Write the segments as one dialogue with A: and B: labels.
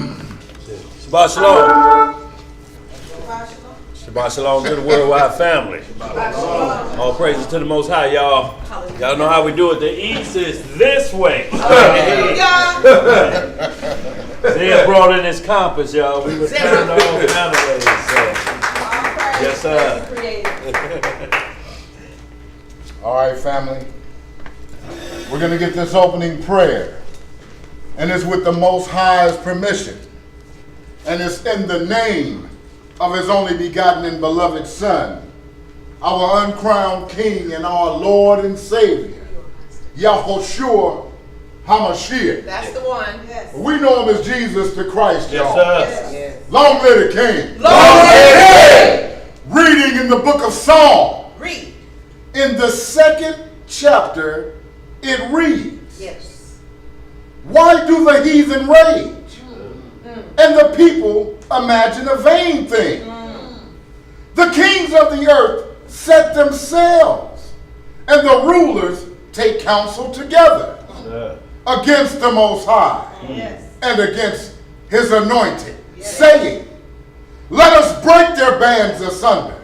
A: Shabbat Shalom. Shabbat Shalom to the worldwide family. All praises to the Most High, y'all. Y'all know how we do it. The East is this way. Zed brought in his compass, y'all. We were turning all kind of ways. Yes, sir.
B: All right, family. We're going to get this opening prayer. And it's with the Most High's permission. And it's in the name of his only begotten and beloved Son, our uncrowned King and our Lord and Savior, Yahushua HaMashiach.
C: That's the one. Yes.
B: We know him as Jesus the Christ, y'all.
A: Yes,
C: Yes.
B: Long live the King.
C: Long live the King.
B: Reading in the book of Psalms.
C: Read.
B: In the 2nd chapter, it reads,
C: Yes.
B: why do the heathen rage? And the people imagine a vain thing. The kings of the earth set themselves, and the rulers take counsel together against the Most High and against his anointed, saying, let us break their bands asunder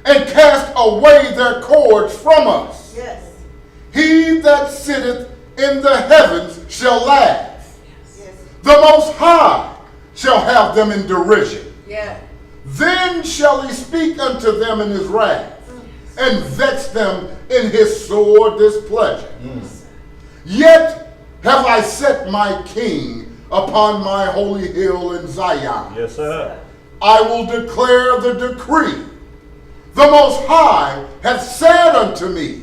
B: and cast away their cords from us.
C: Yes.
B: He that sitteth in the heavens shall laugh.
C: Yes.
B: The Most High shall have them in derision.
C: Yeah.
B: Then shall he speak unto them in his wrath, and vex them in his sore displeasure. Yet have I set my king upon my holy hill in Zion.
A: Yes, sir.
B: I will declare the decree. The Most High hath said unto me,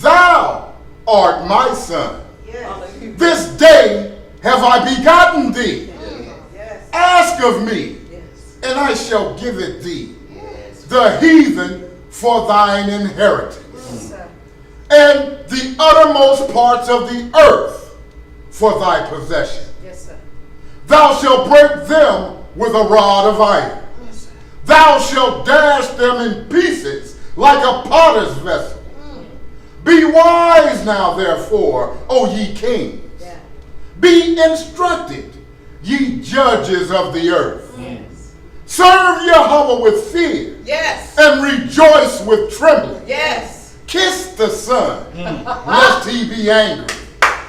B: thou art my son.
C: Yes.
B: This day have I begotten thee.
C: Yes.
B: Ask of me,
C: Yes.
B: and I shall give it thee, the heathen for thine inheritance,
C: Yes.
B: and the uttermost parts of the earth for thy possession.
C: Yes, sir.
B: Thou shalt break them with a rod of iron. Thou shalt dash them in pieces like a potter's vessel. Be wise now, therefore, O ye kings.
C: Yeah.
B: Be instructed, ye judges of the earth.
C: Yes.
B: Serve Yahweh with fear
C: Yes.
B: and rejoice with trembling.
C: Yes.
B: Kiss the Son, lest he be angry,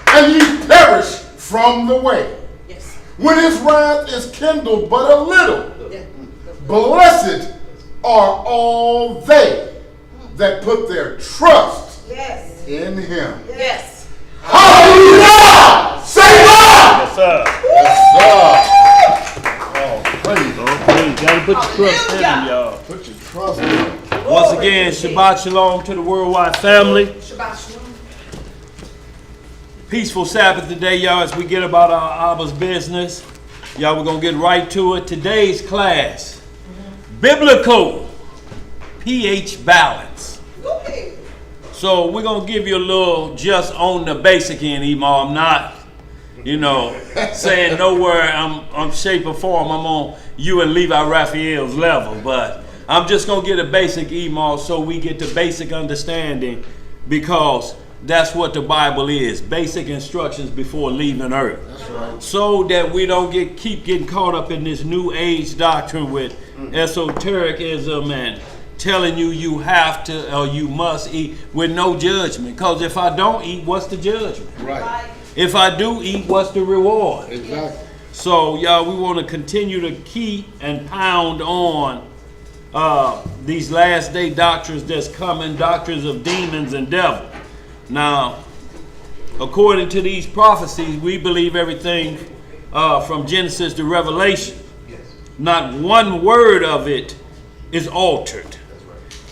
B: and ye perish from the way.
C: Yes.
B: When his wrath is kindled but a little,
C: Yeah.
B: blessed are all they that put their trust
C: Yes.
B: in him.
C: Yes.
B: Hallelujah! Say God!
A: Yes, sir.
B: Yes, sir. Oh, praise.
A: You gotta put your trust in him, y'all.
B: Put your trust in him.
A: Once again, Shabbat Shalom to the worldwide family.
C: Shabbat shalom.
A: Peaceful Sabbath today, y'all, as we get about our Abba's business. Y'all, we're going to get right to it. Today's class, Biblical pH balance.
C: Okay.
A: So we're going to give you a little just on the basic end, Emo. I'm not, saying nowhere I'm shape or form. I'm on you and Levi Raphael's level, but I'm just going to get a basic Emo so we get the basic understanding, because that's what the Bible is, basic instructions before leaving earth.
B: That's right.
A: So that we don't keep getting caught up in this new age doctrine with esotericism and telling you you have to or you must eat with no judgment. Because if I don't eat, what's the judgment?
B: Right.
A: If I do eat, what's the reward?
B: Exactly.
A: So, y'all, we want to continue to keep and pound on these last day doctrines that's coming, doctrines of demons and devil. Now, according to these prophecies, we believe everything from Genesis to Revelation. Not one word of it is altered.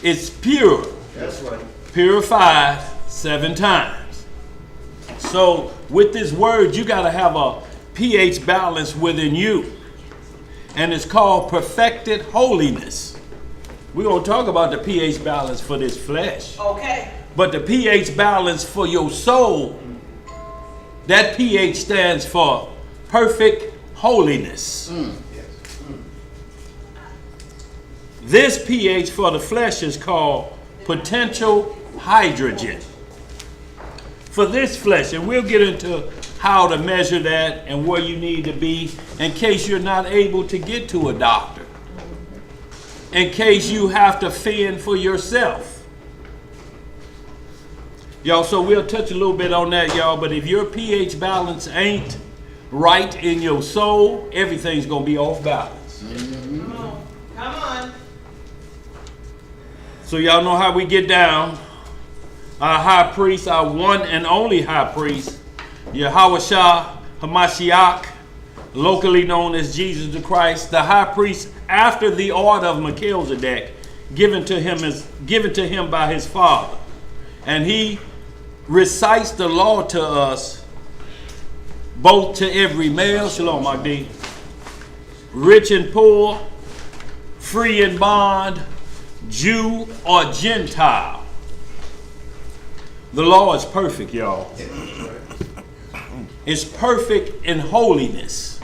A: It's pure.
B: That's right.
A: Purified 7 times. So with this word, you got to have a pH balance within you. And it's called perfected holiness. We're going to talk about the pH balance for this flesh.
C: Okay.
A: But the pH balance for your soul, that pH stands for perfect holiness. This pH for the flesh is called potential hydrogen. For this flesh, and we'll get into how to measure that and where you need to be in case you're not able to get to a doctor. In case you have to fend for yourself. Y'all, so we'll touch a little bit on that, y'all, but if your pH balance ain't right in your soul, everything's going to be off balance.
C: Come on. Come on.
A: So y'all know how we get down. Our high priest, our one and only high priest, Yahushua HaMashiach, locally known as Jesus the Christ, the high priest after the order of Melchizedek, given to him by his Father. And he recites the law to us, both to every male, shalom Magdi, rich and poor, free and bond, Jew or Gentile. The law is perfect, y'all. It's perfect in holiness.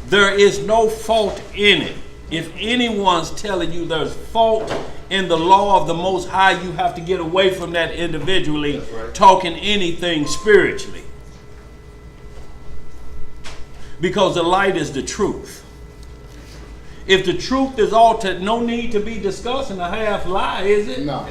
A: There is no fault in it. If anyone's telling you there's fault in the law of the Most High, you have to get away from that individually, talking anything spiritually. Because the light is the truth. If the truth is altered, no need to be discussing a half lie, is it?
B: No.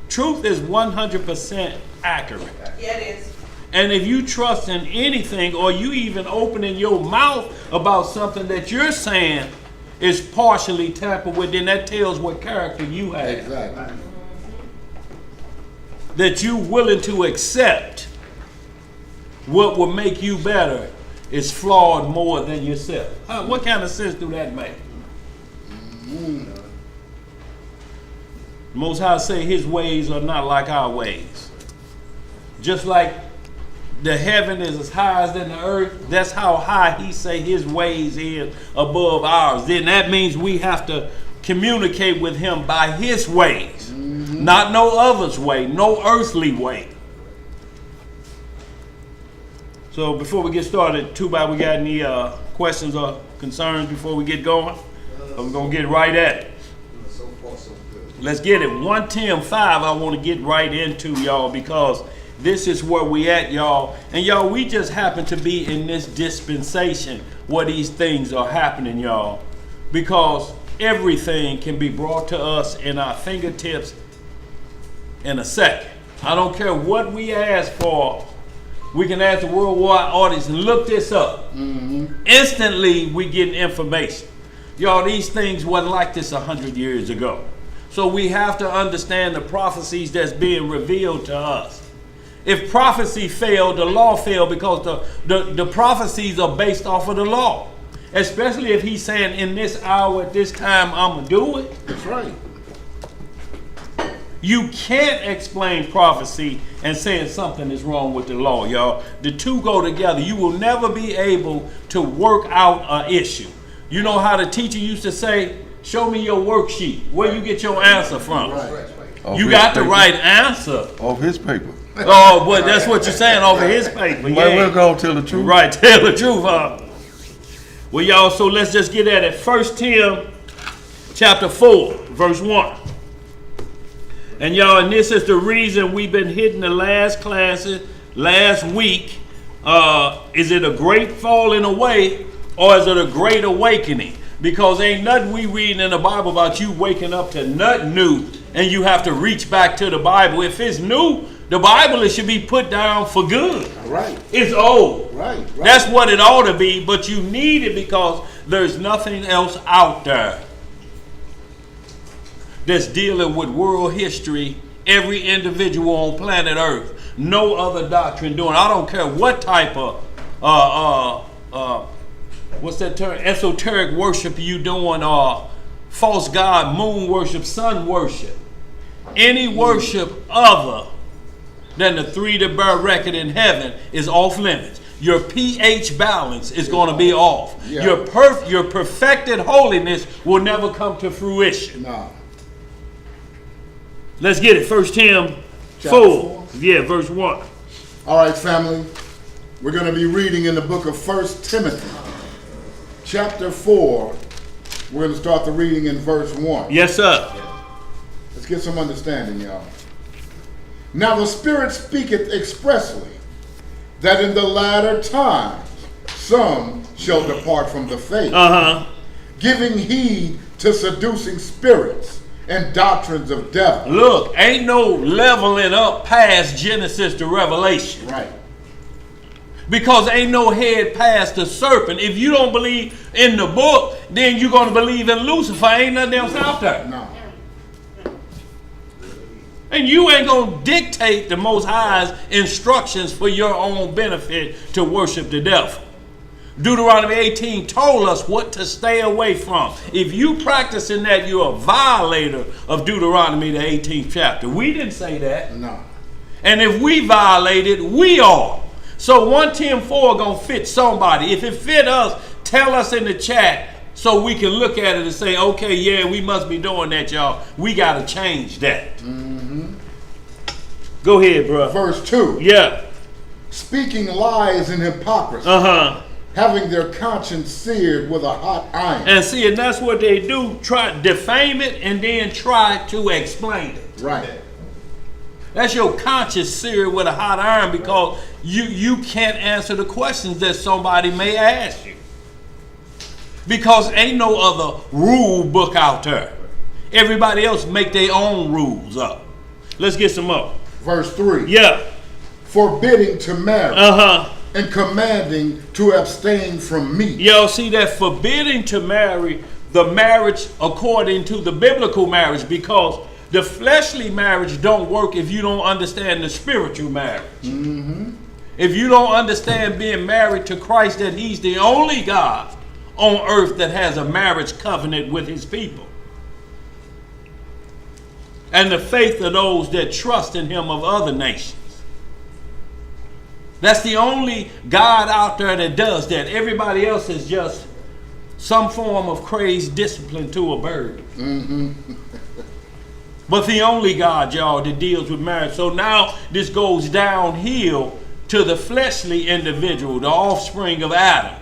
A: Truth is 100% accurate.
C: Yeah, it is.
A: And if you trust in anything, or you even opening your mouth about something that you're saying is partially tampered with, then that tells what character you have.
B: Exactly.
A: That you willing to accept what will make you better is flawed more than yourself. What kind of sense do that make? Most High say his ways are not like our ways. Just like the heaven is as high as in the earth, that's how high he say his ways is above ours. Then that means we have to communicate with him by his ways. Not no other's way, no earthly way. So before we get started, too bad we got any questions or concerns before we get going? I'm going to get right at it.
D: So far, so good.
A: Let's get it. 1:10:5 I want to get right into, y'all, because this is where we at, y'all. And y'all, we just happen to be in this dispensation where these things are happening, y'all. Because everything can be brought to us in our fingertips in a second. I don't care what we ask for. We can ask the worldwide audience and look this up. Instantly, we get information. Y'all, these things wasn't like this 100 years ago. So we have to understand the prophecies that's being revealed to us. If prophecy failed, the law failed, because the prophecies are based off of the law. Especially if he's saying in this hour, at this time, I'm going to do it.
B: That's right.
A: You can't explain prophecy and saying something is wrong with the law, y'all. The two go together. You will never be able to work out an issue. You know how the teacher used to say, show me your worksheet, where you get your answer from.
B: Right.
A: You got the right answer.
E: Off his paper.
A: Oh, but that's what you're saying over his paper.
E: Well,
A: Yeah.
E: we're going to tell the truth.
A: Right, tell the truth, huh? Well, y'all, so let's just get at it. 1 Tim chapter 4, verse 1. And y'all, and this is the reason we've been hitting the last classes last week. Is it a great falling away, or is it a great awakening? Because ain't nothing we reading in the Bible about you waking up to nothing new and you have to reach back to the Bible. If it's new, the Bible, it should be put down for good.
B: Right.
A: It's old.
B: Right.
A: That's what it ought to be, but you need it because there's nothing else out there that's dealing with world history, every individual on planet Earth. No other doctrine doing. I don't care what type of what's that term? Esoteric worship you doing, false god, moon worship, sun worship. Any worship other than the three that bear record in heaven is off limits. Your pH balance is going to be off.
B: Yeah.
A: Your perfected holiness will never come to fruition.
B: Nah.
A: Let's get it. 1 Tim 4.
B: 4.
A: Yeah, verse 1.
B: All right, family. We're going to be reading in the book of 1 Timothy, chapter 4. We're going to start the reading in verse 1.
A: Yes, sir.
B: Let's get some understanding, y'all. Now the Spirit speaketh expressly, that in the latter times some shall depart from the faith, giving heed to seducing spirits and doctrines of devils.
A: Look, ain't no leveling up past Genesis to Revelation.
B: Right.
A: Because ain't no head past the serpent. If you don't believe in the book, then you're going to believe in Lucifer. Ain't nothing else out there.
B: No.
A: And you ain't going to dictate the Most High's instructions for your own benefit to worship the devil. Deuteronomy 18 told us what to stay away from. If you practicing that, you're a violator of Deuteronomy, the 18th chapter. We didn't say that.
B: No.
A: And if we violate it, we are. So 1 Tim 4 going to fit somebody. If it fit us, tell us in the chat so we can look at it and say, okay, yeah, we must be doing that, y'all. We got to change that. Mm-hmm. Go ahead, bro.
B: Verse 2.
A: Yeah.
B: Speaking lies and hypocrisy, having their conscience seared with a hot iron.
A: And see, and that's what they do. Try defame it and then try to explain it.
B: Right.
A: That's your conscience seared with a hot iron because you can't answer the questions that somebody may ask you. Because ain't no other rule book out there. Everybody else make their own rules up. Let's get some up.
B: Verse 3.
A: Yeah.
B: Forbidding to marry. And commanding to abstain from meat.
A: Y'all see that? Forbidding to marry, the marriage according to the biblical marriage, because the fleshly marriage don't work if you don't understand the spiritual marriage. Mm-hmm. If you don't understand being married to Christ, that he's the only God on earth that has a marriage covenant with his people. And the faith of those that trust in him of other nations. That's the only God out there that does that. Everybody else is just some form of crazed discipline to a bird. Mm-hmm. But the only God, y'all, that deals with marriage. So now this goes downhill to the fleshly individual, the offspring of Adam.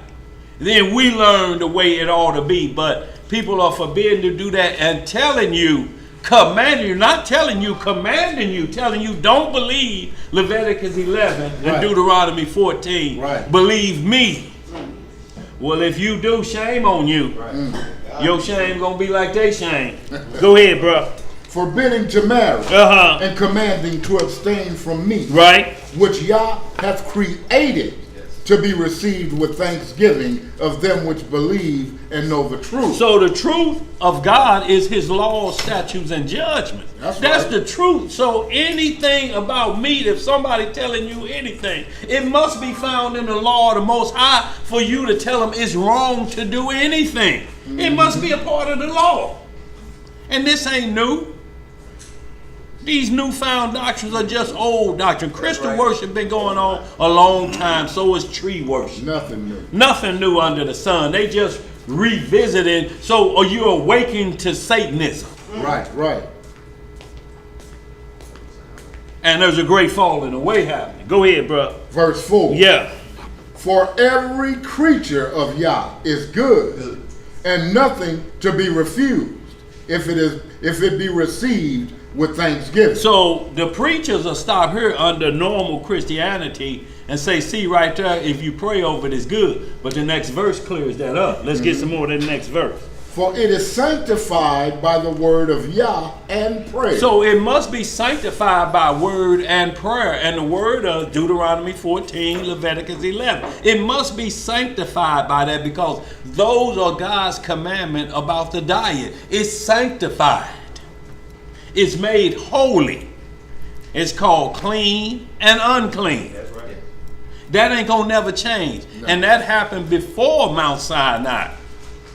A: Then we learn the way it ought to be. But people are forbidden to do that and telling you, commanding you, not telling you, commanding you, telling you don't believe Leviticus 11 and Deuteronomy 14.
B: Right.
A: Believe me. Well, if you do, shame on you.
B: Right.
A: Your shame gonna be like they shame. Go ahead, bro.
B: Forbidding to marry and commanding to abstain from meat, which Yah hath created to be received with thanksgiving of them which believe and know the truth.
A: So the truth of God is his laws, statutes, and judgments. That's right. The truth. So anything about meat, if somebody telling you anything, it must be found in the law of the Most High for you to tell them it's wrong to do anything. Mm-hmm. It must be a part of the law. And this ain't new. These newfound doctrines are just old doctrine. Crystal worship been going on a long time. So is tree worship.
B: Nothing new.
A: Nothing new under the sun. They just revisiting. So are you awakened to Satanism?
B: Right, right.
A: And there's a great falling away happening. Go ahead, bro.
B: Verse 4.
A: Yeah.
B: For every creature of Yah is good, and nothing to be refused, if it be received with thanksgiving.
A: So the preachers will stop here under normal Christianity and say, see right there, if you pray over it, it's good. But the next verse clears that up. Let's get some more of the next verse.
B: For it is sanctified by the word of Yah and prayer.
A: So it must be sanctified by word and prayer. And the word of Deuteronomy 14, Leviticus 11. It must be sanctified by that because those are God's commandment about the diet. It's sanctified. It's made holy. It's called clean and unclean.
D: That's right.
A: That ain't gonna never change.
B: No.
A: And that happened before Mount Sinai.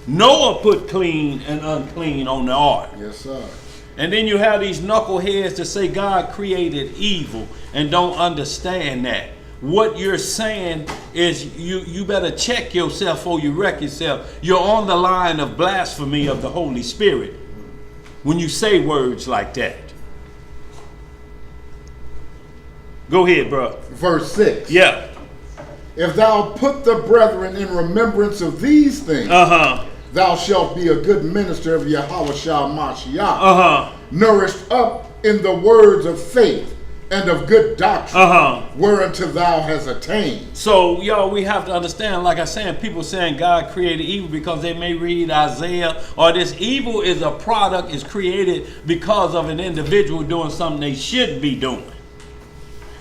A: Noah put clean and unclean on the ark.
B: Yes, sir.
A: And then you have these knuckleheads that say God created evil and don't understand that. What you're saying is you better check yourself before you wreck yourself. You're on the line of blasphemy of the Holy Spirit when you say words like that. Go ahead, bro.
B: Verse 6.
A: Yeah.
B: If thou put the brethren in remembrance of these things, thou shalt be a good minister of Yahweh Shah Mashiach, nourished up in the words of faith and of good doctrine, whereunto thou hast attained.
A: So, y'all, we have to understand, like I said, people saying God created evil because they may read Isaiah, or this evil is a product, is created because of an individual doing something they shouldn't be doing.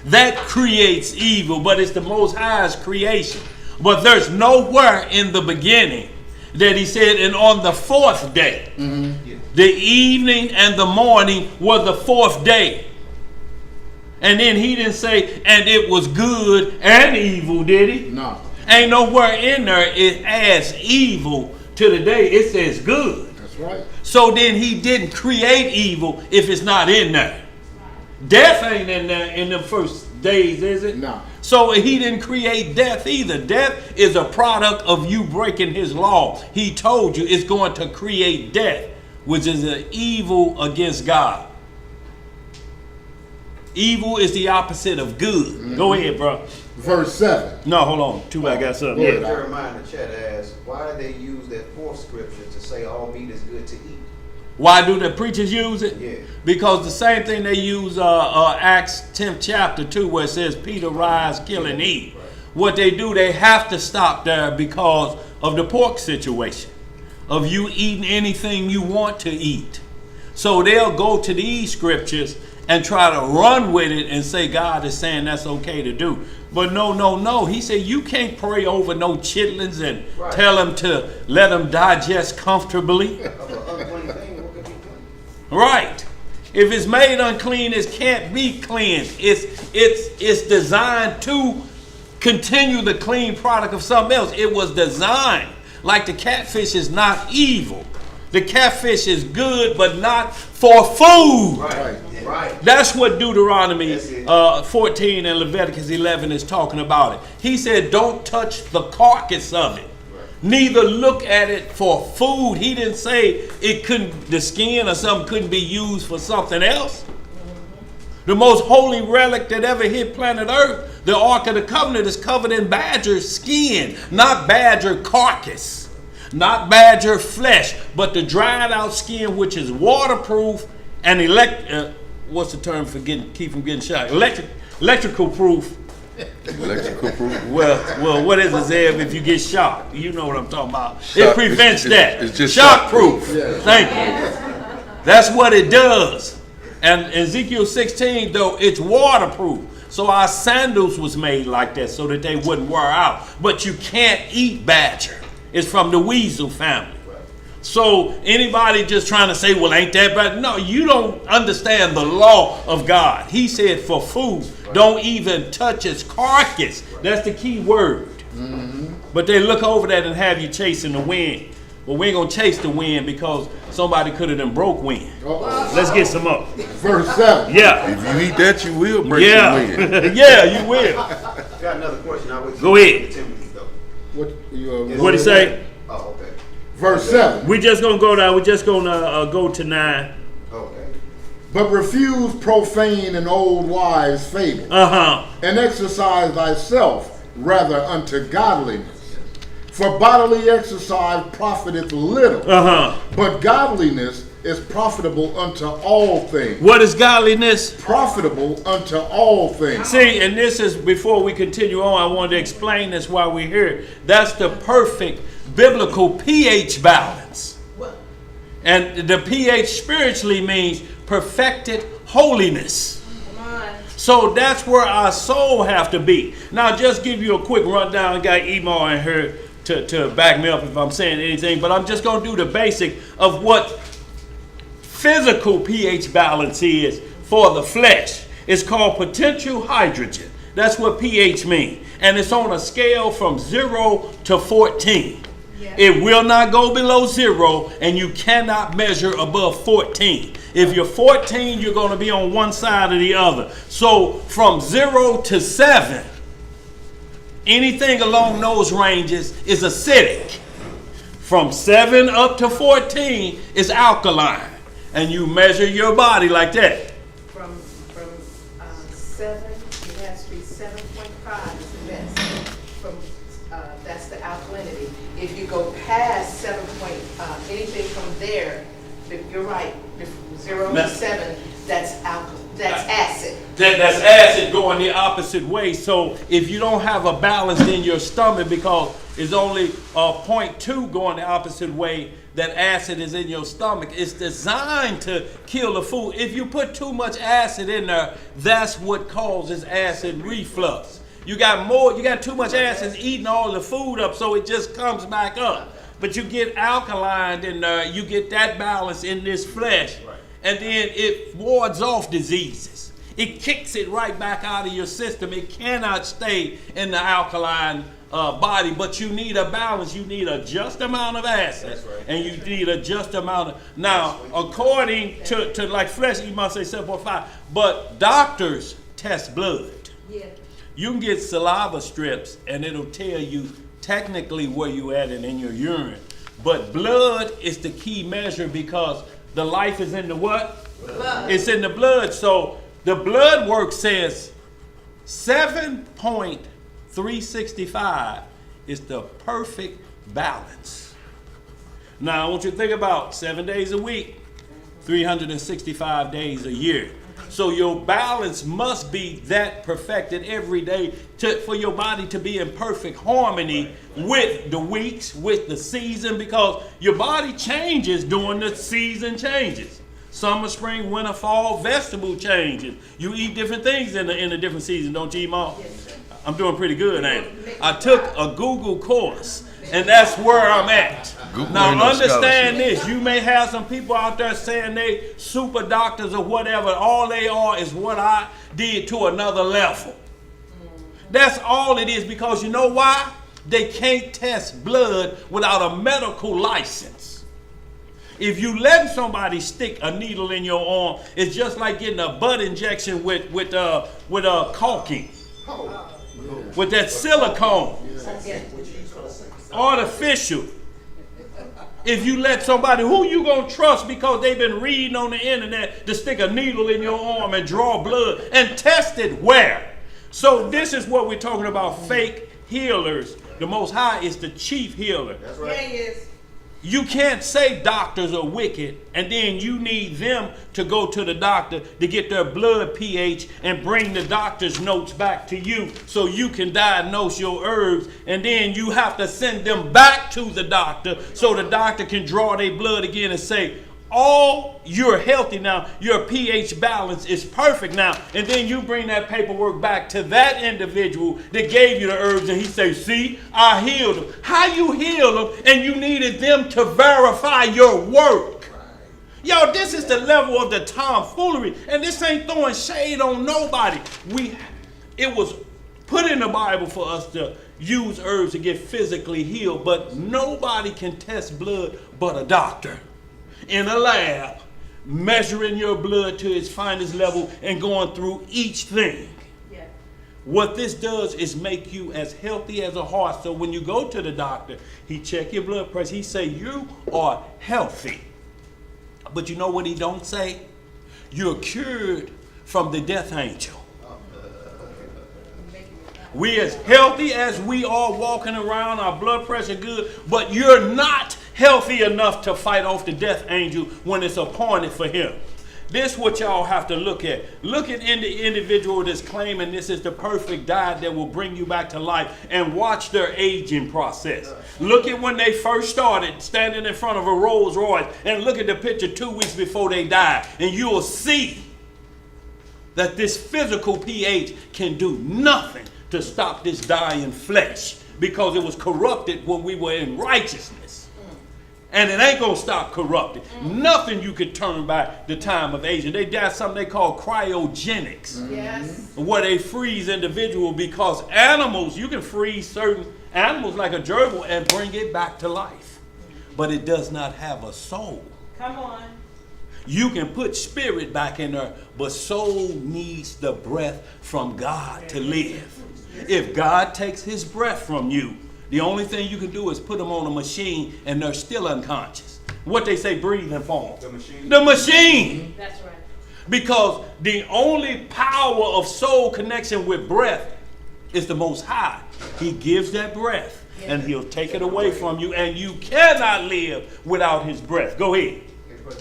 A: That creates evil, but it's the Most High's creation. But there's nowhere in the beginning that he said, and on the fourth day, the evening and the morning were the fourth day. And then he didn't say, and it was good and evil, did he?
B: No.
A: Ain't nowhere in there it adds evil to the day. It says good.
B: That's right.
A: So then he didn't create evil if it's not in there. Death ain't in there in the first days, is it?
B: No.
A: So he didn't create death either. Death is a product of you breaking his law. He told you it's going to create death, which is an evil against God. Evil is the opposite of good. Go ahead, bro.
B: Verse 7.
A: No, hold on. I got something.
B: Go ahead.
D: Jeremiah in the chat asks, why do they use that fourth scripture to say all meat is good to eat?
A: Why do the preachers use it?
D: Yeah.
A: Because the same thing they use Acts 10th chapter 2 where it says Peter rise, kill and eat.
D: Right.
A: What they do, they have to stop there because of the pork situation. Of you eating anything you want to eat. So they'll go to these scriptures and try to run with it and say God is saying that's okay to do. But no. He said you can't pray over no chitlins and
D: Right.
A: tell them to let them digest comfortably.
D: Of an unclean thing, what could be clean?
A: Right. If it's made unclean, it can't be cleansed. It's designed to continue the clean product of something else. It was designed. Like the catfish is not evil. The catfish is good, but not for food.
D: Right.
A: That's what Deuteronomy
D: That's it.
A: 14 and Leviticus 11 is talking about it. He said, don't touch the carcass of it. Neither look at it for food. He didn't say it couldn't, the skin or something couldn't be used for something else. The most holy relic that ever hit planet Earth, the Ark of the Covenant, is covered in badger skin, not badger carcass, not badger flesh, but the dried out skin, which is waterproof and what's the term for keep from getting shot? Electrical proof.
E: Electrical proof.
A: Well, what is it, Zev, if you get shocked? You know what I'm talking about. It
E: Shock-
A: prevents that.
E: it's just
A: shock
E: shock
A: proof.
B: Yeah.
A: Thank you. That's what it does. And Ezekiel 16, though, it's waterproof. So our sandals was made like that so that they wouldn't wear out. But you can't eat badger. It's from the weasel family. So anybody just trying to say, well, ain't that bad? No, you don't understand the law of God. He said for food, don't even touch its carcass. That's the key word. But they look over that and have you chasing the wind. Well, we ain't going to chase the wind because somebody could have done broke wind. Let's get some up.
B: Verse 7.
A: Yeah.
E: If you eat that, you will break
A: Yeah.
E: your wind.
A: Yeah, you will.
D: Got another question.
A: Go ahead.
D: Timothy, though.
B: What
A: What'd he say?
D: Oh, okay.
B: Verse 7.
A: We just going to go down. We're just going to go to 9.
D: Okay.
B: But refuse profane and old wives' fables, and exercise thyself rather unto godliness. For bodily exercise profiteth little, but godliness is profitable unto all things.
A: What is godliness?
B: Profitable unto all things.
A: See, and this is, before we continue on, I wanted to explain this while we're here. That's the perfect biblical pH balance. And the pH spiritually means perfected holiness.
C: Come on.
A: So that's where our soul have to be. Now, just give you a quick rundown. I got Emar in here to back me up if I'm saying anything, but I'm just going to do the basic of what physical pH balance is for the flesh. It's called potential hydrogen. That's what pH means. And it's on a scale from 0 to 14.
C: Yeah.
A: It will not go below 0, and you cannot measure above 14. If you're 14, you're going to be on one side or the other. So from 0 to 7, anything along those ranges is acidic. From 7 up to 14 is alkaline. And you measure your body like that.
F: From 7, it has to be 7.5 is the best. From that's the alkalinity. If you go past 7 anything from there, you're right. 0 to 7, that's acid.
A: That's acid going the opposite way. So if you don't have a balance in your stomach, because it's only 0.2 going the opposite way, that acid is in your stomach. It's designed to kill the food. If you put too much acid in there, that's what causes acid reflux. You got too much acid eating all the food up, so it just comes back up. But you get alkaline in there, you get that balance in this flesh, and then it wards off diseases. It kicks it right back out of your system. It cannot stay in the alkaline body, but you need a balance. You need a just amount of acid, and you need a just amount of. Now, according to like flesh, you must say 7.5, but doctors test blood.
F: Yeah.
A: You can get saliva strips, and it'll tell you technically where you at and in your urine. But blood is the key measure, because the life is in the what?
C: Blood.
A: It's in the blood. So the blood work says 7.365 is the perfect balance. Now I want you to think about 7 days a week, 365 days a year. So your balance must be that perfected every day for your body to be in perfect harmony with the weeks, with the season, because your body changes during the season changes. Summer, spring, winter, fall, vegetable changes. You eat different things in a different season, don't you, Mom?
F: Yes, sir.
A: I'm doing pretty good, ain't it? I took a Google course, and that's where I'm at.
E: Google
A: Now
E: ain't no
A: understand
E: scholarship.
A: this. You may have some people out there saying they super doctors or whatever. All they are is what I did to another level. That's all it is, because you know why? They can't test blood without a medical license. If you let somebody stick a needle in your arm, it's just like getting a butt injection with caulking, with that silicone, artificial. If you let somebody, who you gonna trust because they've been reading on the internet, to stick a needle in your arm and draw blood and test it where? So this is what we're talking about, fake healers. The Most High is the chief healer.
D: That's
C: Yeah,
D: right.
C: he is.
A: You can't say doctors are wicked, and then you need them to go to the doctor to get their blood pH and bring the doctor's notes back to you so you can diagnose your herbs, and then you have to send them back to the doctor so the doctor can draw their blood again and say, oh, you're healthy now, your pH balance is perfect now, and then you bring that paperwork back to that individual that gave you the herbs, and he say, see, I healed them. How you heal them, and you needed them to verify your work? Yo, this is the level of the tomfoolery, and this ain't throwing shade on nobody. It was put in the Bible for us to use herbs to get physically healed, but nobody can test blood but a doctor in a lab, measuring your blood to its finest level and going through each thing.
F: Yeah.
A: What this does is make you as healthy as a horse. So when you go to the doctor, he check your blood pressure. He say you are healthy. But you know what he don't say? You're cured from the death angel. We as healthy as we are walking around, our blood pressure good, but you're not healthy enough to fight off the death angel when it's appointed for him. This is what y'all have to look at. Look at the individual that's claiming this is the perfect diet that will bring you back to life, and watch their aging process. Look at when they first started standing in front of a Rolls Royce, and look at the picture 2 weeks before they died, and you will see that this physical pH can do nothing to stop this dying flesh, because it was corrupted when we were in righteousness. And it ain't gonna stop corrupting. Nothing you could turn by the time of aging. They got something they call cryogenics.
F: Yes.
A: Where they freeze individual, because animals, you can freeze certain animals like a gerbil and bring it back to life. But it does not have a soul.
C: Come on.
A: You can put spirit back in there, but soul needs the breath from God to live. If God takes his breath from you, the only thing you can do is put them on a machine and they're still unconscious. What they say breathing form.
D: The machine.
A: The machine.
C: That's right.
A: Because the only power of soul connection with breath is the Most High. He gives that breath and he'll take it away from you, and you cannot live without his breath. Go ahead.
D: Okay, but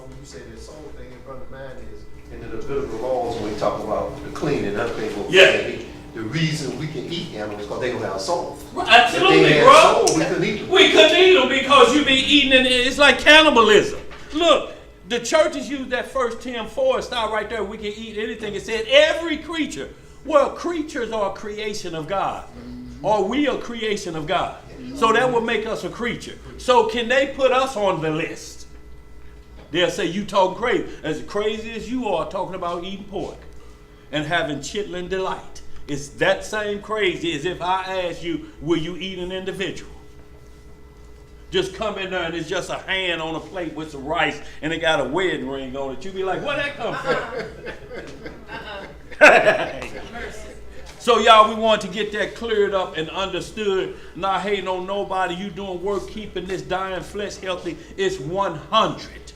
D: when you say the soul thing in front of mine is in the Levitical laws when we talk about the cleaning up thing.
A: Yeah.
D: The reason we can eat animals because they don't have soul.
A: Absolutely,
D: if they
A: bro.
D: had soul, we couldn't eat them.
A: We couldn't eat them because you be eating it. It's like cannibalism. Look, the churches use that 1 Tim 4 style right there. We can eat anything. It said every creature. Well, creatures are a creation of God. Or we are a creation of God. So that would make us a creature. So can they put us on the list? They'll say, you talking crazy. As crazy as you are talking about eating pork and having chitlin delight. It's that same crazy as if I asked you, will you eat an individual? Just come in there and it's just a hand on a plate with some rice and it got a wedding ring on it. You be like, where'd that come from? So y'all, we want to get that cleared up and understood. Not hating on nobody. You doing work keeping this dying flesh healthy. It's 100.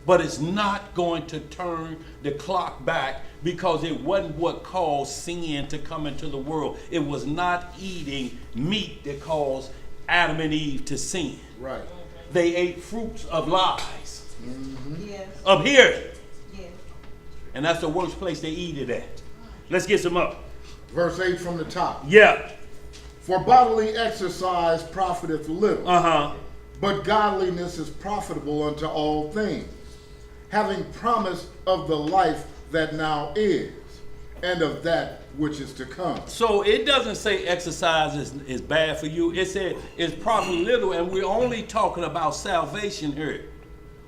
A: But it's not going to turn the clock back, because it wasn't what caused sin to come into the world. It was not eating meat that caused Adam and Eve to sin.
B: Right.
A: They ate fruits of lies.
C: Yes.
A: Up here.
C: Yes.
A: And that's the worst place they eat it at. Let's get some up.
B: Verse 8 from the top.
A: Yeah.
B: For bodily exercise profiteth little,
A: Uh-huh.
B: but godliness is profitable unto all things, having promise of the life that now is, and of that which is to come.
A: So it doesn't say exercise is bad for you. It said it's probably little, and we're only talking about salvation here.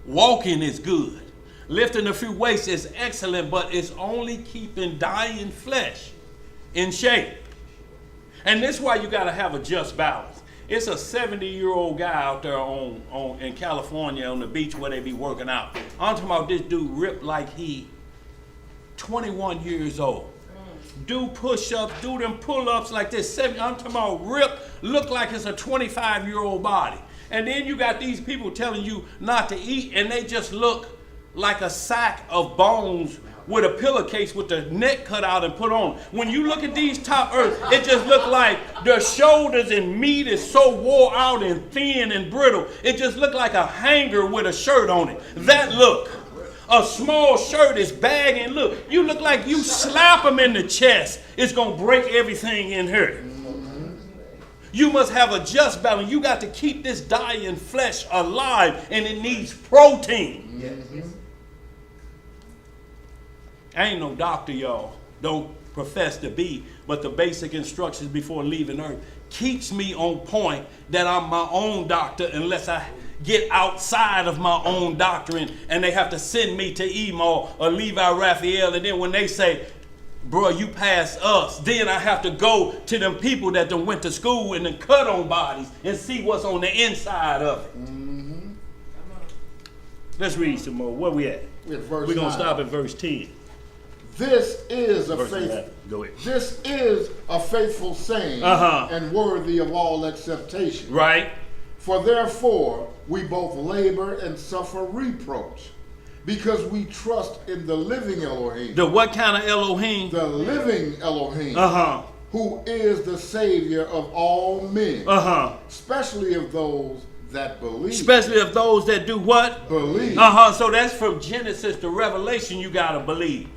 A: Walking is good. Lifting a few weights is excellent, but it's only keeping dying flesh in shape. And this is why you got to have a just balance. It's a 70-year-old guy out there in California on the beach where they be working out. I'm talking about this dude ripped like he 21 years old. Do push-ups, do them pull-ups like this. I'm talking about rip, look like it's a 25-year-old body. And then you got these people telling you not to eat, and they just look like a sack of bones with a pillowcase with the neck cut out and put on. When you look at these top earth, it just look like their shoulders and meat is so wore out and thin and brittle. It just look like a hanger with a shirt on it. That look. A small shirt is bagging. Look, you look like you slap them in the chest, it's going to break everything in here. You must have a just balance. You got to keep this dying flesh alive, and it needs protein. I ain't no doctor, y'all. Don't profess to be, but the basic instructions before leaving earth keeps me on point that I'm my own doctor unless I get outside of my own doctrine and they have to send me to Emo or Levi Raphael, and then when they say, bro, you pass us, then I have to go to them people that done went to school and then cut on bodies and see what's on the inside of it. Let's read some more. Where we at?
B: We're at verse
A: We're going
B: 9.
A: to stop at verse 10.
B: This is a
A: Verse 11.
B: faith.
A: Go ahead.
B: This is a faithful saying and worthy of all acceptation.
A: Right?
B: For therefore we both labor and suffer reproach, because we trust in the living Elohim.
A: The what kind of Elohim?
B: The living Elohim,
A: Uh-huh.
B: who is the Savior of all men,
A: Uh-huh.
B: especially of those that believe.
A: Especially of those that do what?
B: Believe.
A: So that's from Genesis to Revelation you got to believe.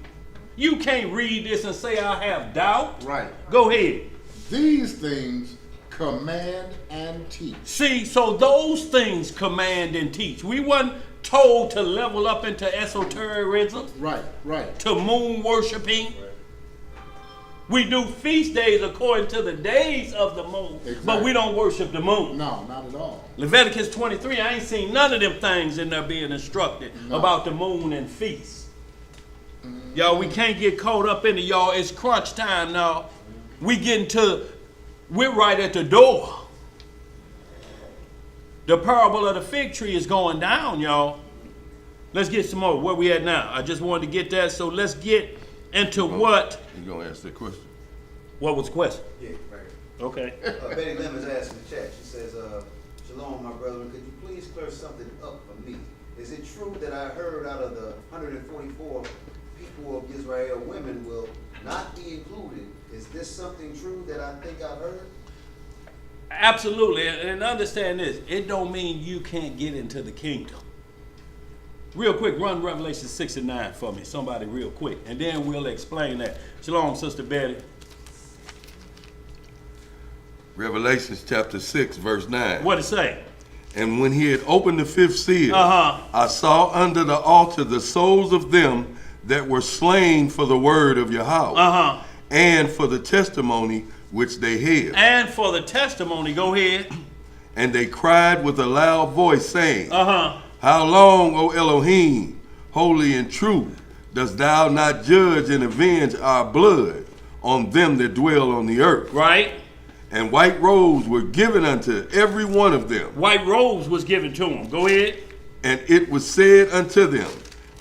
A: You can't read this and say I have doubt.
B: Right.
A: Go ahead.
B: These things command and teach.
A: See, so those things command and teach. We wasn't told to level up into esotericism,
B: Right.
A: to moon worshiping. We do feast days according to the days of the moon, but
B: Exactly.
A: we don't worship the moon.
B: No, not at all.
A: Leviticus 23, I ain't seen none of them things in there being instructed about the moon and feasts. Y'all, we can't get caught up in it, y'all. It's crunch time now. We're right at the door. The parable of the fig tree is going down, y'all. Let's get some more. Where we at now? I just wanted to get that, so let's get into what
E: You gonna ask that question?
A: was the question?
G: Yeah, right.
A: Okay.
G: Betty Lim is asking the chat. She says, Shalom, my brethren, could you please clear something up for me? Is it true that I heard out of the 144 people of Israel, women will not be included? Is this something true that I think I've heard?
A: Absolutely, and understand this. It don't mean you can't get into the kingdom. Real quick, run Revelation 6 and 9 for me, somebody real quick, and then we'll explain that. Shalom, Sister Betty.
E: Revelations chapter 6, verse 9.
A: What it say?
E: And when he had opened the fifth seal,
A: Uh-huh.
E: I saw under the altar the souls of them that were slain for the word of Yahweh,
A: Uh-huh.
E: and for the testimony which they held.
A: And for the testimony, go ahead.
E: And they cried with a loud voice, saying,
A: Uh-huh.
E: How long, O Elohim, holy and true, dost thou not judge and avenge our blood on them that dwell on the earth?
A: Right?
E: And white robes were given unto every one of them.
A: White robes was given to them. Go ahead.
E: And it was said unto them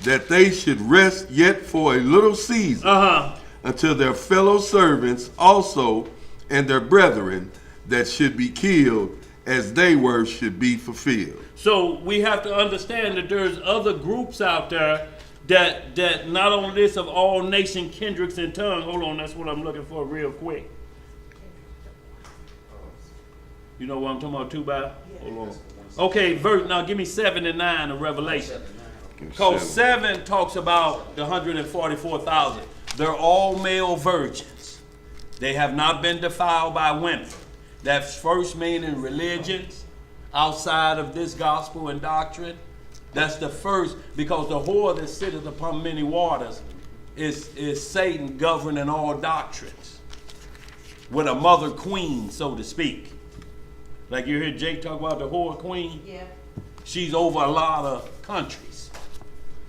E: that they should rest yet for a little season,
A: Uh-huh.
E: until their fellow servants also and their brethren that should be killed as they were should be fulfilled.
A: So we have to understand that there's other groups out there that not only this of all nation, kindreds, and tongues. Hold on, that's what I'm looking for real quick. You know what I'm talking about too, Bob? Hold on. Okay, now give me 7 and 9 of Revelation. Because 7 talks about the 144,000. They're all male virgins. They have not been defiled by women. That's first meaning religions outside of this gospel and doctrine. That's the first, because the whore that sitteth upon many waters is Satan governing all doctrines. With a mother queen, so to speak. Like you heard Jake talk about the whore queen.
C: Yeah.
A: She's over a lot of countries.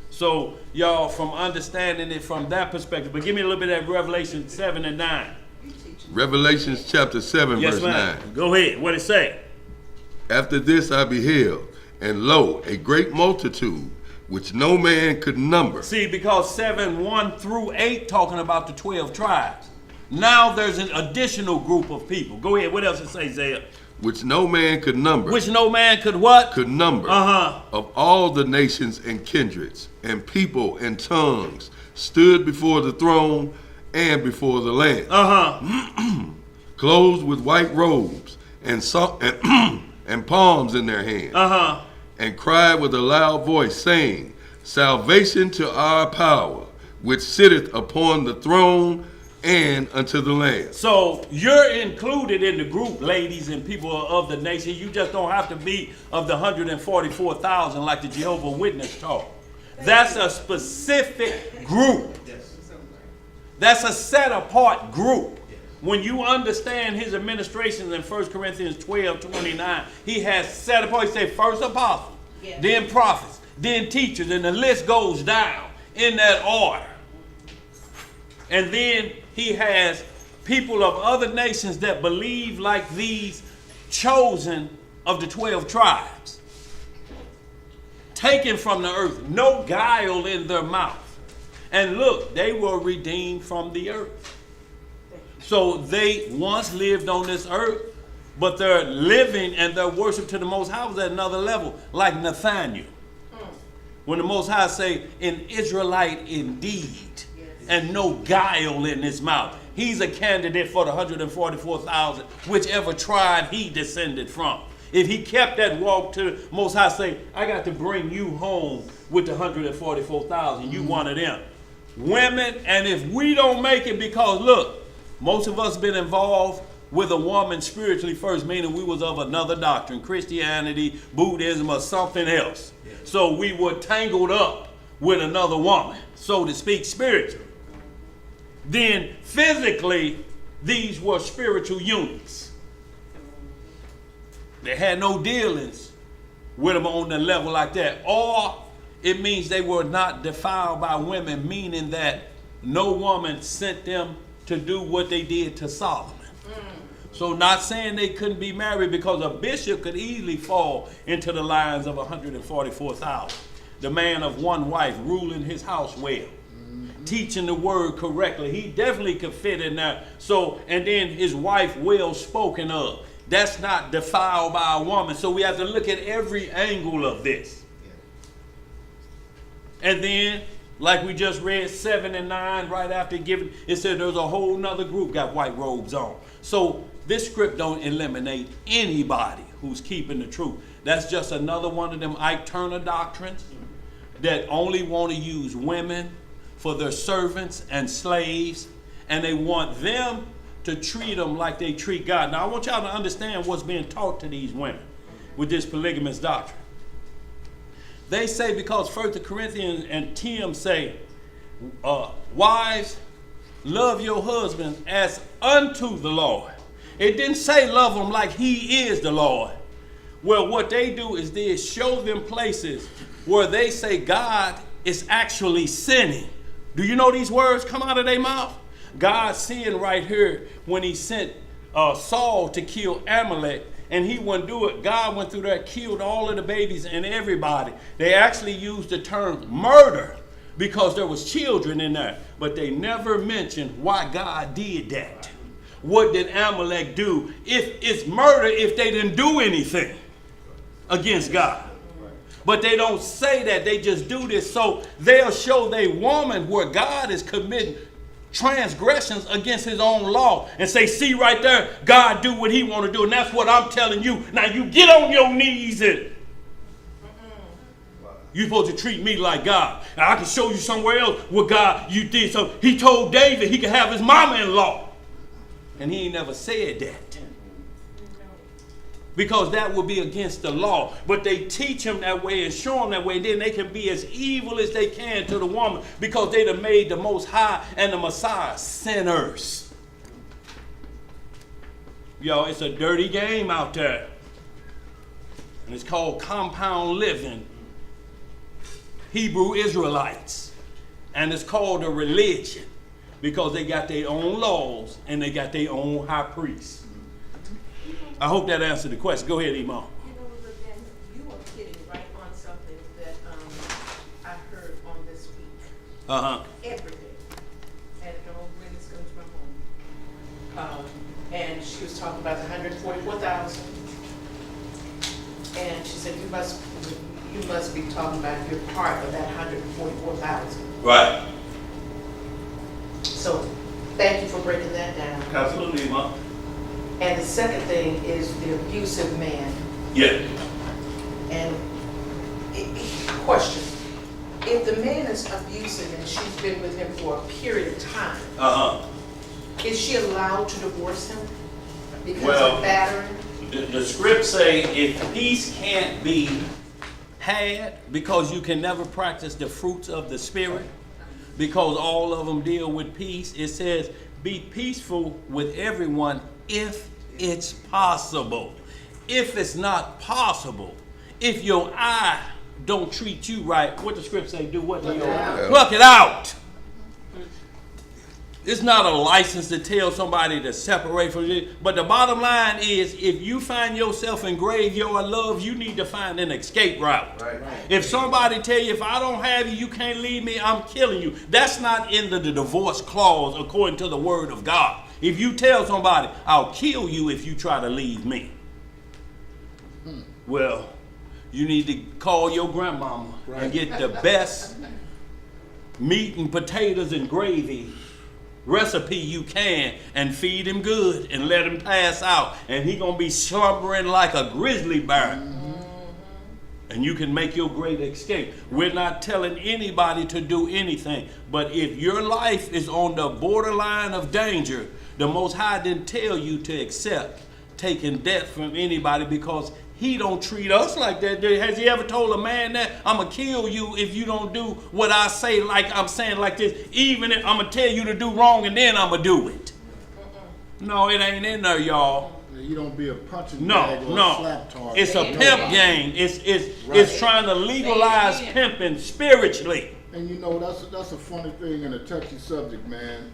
A: So, y'all, from understanding it from that perspective, but give me a little bit of Revelation 7 and 9.
E: Revelations chapter 7,
A: Yes,
E: verse
A: ma'am.
E: 9.
A: Go ahead. What it say?
E: After this I beheld, and lo, a great multitude, which no man could number.
A: See, because 7, 1 through 8 talking about the 12 tribes. Now there's an additional group of people. Go ahead. What else it say, Zaya?
E: Which no man could number.
A: Which no man could what?
E: Could number.
A: Uh-huh.
E: Of all the nations and kindreds and people and tongues stood before the throne and before the Lamb,
A: Uh-huh.
E: clothed with white robes and palms in their hands,
A: Uh-huh.
E: and cried with a loud voice, saying, Salvation to our power, which sitteth upon the throne and unto the Lamb.
A: So you're included in the group, ladies and people of the nation. You just don't have to be of the 144,000 like the Jehovah Witness taught. That's a specific group. That's a set apart group. When you understand his administrations in 1 Corinthians 12:29, he has set apart. He said first apostles,
C: Yeah.
A: then prophets, then teachers, and the list goes down in that order. And then he has people of other nations that believe like these chosen of the 12 tribes. Taken from the earth, no guile in their mouth. And look, they were redeemed from the earth. So they once lived on this earth, but their living and their worship to the Most High was at another level, like Nathaniel. When the Most High say, an Israelite indeed, and no guile in his mouth. He's a candidate for the 144,000, whichever tribe he descended from. if he kept that walk to the Most High, say, I got to bring you home with the 144,000. You one of them. Women, and if we don't make it, because look, most of us been involved with a woman spiritually first, meaning we was of another doctrine, Christianity, Buddhism, or something else. So we were tangled up with another woman, so to speak, spiritually. Then physically, these were spiritual units. They had no dealings with them on the level like that. Or it means they were not defiled by women, meaning that no woman sent them to do what they did to Solomon. So not saying they couldn't be married, because a bishop could easily fall into the lines of 144,000. The man of one wife, ruling his house well, teaching the word correctly. He definitely could fit in there. So, and then his wife well spoken of. That's not defiled by a woman. So we have to look at every angle of this. And then, like we just read 7 and 9, right after giving, it said there's a whole nother group got white robes on. So this script don't eliminate anybody who's keeping the truth. That's just another one of them Ike Turner doctrines that only want to use women for their servants and slaves, and they want them to treat them like they treat God. Now I want y'all to understand what's being taught to these women with this polygamous doctrine. They say, because 1 Corinthians and Tim say, wives, love your husband as unto the Lord. It didn't say love him like he is the Lord. Well, what they do is they show them places where they say God is actually sinning. Do you know these words come out of their mouth? God sinned right here when he sent Saul to kill Amalek, and he wouldn't do it. God went through there, killed all of the babies and everybody. They actually used the term murder because there was children in there, but they never mentioned why God did that. What did Amalek do? If it's murder, if they didn't do anything against God. But they don't say that, they just do this. So they'll show they woman where God is committing transgressions against his own law and say, see right there, God do what he want to do. And that's what I'm telling you. Now you get on your knees and you're supposed to treat me like God. Now I can show you somewhere else what God you did. So he told David he could have his mama-in-law. And he ain't never said that. Because that would be against the law. But they teach him that way and show him that way. And then they can be as evil as they can to the woman, because they'd have made the Most High and the Messiah sinners. Yo, it's a dirty game out there. And it's called compound living. Hebrew Israelites. And it's called a religion, because they got their own laws and they got their own high priests. I hope that answered the question. Go ahead, Imam.
F: You know, again, you are hitting right on something that I heard on this week. Everything. And it all really is coming to my home. And she was talking about the 144,000. And she said, you must be talking about your part of that 144,000.
A: Right.
F: So thank you for breaking that down.
A: Absolutely, Imam.
F: And the second thing is the abusive man.
A: Yeah.
F: And question, if the man is abusive and she's been with him for a period of time, is she allowed to divorce him because of battering?
A: The scripts say if peace can't be had, because you can never practice the fruits of the Spirit, because all of them deal with peace, it says be peaceful with everyone if it's possible. If it's not possible, if your eye don't treat you right, what the script say, do what? Pluck it out. It's not a license to tell somebody to separate from it. But the bottom line is, if you find yourself in graveyard love, you need to find an escape route. Right. If somebody tell you, if I don't have you, you can't leave me, I'm killing you. That's not in the divorce clause according to the word of God. If you tell somebody, I'll kill you if you try to leave me. Well, you need to call your grandmama and get the best meat and potatoes and gravy recipe you can and feed him good and let him pass out. And he gonna be slumbering like a grizzly bear. And you can make your great escape. We're not telling anybody to do anything. But if your life is on the borderline of danger, the Most High didn't tell you to accept taking death from anybody, because he don't treat us like that. Has he ever told a man that I'm going to kill you if you don't do what I say, like I'm saying like this, even if I'm going to tell you to do wrong and then I'm going to do it? No, it ain't in there, y'all.
B: You don't be a punching bag or a
A: No.
B: slap target.
A: It's a pimp game. It's trying to legalize pimping spiritually.
B: And you know, that's a funny thing and a touchy subject, man.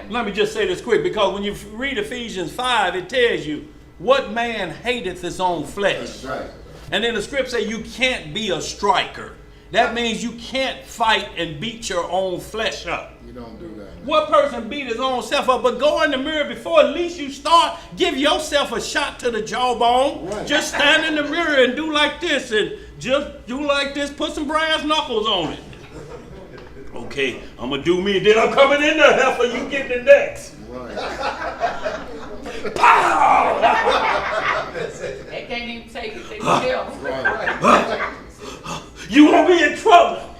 A: Let me just say this quick, because when you read Ephesians 5, it tells you, what man hateth his own flesh?
B: That's right.
A: And then the script say you can't be a striker. That means you can't fight and beat your own flesh up.
B: You don't do that.
A: What person beat his own self up? But go in the mirror before at least you start. Give yourself a shot to the jawbone.
B: Right.
A: Just stand in the mirror and do like this, and just do like this. Put some brass knuckles on it. Okay, I'm gonna do me. Then I'm coming in there, heifer. You get the next.
B: Right.
H: They can't even take it themselves.
B: Right.
A: You gonna be in trouble.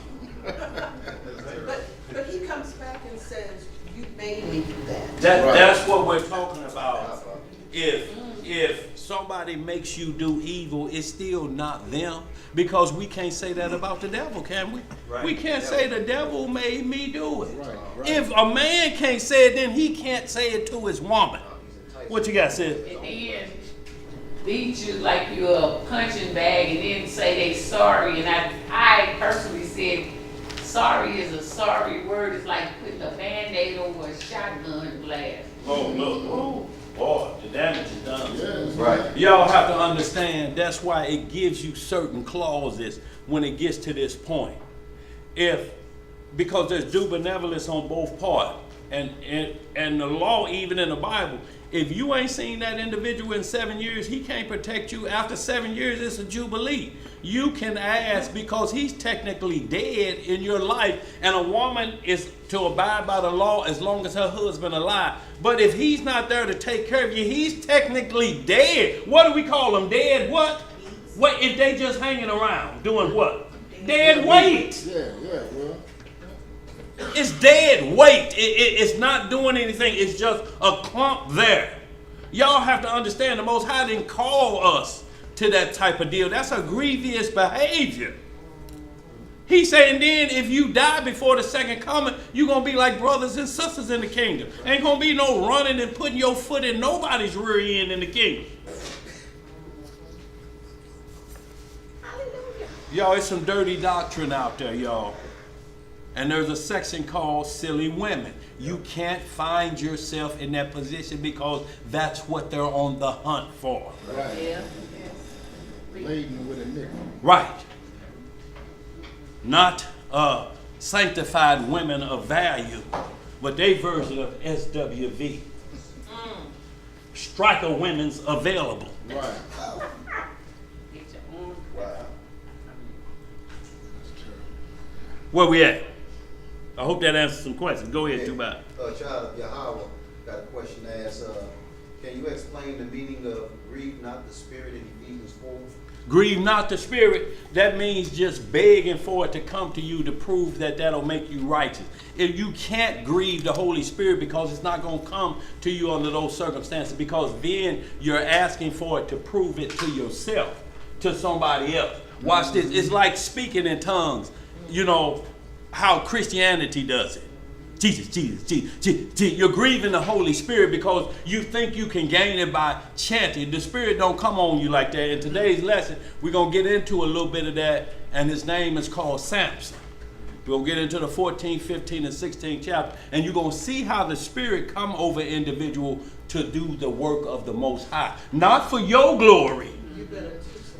F: But he comes back and says, you made me do that.
A: That's what we're talking about. If somebody makes you do evil, it's still not them, because we can't say that about the devil, can we?
D: Right.
A: We can't say the devil made me do it.
B: Right.
A: If a man can't say it, then he can't say it to his woman. What you got, sis?
H: And then beat you like you're a punching bag and then say they sorry. And I personally said sorry is a sorry word. It's like putting a Band-Aid over a shotgun blast.
A: Oh, look. Oh, boy, the damage is done.
B: Yes.
G: Right.
A: Y'all have to understand, that's why it gives you certain clauses when it gets to this point. Because there's due benevolence on both parts. And the law, even in the Bible, if you ain't seen that individual in 7 years, he can't protect you. After 7 years, it's a jubilee. You can ask, because he's technically dead in your life, and a woman is to abide by the law as long as her husband alive. But if he's not there to take care of you, he's technically dead. What do we call him? Dead what? What if they just hanging around doing what? Dead weight.
B: Yeah, well.
A: It's dead weight. It's not doing anything. It's just a clump there. Y'all have to understand, the Most High didn't call us to that type of deal. That's a grievous behavior. He saying then if you die before the second coming, you're going to be like brothers and sisters in the kingdom. Ain't going to be no running and putting your foot in nobody's rear end in the kingdom. Y'all, it's some dirty doctrine out there, y'all. And there's a section called silly women. You can't find yourself in that position, because that's what they're on the hunt for.
B: Right.
H: Yeah.
B: Laden with a nickel.
A: Right. Not sanctified women of value, but they version of SWV. Striker women's available.
B: Right.
H: Get your own.
A: Where we at? I hope that answers some questions. Go ahead, Tubai.
G: Child of Yahweh, got a question to ask. Can you explain the meaning of grieve not the spirit in Ephesians 4?
A: Grieve not the spirit. That means just begging for it to come to you to prove that that'll make you righteous. If you can't grieve the Holy Spirit, because it's not going to come to you under those circumstances, because then you're asking for it to prove it to yourself, to somebody else. Watch this. It's like speaking in tongues. You know how Christianity does it. Jesus, Jesus, Jesus, Jesus. You're grieving the Holy Spirit because you think you can gain it by chanting. The Spirit don't come on you like that. In today's lesson, we're going to get into a little bit of that, and his name is called Samson. We're going to get into the 14th, 15th, and 16th chapter, and you're going to see how the Spirit come over individual to do the work of the Most High. Not for your glory,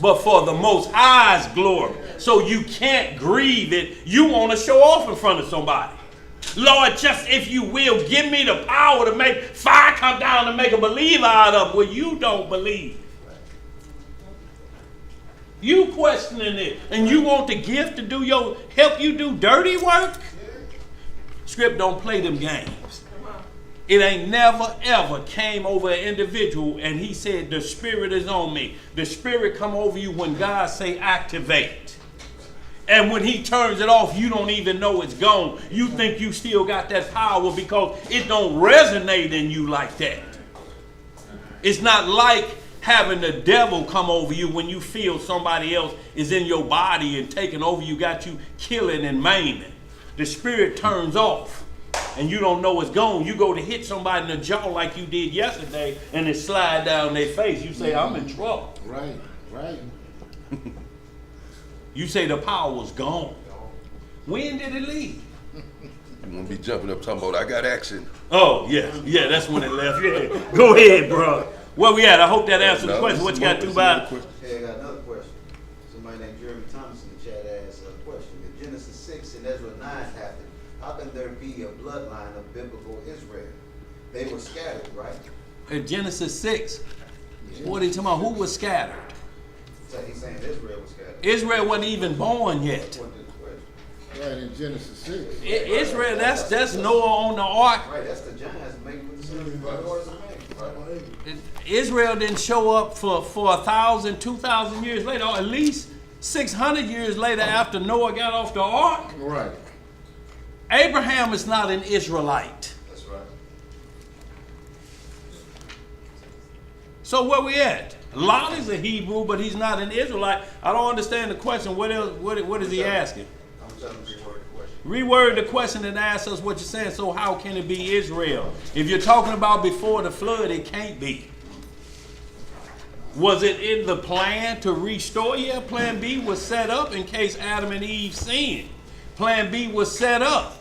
A: but for the Most High's glory. So you can't grieve it. You want to show off in front of somebody. Lord, just if you will, give me the power to make fire come down and make a believer out of where you don't believe. You questioning it, and you want the gift to help you do dirty work? Script don't play them games. It ain't never ever came over an individual and he said, the Spirit is on me. The Spirit come over you when God say activate. And when he turns it off, you don't even know it's gone. You think you still got that power because it don't resonate in you like that. It's not like having the devil come over you when you feel somebody else is in your body and taking over you, got you killing and maiming. The Spirit turns off and you don't know it's gone. You go to hit somebody in the jaw like you did yesterday and it slide down their face. You say, I'm in trouble.
B: Right, right.
A: You say the power was gone. When did it leave?
E: You won't be jumping up talking about I got action.
A: Oh, yeah, that's when it left. Yeah. Go ahead, bro. Where we at? I hope that answers the question. What you got to do about it?
G: Hey, I got another question. Somebody named Jeremy Thomas in the chat asked a question. If Genesis 6 and Ezra 9 happened, how can there be a bloodline of biblical Israel? They were scattered, right?
A: In Genesis 6, what are you talking about? Who was scattered?
G: So he's saying Israel was scattered.
A: Israel wasn't even born yet.
G: According to the question.
B: Right, in Genesis 6.
A: Israel, that's Noah on the ark.
G: Right, that's the giants making with the sons of the daughters of man. Right.
A: Israel didn't show up for 1,000, 2,000 years later, or at least 600 years later after Noah got off the ark.
B: Right.
A: Abraham is not an Israelite.
G: That's right.
A: So where we at? Lot is a Hebrew, but he's not an Israelite. I don't understand the question. What else? What is he asking?
G: I'm telling you the question.
A: Reword the question and ask us what you're saying. So how can it be Israel? If you're talking about before the flood, it can't be. Was it in the plan to restore? Yeah, plan B was set up in case Adam and Eve sinned. Plan B was set up.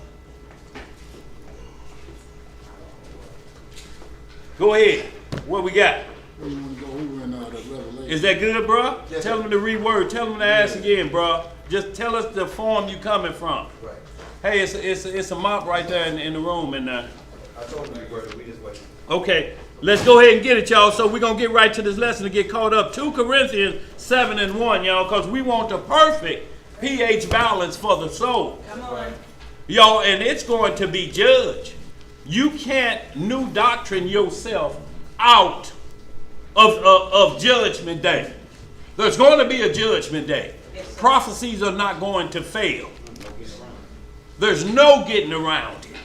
A: Go ahead. What we got?
B: Where you want to go? We were in the Revelation.
A: Is that good, bro?
G: Yes,
A: Tell
G: sir.
A: them to reword. Tell them to ask again, bro. Just tell us the form you coming from.
G: Right.
A: Hey, it's a mop right there in the room. And
G: I told him to reword it. We just waiting.
A: okay, let's go ahead and get it, y'all. So we're going to get right to this lesson and get caught up. 2 Corinthians 7:1, y'all, because we want the perfect pH balance for the soul.
C: Come on.
A: Y'all, and it's going to be judged. You can't new doctrine yourself out of judgment day. There's going to be a judgment day.
C: Yes, sir.
A: Prophecies are not going to fail. There's no getting around it.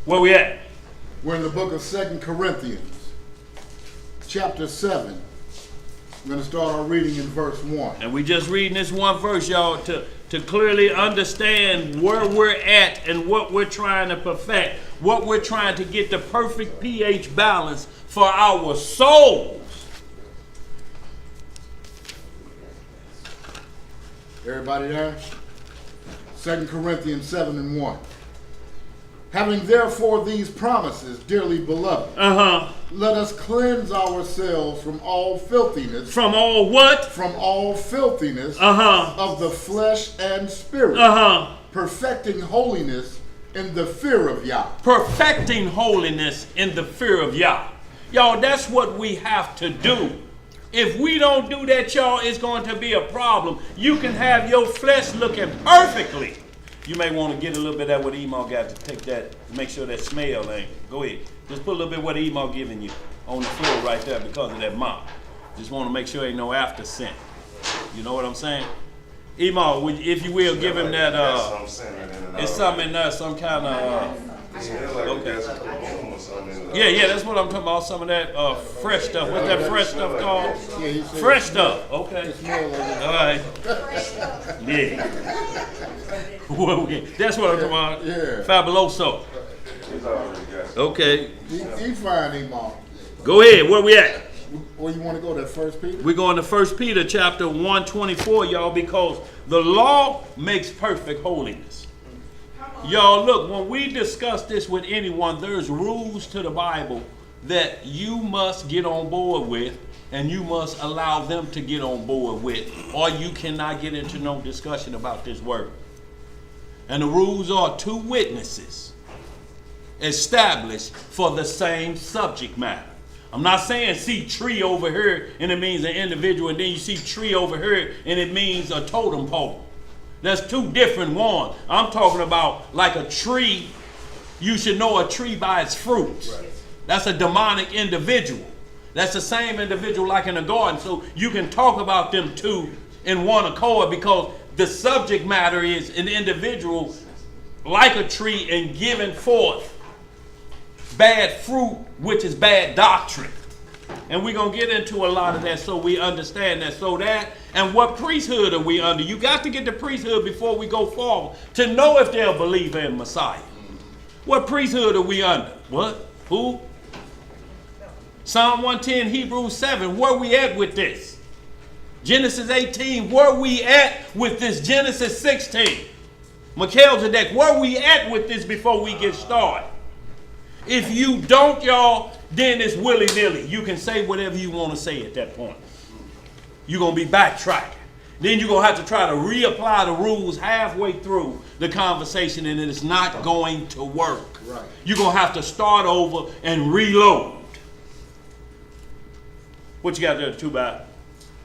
A: Where we at?
B: We're in the book of 2 Corinthians, chapter 7. We're going to start our reading in verse 1.
A: And we just reading this one verse, y'all, to clearly understand where we're at and what we're trying to perfect, what we're trying to get the perfect pH balance for our souls.
B: Everybody there? 2 Corinthians 7:1. Having therefore these promises, dearly beloved, let us cleanse ourselves from all filthiness.
A: From all what?
B: From all filthiness
A: Uh-huh.
B: of the flesh and spirit, perfecting holiness in the fear of Yah.
A: Perfecting holiness in the fear of Yah. Y'all, that's what we have to do. If we don't do that, y'all, it's going to be a problem. You can have your flesh looking perfectly. You may want to get a little bit of what Emo got to take that, make sure that smell ain't. Go ahead. Just put a little bit of what Emo giving you on the floor right there because of that mop. Just want to make sure ain't no after scent. You know what I'm saying? Emo, if you will, give him that, it's something in there, some kind of, yeah, that's what I'm talking about. Some of that fresh stuff. What's that fresh stuff called?
B: Yeah, he said
A: Fresh stuff. Okay.
B: it smell like it.
A: All right. Yeah. That's what I'm talking about.
B: Yeah.
A: Fabuloso. Okay.
B: He fine, Imam.
A: Go ahead. Where we at?
B: Where you want to go, that 1 Peter?
A: We're going to 1 Peter chapter 1:24, y'all, because the law makes perfect holiness. Y'all, look, when we discuss this with anyone, there's rules to the Bible that you must get on board with, and you must allow them to get on board with, or you cannot get into no discussion about this word. And the rules are 2 witnesses established for the same subject matter. I'm not saying see tree over here and it means an individual, and then you see tree over here and it means a totem pole. That's two different ones. I'm talking about like a tree. You should know a tree by its fruits. Right. That's a demonic individual. That's the same individual like in a garden. So you can talk about them two in one accord, because the subject matter is an individual like a tree and giving forth bad fruit, which is bad doctrine. And we're going to get into a lot of that so we understand that. So that, and what priesthood are we under? You got to get the priesthood before we go forward to know if they're a believer in Messiah. What priesthood are we under? What? Who? Psalm 110, Hebrews 7. Where we at with this? Genesis 18. Where we at with this? Genesis 16. Melchizedek. Where we at with this before we get started? If you don't, y'all, then it's willy-nilly. You can say whatever you want to say at that point. You're going to be backtracking. Then you're going to have to try to reapply the rules halfway through the conversation, and it's not going to work. Right. You're going to have to start over and reload. What you got there, Two-By?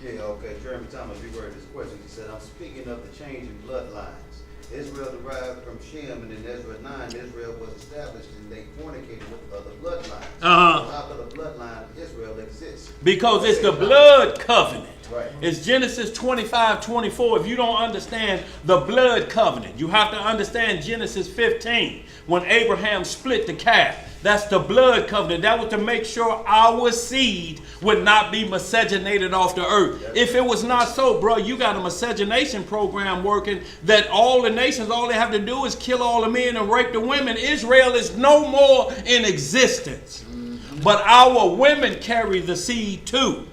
G: Yeah, okay. Jeremy Thomas reworded this question. He said, I'm speaking of the change in bloodlines. Israel derived from Shem, and in Ezra 9, Israel was established and they fornicated with other bloodlines. So how could the bloodline of Israel exist? Because
A: it's the blood covenant.
G: Right.
A: It's Genesis 25:24. If you don't understand the blood covenant, you have to understand Genesis 15, when Abraham split the calf. That's the blood covenant. That was to make sure our seed would not be miscegenated off the earth. If it was not so, bro, you got a miscegenation program working that all the nations, all they have to do is kill all the men and rape the women. Israel is no more in existence. But our women carry the seed too.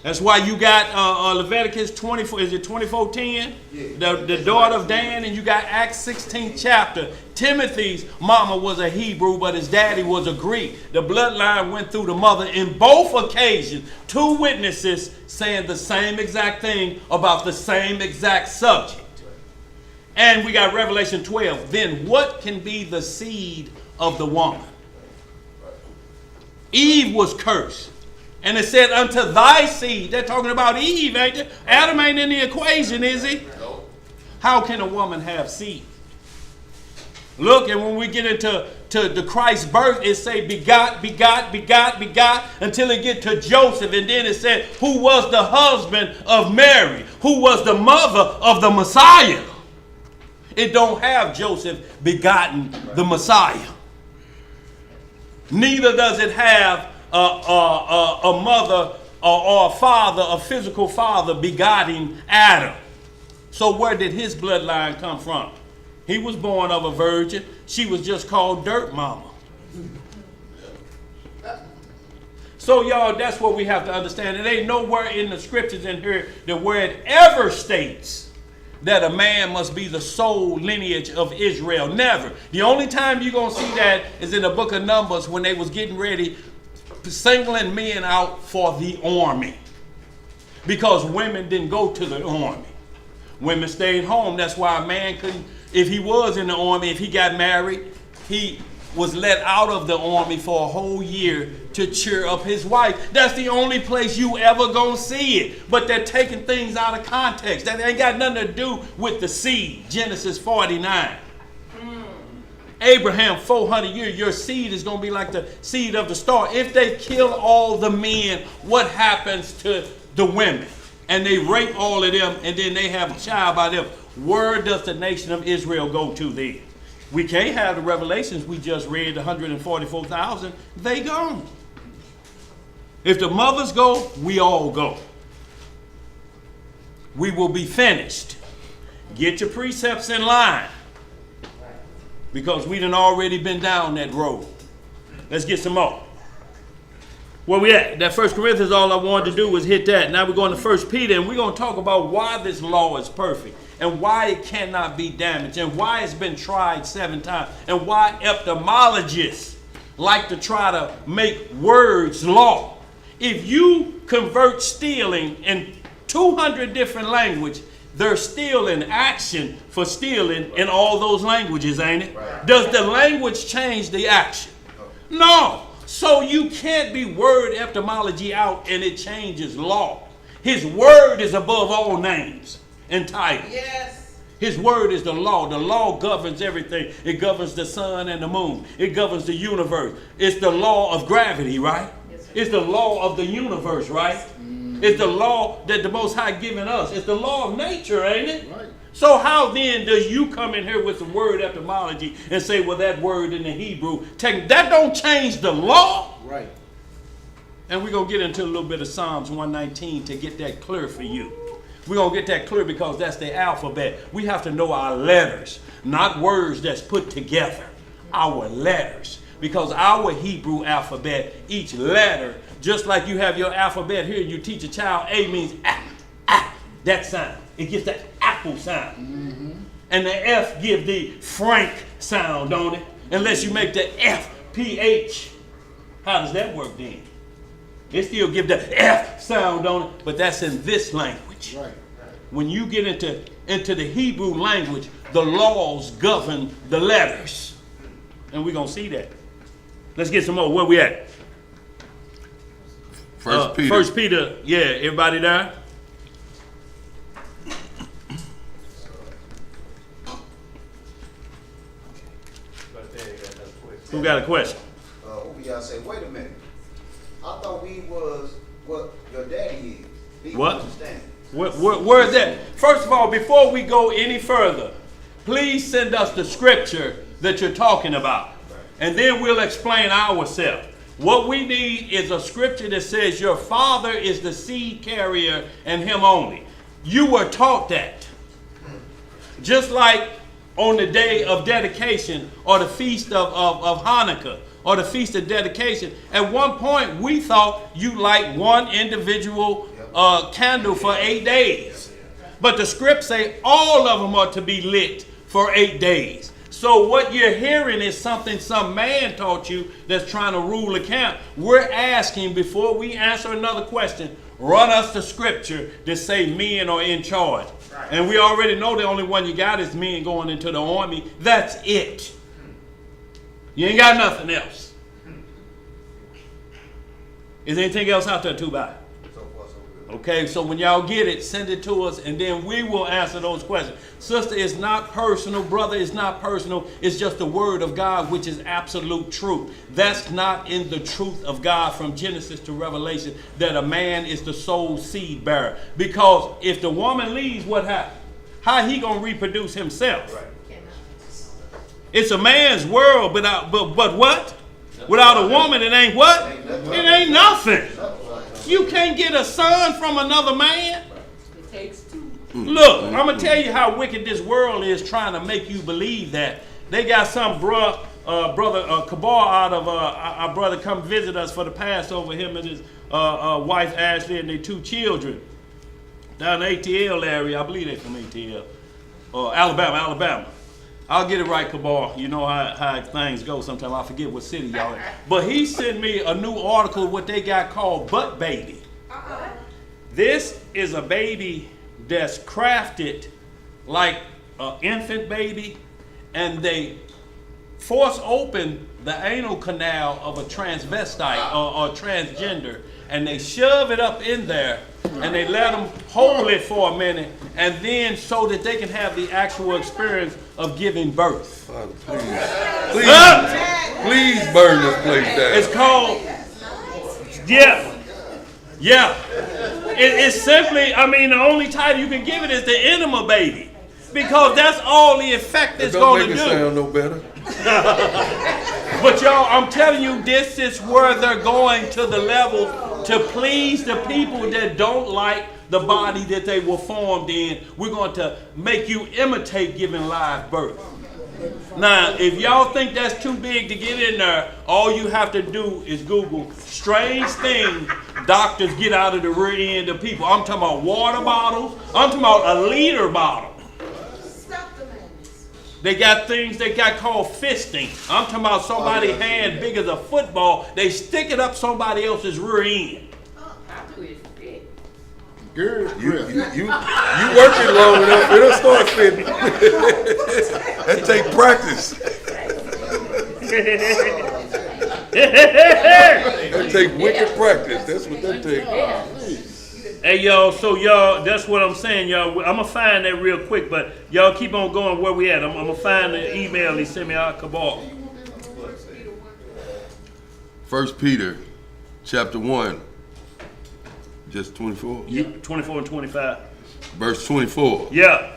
A: That's why you got Leviticus 24, is it 24:10? Yeah. The daughter of Dan, and you got Acts 16th chapter. Timothy's mama was a Hebrew, but his daddy was a Greek. The bloodline went through the mother in both occasions. Two witnesses saying the same exact thing about the same exact subject. And we got Revelation 12. Then what can be the seed of the woman? Eve was cursed. And it said, unto thy seed. They're talking about Eve, ain't they? Adam ain't in the equation, is he? No. How can a woman have seed? Look, and when we get into the Christ's birth, it say begot, begot, begot, begot, until it get to Joseph. And then it said, who was the husband of Mary? Who was the mother of the Messiah? It don't have Joseph begotten the Messiah. Neither does it have a mother or a father, a physical father begotten Adam. So where did his bloodline come from? He was born of a virgin. She was just called Dirt Mama. So y'all, that's what we have to understand. It ain't nowhere in the scriptures in here that where it ever states that a man must be the sole lineage of Israel. Never. The only time you're going to see that is in the book of Numbers when they was getting ready singling men out for the army, because women didn't go to the army. Women stayed home. That's why a man couldn't, if he was in the army, if he got married, he was let out of the army for a whole year to cheer up his wife. That's the only place you ever gonna see it. But they're taking things out of context. That ain't got nothing to do with the seed. Genesis 49. Abraham, 400 years, your seed is going to be like the seed of the star. If they kill all the men, what happens to the women? And they rape all of them, and then they have a child by them. Where does the nation of Israel go to then? We can't have the Revelations we just read, the 144,000. They gone. If the mothers go, we all go. We will be finished. Get your precepts in line, because we done already been down that road. Let's get some more. Where we at? That 1 Corinthians, all I wanted to do was hit that. Now we're going to 1 Peter, and we're going to talk about why this law is perfect, and why it cannot be damaged, and why it's been tried 7 times, and why ophthalmologists like to try to make words law. If you convert stealing in 200 different languages, there's still an action for stealing in all those languages, ain't it? Right. Does the language change the action? No. So you can't be word etymology out and it changes law. His word is above all names and titles.
C: Yes.
A: His word is the law. The law governs everything. It governs the sun and the moon. It governs the universe. It's the law of gravity, right? It's the law of the universe, right? It's the law that the Most High given us. It's the law of nature, ain't it?
B: Right.
A: So how then does you come in here with some word etymology and say, well, that word in the Hebrew, that don't change the law?
B: Right.
A: And we're going to get into a little bit of Psalms 119 to get that clear for you. We're going to get that clear because that's the alphabet. We have to know our letters, not words that's put together. Our letters. Because our Hebrew alphabet, each letter, just like you have your alphabet here, you teach a child, A means that sound. It gives that apple sound. Mm-hmm. And the F gives the Frank sound, don't it? Unless you make the F, PH. How does that work then? It still gives the F sound, don't it? But that's in this language.
B: Right.
A: When you get into the Hebrew language, the laws govern the letters. And we're going to see that. Let's get some more. Where we at?
E: First Peter.
A: First Peter. Yeah, everybody there? Who got a question?
G: What y'all say? Wait a minute. I thought we was what your daddy is. He
A: What?
G: understand.
A: Where is that? First of all, before we go any further, please send us the scripture that you're talking about. And then we'll explain ourselves. What we need is a scripture that says your father is the seed carrier and him only. You were taught that. Just like on the day of dedication or the feast of Hanukkah or the feast of dedication, at one point we thought you light one individual candle for 8 days. But the scripts say all of them are to be lit for 8 days. So what you're hearing is something some man taught you that's trying to rule a camp. We're asking, before we answer another question, run us the scripture that say men are in charge. Right. And we already know the only one you got is men going into the army. That's it. You ain't got nothing else. Is there anything else out there too, by? Okay, so when y'all get it, send it to us, and then we will answer those questions. Sister, it's not personal. Brother, it's not personal. It's just the word of God, which is absolute truth. That's not in the truth of God from Genesis to Revelation, that a man is the sole seed bearer. Because if the woman leaves, what happens? How he going to reproduce himself? Right. It's a man's world, but what? Without a woman, it ain't what? It ain't nothing. You can't get a son from another man.
H: It takes two.
A: Look, I'm going to tell you how wicked this world is trying to make you believe that. They got some brother Kabar out of our brother come visit us for the Passover, him and his wife Ashley and their 2 children down in the ATL area. I believe they're from ATL. Alabama. I'll get it right, Kabar. You know how things go sometimes. I forget what city y'all in. But he sent me a new article, what they got called butt baby. This is a baby that's crafted like an infant baby, and they force open the anal canal of a transvestite or transgender, and they shove it up in there, and they let them hold it for a minute, and then so that they can have the actual experience of giving birth.
E: Father, please burn this place down.
A: It's called, yeah. It's simply, the only title you can give it is the enema baby, because that's all the effect it's going to do.
E: Don't make it sound no better.
A: But y'all, I'm telling you, this is where they're going to the level to please the people that don't like the body that they were formed in. We're going to make you imitate giving live birth. Now, if y'all think that's too big to get in there, all you have to do is Google strange things doctors get out of the rear end of people. I'm talking about water bottles. I'm talking about a liter bottle. They got things they got called fisting. I'm talking about somebody's hand big as a football. They stick it up somebody else's rear end.
B: Good.
E: You work it long enough, it'll start fitting. That take practice. That take wicked practice. That's what that takes.
A: Hey, y'all, so y'all, that's what I'm saying, y'all. I'm going to find that real quick, but y'all keep on going where we at. I'm going to find the email he sent me out, Kabal.
E: 1 Peter chapter 1, just 24.
A: 24 and 25.
E: Verse 24.
A: Yeah.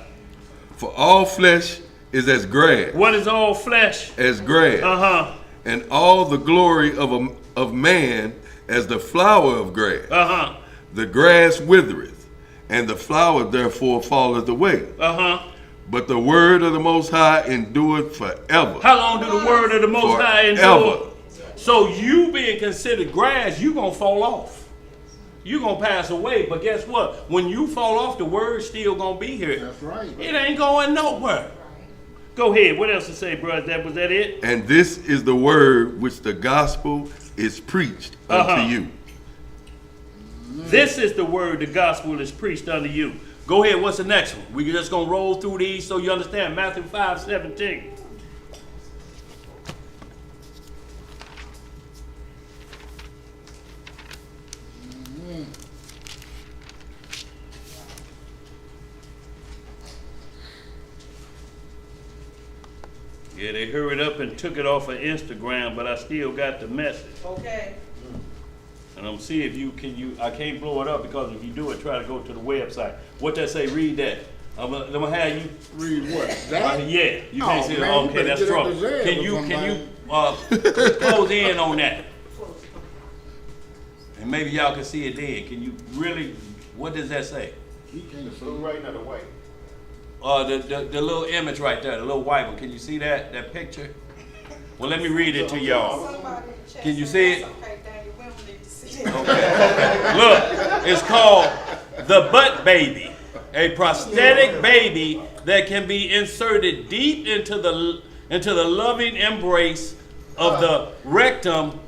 E: For all flesh is as grass.
A: What is all flesh?
E: As grass.
A: Uh-huh.
E: And all the glory of man as the flower of grass.
A: Uh-huh.
E: The grass withereth, and the flower therefore falleth away.
A: Uh-huh.
E: But the word of the Most High endureth forever.
A: How long do the word of the Most High endure?
E: Forever.
A: So you being considered grass, you going to fall off. You going to pass away. But guess what? When you fall off, the word's still going to be here.
B: That's right.
A: It ain't going nowhere. Go ahead. What else to say, bro? Was that it?
E: And this is the word which the gospel is preached unto you.
A: This is the word, the gospel is preached unto you. Go ahead, what's the next one? We're just going to roll through these so you understand. Matthew 5:17. Yeah, they hurried up and took it off of Instagram, but I still got the message.
C: Okay.
A: And I'm see if I can't blow it up because if you do it, try to go to the website. What that say? Read that. I'm gonna have you
B: Read what? That?
A: yeah, you
B: Oh,
A: can't see it.
B: man, you
A: Okay,
B: better
A: that's
B: get up
A: trouble.
B: to Zeb
A: Can
B: or
A: you close in on that? And maybe y'all can see it then. Can you really? What does that say?
B: He can't see.
D: Right now, the white.
A: The little image right there, the little white one. Can you see that picture? Well, let me read it to y'all. Can you see it? Okay. Look, it's called the butt baby, a prosthetic baby that can be inserted deep into the loving embrace of the rectum,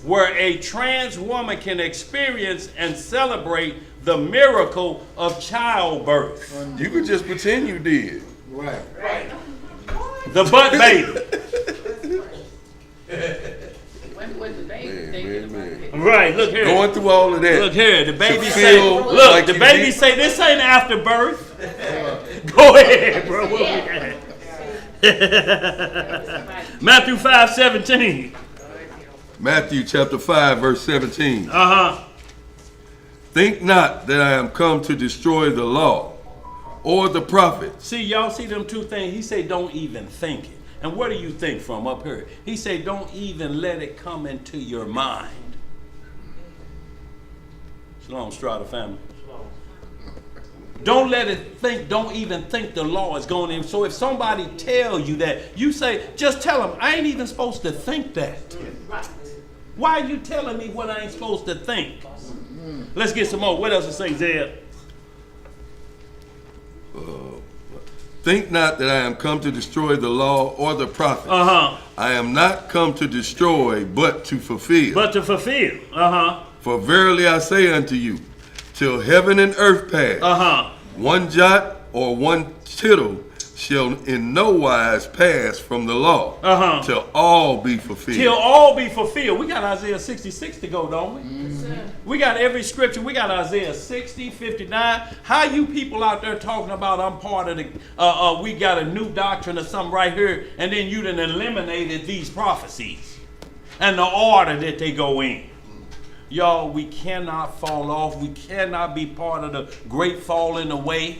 A: where a trans woman can experience and celebrate the miracle of childbirth.
E: You could just pretend you did.
B: Right.
A: The butt baby.
H: What the baby
E: Man,
H: thinking
E: man,
H: about it.
A: Right, look here.
E: Going through all of that.
A: Look here, the baby
E: To
A: say,
E: feel
A: look,
E: like
A: the
E: you
A: baby
E: did-
A: say, this ain't after birth. Go ahead, bro. What we got? Matthew 5:17.
E: Matthew chapter 5, verse 17.
A: Uh-huh.
E: Think not that I am come to destroy the law or the prophets.
A: See, y'all see them two things? He say, don't even think it. And where do you think from up here? He say, don't even let it come into your mind. Shalom, Strata family. Don't let it think, don't even think the law is going in. So if somebody tell you that, you say, just tell them, I ain't even supposed to think that. Why are you telling me what I ain't supposed to think? Let's get some more. What else to say, Zeb?
E: Think not that I am come to destroy the law or the prophets.
A: Uh-huh.
E: I am not come to destroy, but to fulfill.
A: But to fulfill. Uh-huh.
E: For verily I say unto you, till heaven and earth pass,
A: Uh-huh.
E: one jot or one tittle shall in no wise pass from the law,
A: Uh-huh.
E: till all be fulfilled.
A: Till all be fulfilled. We got Isaiah 66 to go, don't we? We got every scripture. We got Isaiah 60, 59. How you people out there talking about I'm part of the, we got a new doctrine or something right here, and then you done eliminated these prophecies and the order that they go in. Y'all, we cannot fall off. We cannot be part of the great falling away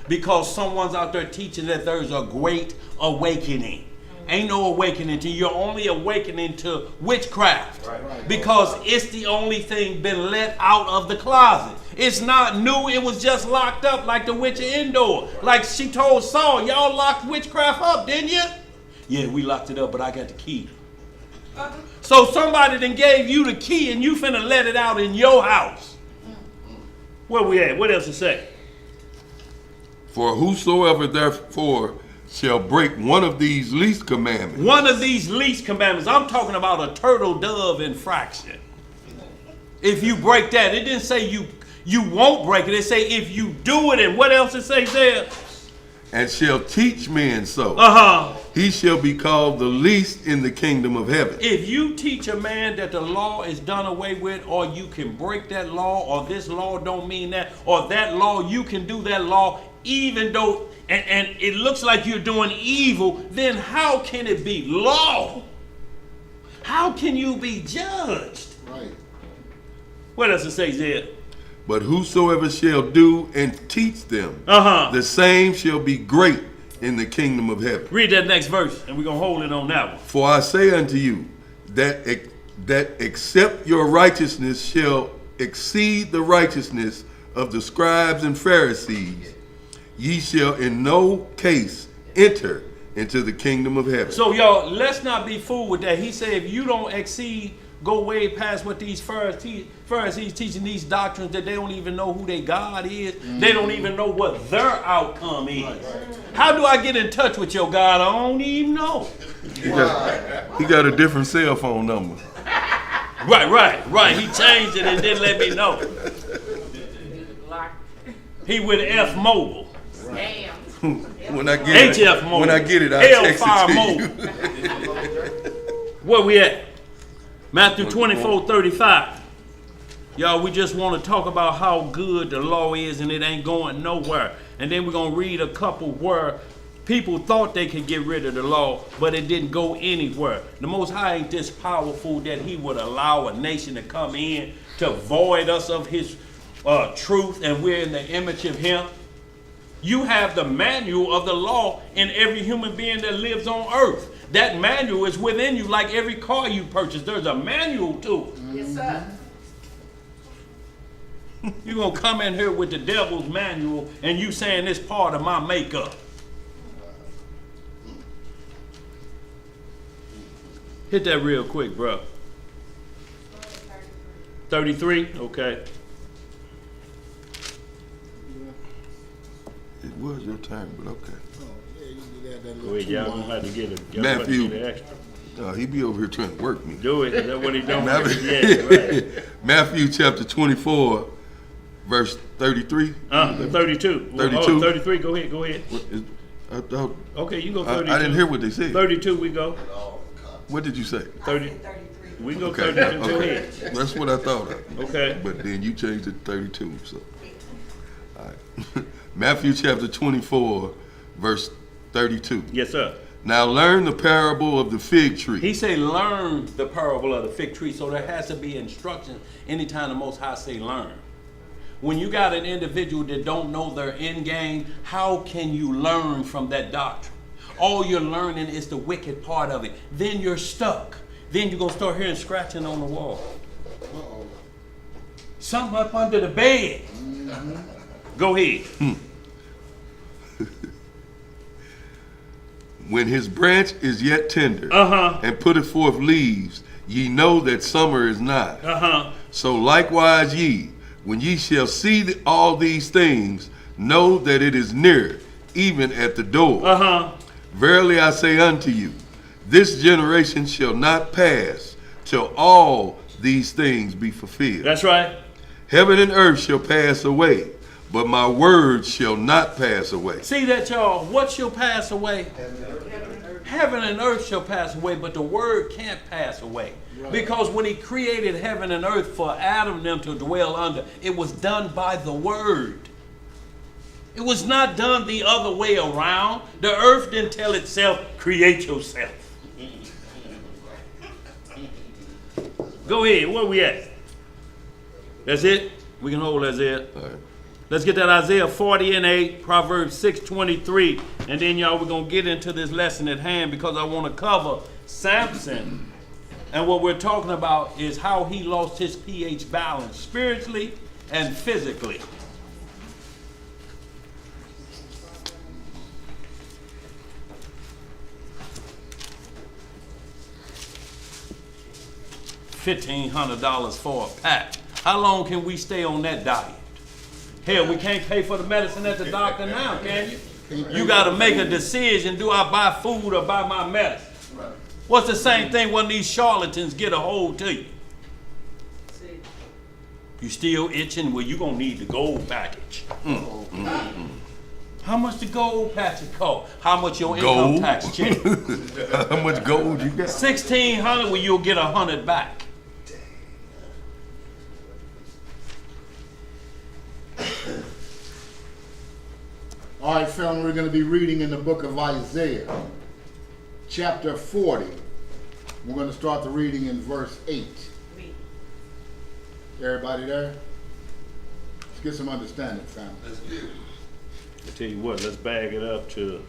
A: because someone's out there teaching that there's a great awakening. Ain't no awakening to you. You're only awakening to witchcraft because it's the only thing been let out of the closet. It's not new. It was just locked up like the witch of Endor. Like she told Saul, y'all locked witchcraft up, didn't you? Yeah, we locked it up, but I got the key. So somebody then gave you the key and you finna let it out in your house. Where we at? What else to say?
E: For whosoever therefore shall break one of these least commandments.
A: One of these least commandments. I'm talking about a turtle dove infraction. If you break that, it didn't say you won't break it. It say if you do it, and what else it say there?
E: and shall teach men so,
A: Uh-huh.
E: he shall be called the least in the kingdom of heaven.
A: If you teach a man that the law is done away with, or you can break that law, or this law don't mean that, or that law, you can do that law, even though, and it looks like you're doing evil, then how can it be law? How can you be judged?
B: Right.
A: What else it say there?
E: But whosoever shall do and teach them,
A: Uh-huh.
E: the same shall be great in the kingdom of heaven.
A: Read that next verse, and we're going to hold it on that one.
E: For I say unto you, that except your righteousness shall exceed the righteousness of the scribes and Pharisees, ye shall in no case enter into the kingdom of heaven.
A: So, y'all, let's not be fooled with that. He said if you don't exceed, go way past what these Pharisees teaching these doctrines that they don't even know who their God is. They don't even know what their outcome is. How do I get in touch with your God? I don't even know.
E: He got a different cell phone number.
A: Right. He changed it and didn't let me know. He with F Mobile.
H: Damn.
E: When I get
A: HF Mobile.
E: when I get it, I'll text
A: Hellfire
E: it to
A: Mobile.
E: you.
A: Where we at? Matthew 24:35. Y'all, we just want to talk about how good the law is, and it ain't going nowhere. And then we're going to read a couple where people thought they could get rid of the law, but it didn't go anywhere. The Most High ain't this powerful that he would allow a nation to come in to void us of his truth, and we're in the image of him. You have the manual of the law in every human being that lives on earth. That manual is within you, like every car you purchase. There's a manual to it.
F: Yes, sir.
A: You're going to come in here with the devil's manual and you saying this part of my makeup. Hit that real quick, bro. 33? Okay.
E: It was your turn, but okay.
A: Go ahead, y'all gonna have to get it. Y'all
E: Matthew.
A: gonna have to get it extra.
E: He be over here trying to work me.
A: Do it. Is that what he doing?
E: Matthew,
A: Yeah, right.
E: Matthew chapter 24, verse 33.
A: 32.
E: 32.
A: Oh, 33. Go ahead.
E: I thought,
A: Okay, you go 32.
E: I didn't hear what they said.
A: 32 we go.
E: What did you say?
A: 30. We can go
E: Okay,
A: 32. Go
E: okay.
A: ahead.
E: That's what I thought of.
A: Okay.
E: But then you changed it to 32. So, all right. Matthew chapter 24, verse 32.
A: Yes, sir.
E: Now learn the parable of the fig tree.
A: He say learn the parable of the fig tree, so there has to be instruction anytime the Most High say learn. When you got an individual that don't know their end game, how can you learn from that doctrine? All you're learning is the wicked part of it. Then you're stuck. Then you're going to start hearing scratching on the wall. Something up under the bed. Go ahead.
E: When his branch is yet tender and putteth forth leaves, ye know that summer is nigh. So likewise ye, when ye shall see all these things, know that it is near, even at the door. Verily I say unto you, this generation shall not pass till all these things be fulfilled.
A: That's right.
E: Heaven and earth shall pass away, but my words shall not pass away.
A: See that, y'all? What shall pass away? Heaven and earth shall pass away, but the word can't pass away. Because when he created heaven and earth for Adam and them to dwell under, it was done by the word. It was not done the other way around. The earth didn't tell itself, create yourself. Go ahead, where we at? That's it? We can hold that's it.
E: All right.
A: Let's get that Isaiah 40 and 8, Proverbs 6:23, and then y'all, we're going to get into this lesson at hand because I want to cover Samson. And what we're talking about is how he lost his pH balance spiritually and physically. $1,500 for a pack. How long can we stay on that diet? Hell, we can't pay for the medicine at the doctor now, can you? You got to make a decision. Do I buy food or buy my medicine? What's the same thing when these charlatans get a hold to you? You still itching? Well, you're going to need the gold package. How much the gold patch cost? How much your income
E: Gold?
A: tax check?
E: How much gold you got?
A: 1,600, well, you'll get 100 back.
B: All right, family, we're going to be reading in the book of Isaiah, chapter 40. We're going to start the reading in verse 8. Everybody there? Let's get some understanding, family.
A: I tell you what, let's bag it up to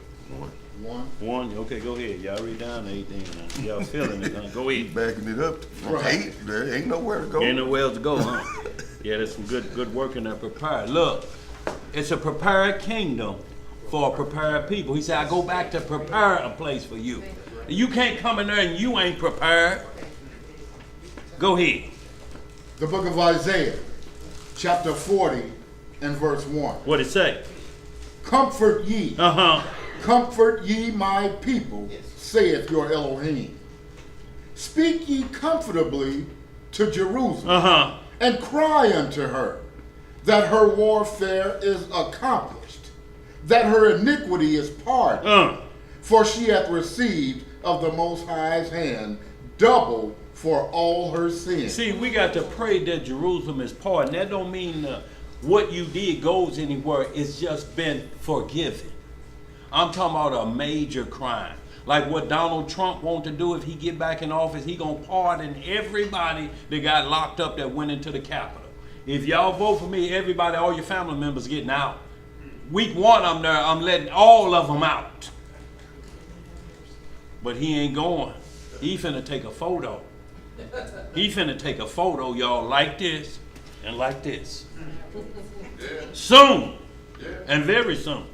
B: One.
A: 1. Okay, go ahead. Y'all read down to 18. Y'all feeling it, huh? Go ahead.
E: Backing it up.
B: Right.
E: 8. There ain't nowhere to go.
A: Ain't nowhere else to go, huh? Yeah, there's some good work in there prepared. Look, it's a prepared kingdom for a prepared people. He said, I go back to prepare a place for you. You can't come in there and you ain't prepared. Go ahead.
B: The book of Isaiah, chapter 40 and verse 1.
A: What it say?
B: Comfort ye, comfort ye my people, saith your Elohim. Speak ye comfortably to Jerusalem, and cry unto her, that her warfare is accomplished, that her iniquity is pardoned, for she hath received of the Most High's hand double for all her sins.
A: See, we got to pray that Jerusalem is pardoned. That don't mean what you did goes anywhere. It's just been forgiven. I'm talking about a major crime. Like what Donald Trump wants to do if he get back in office, he gonna pardon everybody that got locked up that went into the Capitol. If y'all vote for me, everybody, all your family members getting out. Week 1, I'm there, I'm letting all of them out. But he ain't going. He finna take a photo. He finna take a photo, y'all, like this and like this. Soon. And very soon.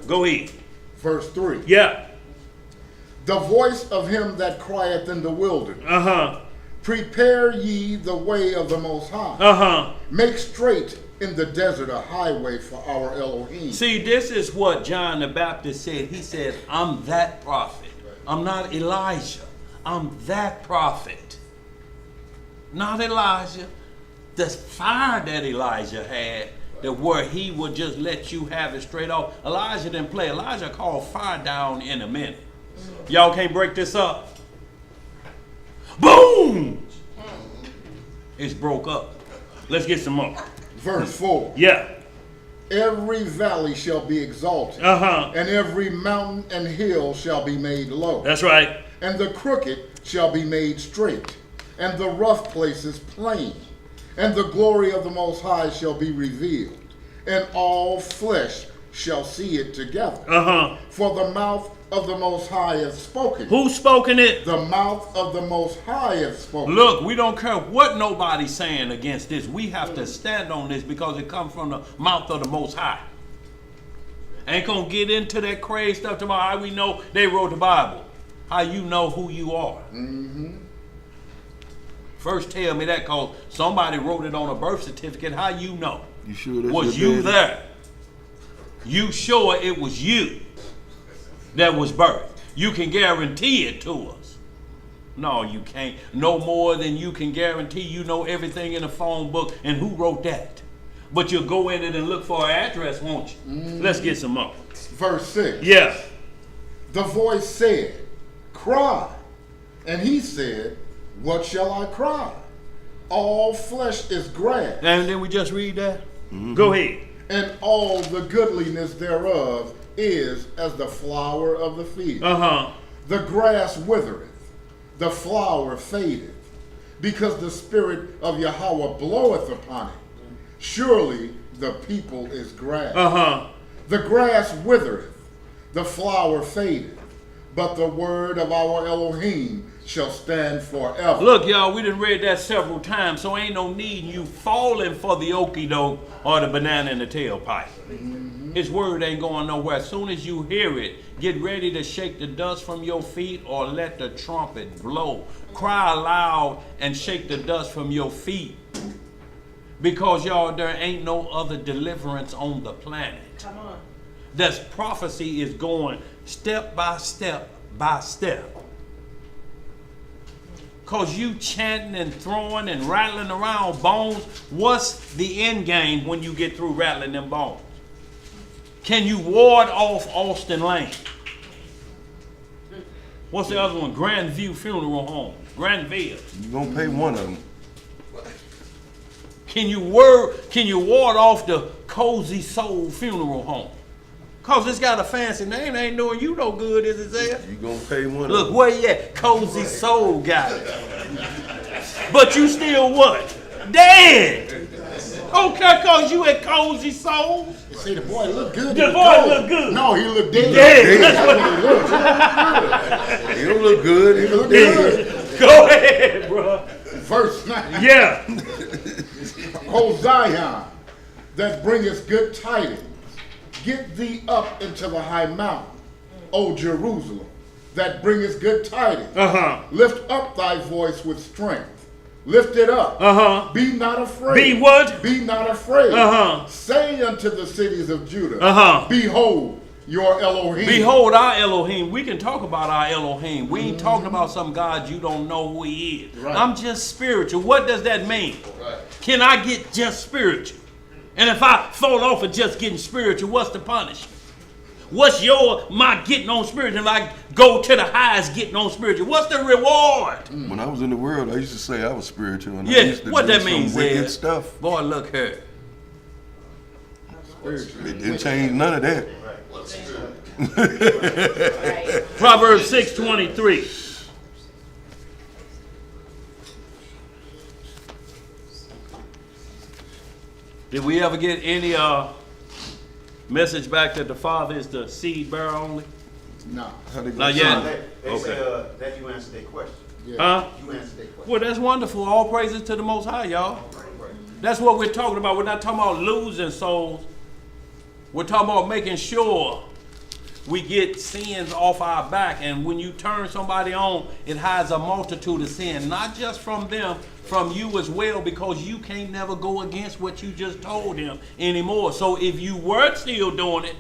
A: Go ahead.
B: Verse 3.
A: Yeah.
B: The voice of him that crieth in the wilderness. Prepare ye the way of the Most High. Make straight in the desert a highway for our Elohim.
A: See, this is what John the Baptist said. He said, I'm that prophet. I'm not Elijah. I'm that prophet. Not Elijah. The fire that Elijah had, that where he would just let you have it straight off. Elijah didn't play. Elijah called fire down in a minute. Y'all can't break this up. Boom! It's broke up. Let's get some more.
B: Verse 4.
A: Yeah.
B: Every valley shall be exalted, and every mountain and hill shall be made low.
A: That's right.
B: And the crooked shall be made straight, and the rough places plain. And the glory of the Most High shall be revealed, and all flesh shall see it together. For the mouth of the Most High hath spoken.
A: Who's spoken it?
B: The mouth of the Most High hath spoken.
A: Look, we don't care what nobody's saying against this. We have to stand on this because it comes from the mouth of the Most High. Ain't gonna get into that crazy stuff tomorrow. How we know they wrote the Bible? How you know who you are? First tell me that, cause somebody wrote it on a birth certificate. How you know?
E: You sure that's
A: Was
E: your
A: you
E: daddy?
A: there? You sure it was you that was birthed? You can guarantee it to us. No, you can't. No more than you can guarantee you know everything in the phone book and who wrote that. But you'll go in it and look for an address, won't you? Let's get some more.
B: Verse 6.
A: Yeah.
B: The voice said, cry. And he said, what shall I cry? All flesh is grass,
A: And then we just read that? Go ahead.
B: and all the goodliness thereof is as the flower of the field. The grass withereth, the flower fadeth, because the spirit of Yahweh bloweth upon it. Surely the people is grass. The grass withereth, the flower fadeth, but the word of our Elohim shall stand forever.
A: Look, y'all, we done read that several times, so ain't no need you falling for the okie doke or the banana in the tailpipe. His word ain't going nowhere. As soon as you hear it, get ready to shake the dust from your feet or let the trumpet blow. Cry aloud and shake the dust from your feet. Because, y'all, there ain't no other deliverance on the planet.
C: Come on.
A: This prophecy is going step by step by step. Because you chanting and throwing and rattling around bones, what's the end game when you get through rattling them bones? Can you ward off Austin Lane? What's the other one? Grandview Funeral Home. Grandville.
E: You gonna pay one of them.
A: Can you ward off the Cozy Soul Funeral Home? Cause it's got a fancy name. Ain't doing you no good, is it, Zed?
E: You gonna pay one of
A: Look,
E: them.
A: where you at? Cozy Soul got it. But you still what? Dead. Okay, cause you at Cozy Soul.
B: See, the boy look good.
A: The
B: in
A: boy
B: coat.
A: look good.
B: No, he look dead.
A: Dead.
B: That's what he look.
E: He don't look good.
B: He look good.
A: Go ahead, bro.
B: Verse 9.
A: Yeah.
B: O Zion, that bringeth good tidings, get thee up into the high mountain. O Jerusalem, that bringeth good tidings, lift up thy voice with strength. Lift it up. Be not afraid.
A: Be what?
B: Be not afraid. Say unto the cities of Judah, behold your Elohim.
A: Behold our Elohim. We can talk about our Elohim. We ain't talking about some God you don't know who he is.
B: Right.
A: I'm just spiritual. What does that mean? Can I get just spiritual? And if I fall off of just getting spiritual, what's the punishment? What's my getting on spiritual? If I go to the highest getting on spiritual, what's the reward?
E: When I was in the world, I used to say I was spiritual, and I
A: Yeah,
E: used to
A: what
E: do
A: that
E: some
A: means,
E: wicked
A: Ed?
E: stuff.
A: Boy, look here.
E: It didn't change none of that.
A: Proverbs 6:23. Did we ever get any message back that the Father is the seed bearer only?
B: No.
A: Not yet.
G: They say that you answered their question.
A: Huh?
G: You answered their question.
A: Well, that's wonderful. All praises to the Most High, y'all. That's what we're talking about. We're not talking about losing souls. We're talking about making sure we get sins off our back. And when you turn somebody on, it hides a multitude of sin, not just from them, from you as well, because you can't never go against what you just told them anymore. So if you were still doing it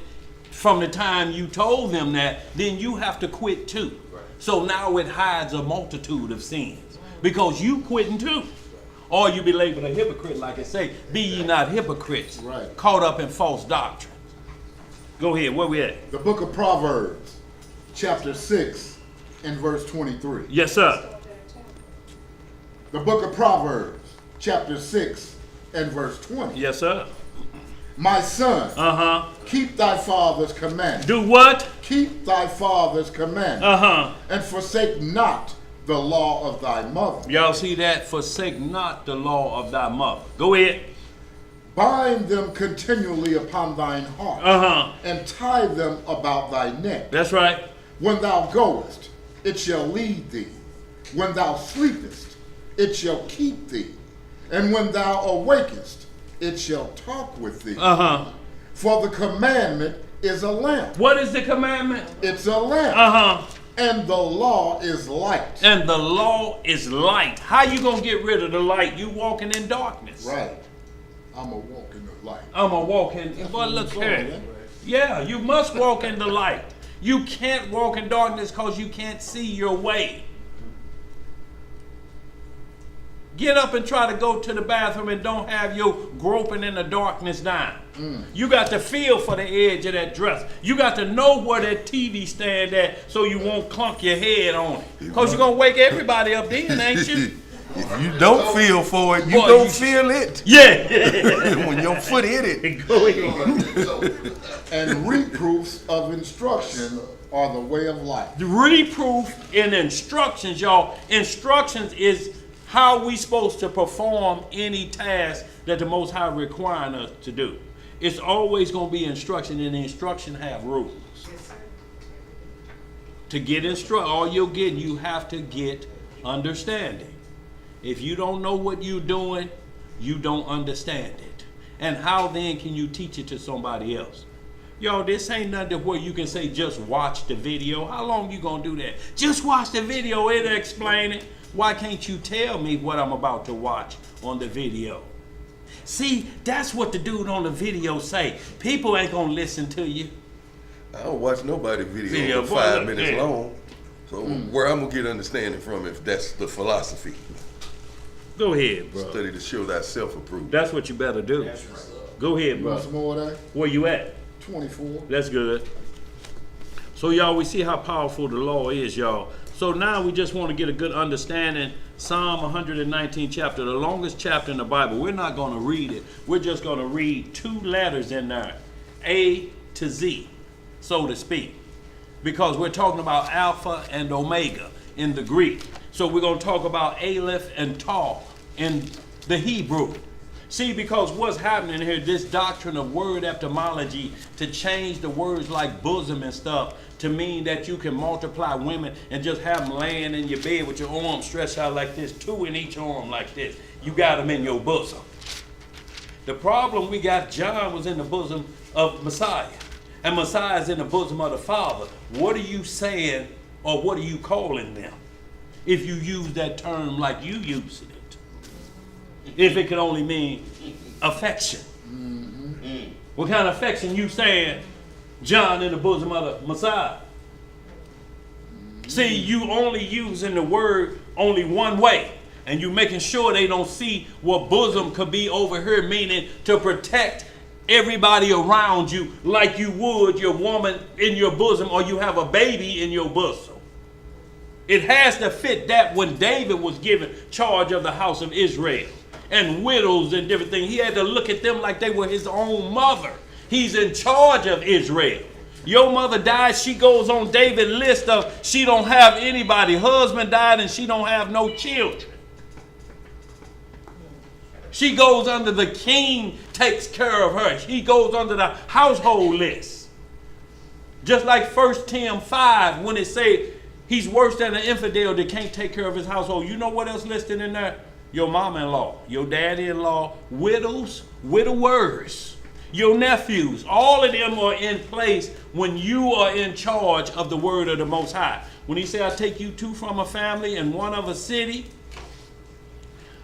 A: from the time you told them that, then you have to quit too. So now it hides a multitude of sins because you quitting too. Or you be labeled a hypocrite, like I say, be ye not hypocrites,
B: Right.
A: caught up in false doctrine. Go ahead, where we at?
B: The book of Proverbs, chapter 6 and verse 23.
A: Yes, sir.
B: The book of Proverbs, chapter 6 and verse 20.
A: Yes, sir.
B: My son, keep thy father's command.
A: Do what?
B: Keep thy father's command. And forsake not the law of thy mother.
A: Y'all see that? Forsake not the law of thy mother. Go ahead.
B: Bind them continually upon thine heart. And tie them about thy neck.
A: That's right.
B: When thou goest, it shall lead thee. When thou sleepest, it shall keep thee. And when thou awakest, it shall talk with thee. For the commandment is a lamp.
A: What is the commandment?
B: It's a lamp. And the law is light.
A: And the law is light. How you gonna get rid of the light? You walking in darkness.
B: Right. I'm a walk in the light.
A: I'm a walk in. But look here. Yeah, you must walk in the light. You can't walk in darkness because you can't see your way. Get up and try to go to the bathroom and don't have your groping in the darkness down. You got to feel for the edge of that dress. You got to know where that TV stand at so you won't clunk your head on it. Because you're going to wake everybody up then, ain't you?
E: If you don't feel for it, you
A: Boy,
E: don't
A: you-
E: feel it.
A: Yeah.
E: When your foot hit it.
A: Go ahead.
B: And reproofs of instruction are the way of life.
A: The reproof and instructions, y'all. Instructions is how we supposed to perform any task that the Most High requiring us to do. It's always going to be instruction, and the instruction have rules. To get instruction, all you're getting, you have to get understanding. If you don't know what you're doing, you don't understand it. And how then can you teach it to somebody else? Yo, this ain't nothing where you can say just watch the video. How long you gonna do that? Just watch the video, it'll explain it. Why can't you tell me what I'm about to watch on the video? See, that's what the dude on the video say. People ain't gonna listen to you.
E: I don't watch nobody video
A: Video,
E: for
A: boy,
E: 5
A: look,
E: minutes
A: yeah.
E: long. So where I'm gonna get understanding from if that's the philosophy?
A: Go ahead, bro.
E: Study to show thyself approved.
A: That's what you better do. Go ahead,
B: You want
A: bro.
B: some more of that?
A: Where you at?
B: 24.
A: That's good. So y'all, we see how powerful the law is, y'all. So now we just want to get a good understanding. Psalm 119 chapter, the longest chapter in the Bible. We're not going to read it. We're just going to read 2 letters in there, A to Z, so to speak, because we're talking about Alpha and Omega in the Greek. So we're going to talk about Aleph and Taw in the Hebrew. See, because what's happening here, this doctrine of word etymology, to change the words like bosom and stuff to mean that you can multiply women and just have them laying in your bed with your arms stretched out like this, 2 in each arm like this. You got them in your bosom. The problem we got, John was in the bosom of Messiah, and Messiah is in the bosom of the Father. What are you saying, or what are you calling them, if you use that term like you use it? If it could only mean affection. Mm-hmm. What kind of affection you saying John in the bosom of the Messiah? Mm-hmm. See, you only using the word only one way, and you making sure they don't see what bosom could be over here, meaning to protect everybody around you like you would your woman in your bosom, or you have a baby in your bosom. It has to fit that when David was given charge of the house of Israel and widows and different things, he had to look at them like they were his own mother. He's in charge of Israel. Your mother died, she goes on David's list of she don't have anybody. Husband died and she don't have no children. She goes under the king takes care of her. He goes under the household list. Just like 1 Tim 5 when it say he's worse than an infidel that can't take care of his household. You know what else listed in there? Your mama-in-law, your daddy-in-law, widows, widowers, your nephews. All of them are in place when you are in charge of the word of the Most High. When he said, I take you 2 from a family and 1 of a city,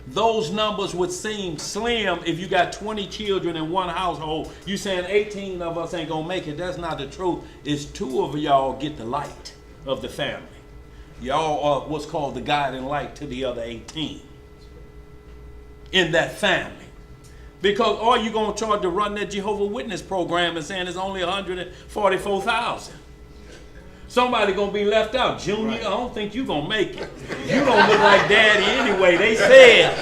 A: those numbers would seem slim if you got 20 children in one household. You saying 18 of us ain't gonna make it. That's not the truth. It's 2 of y'all get the light of the family. Y'all are what's called the guiding light to the other 18 in that family. Because all you gonna charge to run that Jehovah's Witness program and saying it's only 144,000. Somebody gonna be left out. Junior, right. I don't think you gonna make it. You don't look like daddy anyway. They said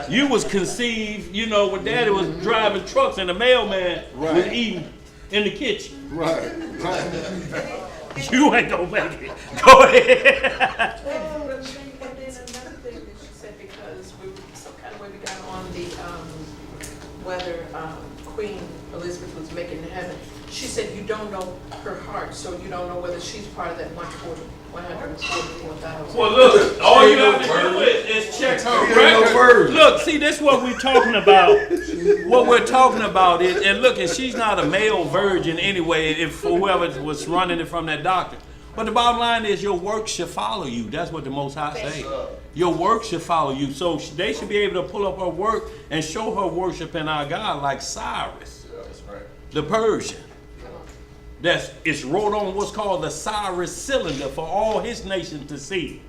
A: you was conceived, you know, when daddy was driving trucks and the mailman was eating in the kitchen.
B: Right.
A: You ain't gonna make it. Go ahead.
F: But then another thing that she said, because we some kind of way we got on the whether Queen Elizabeth was making it in heaven. She said you don't know her heart, so you don't know whether she's part of that 144,000.
A: Well, look, all you have to do is check her record. Look, see, this is what we're talking about. What we're talking about is, and look, and she's not a male virgin anyway, if whoever was running it from that doctor. But the bottom line is your work should follow you. That's what the Most High say. Your work should follow you. So they should be able to pull up her work and show her worshiping our God like Cyrus, the Persian. It's wrote on what's called the Cyrus cylinder for all his nation to see.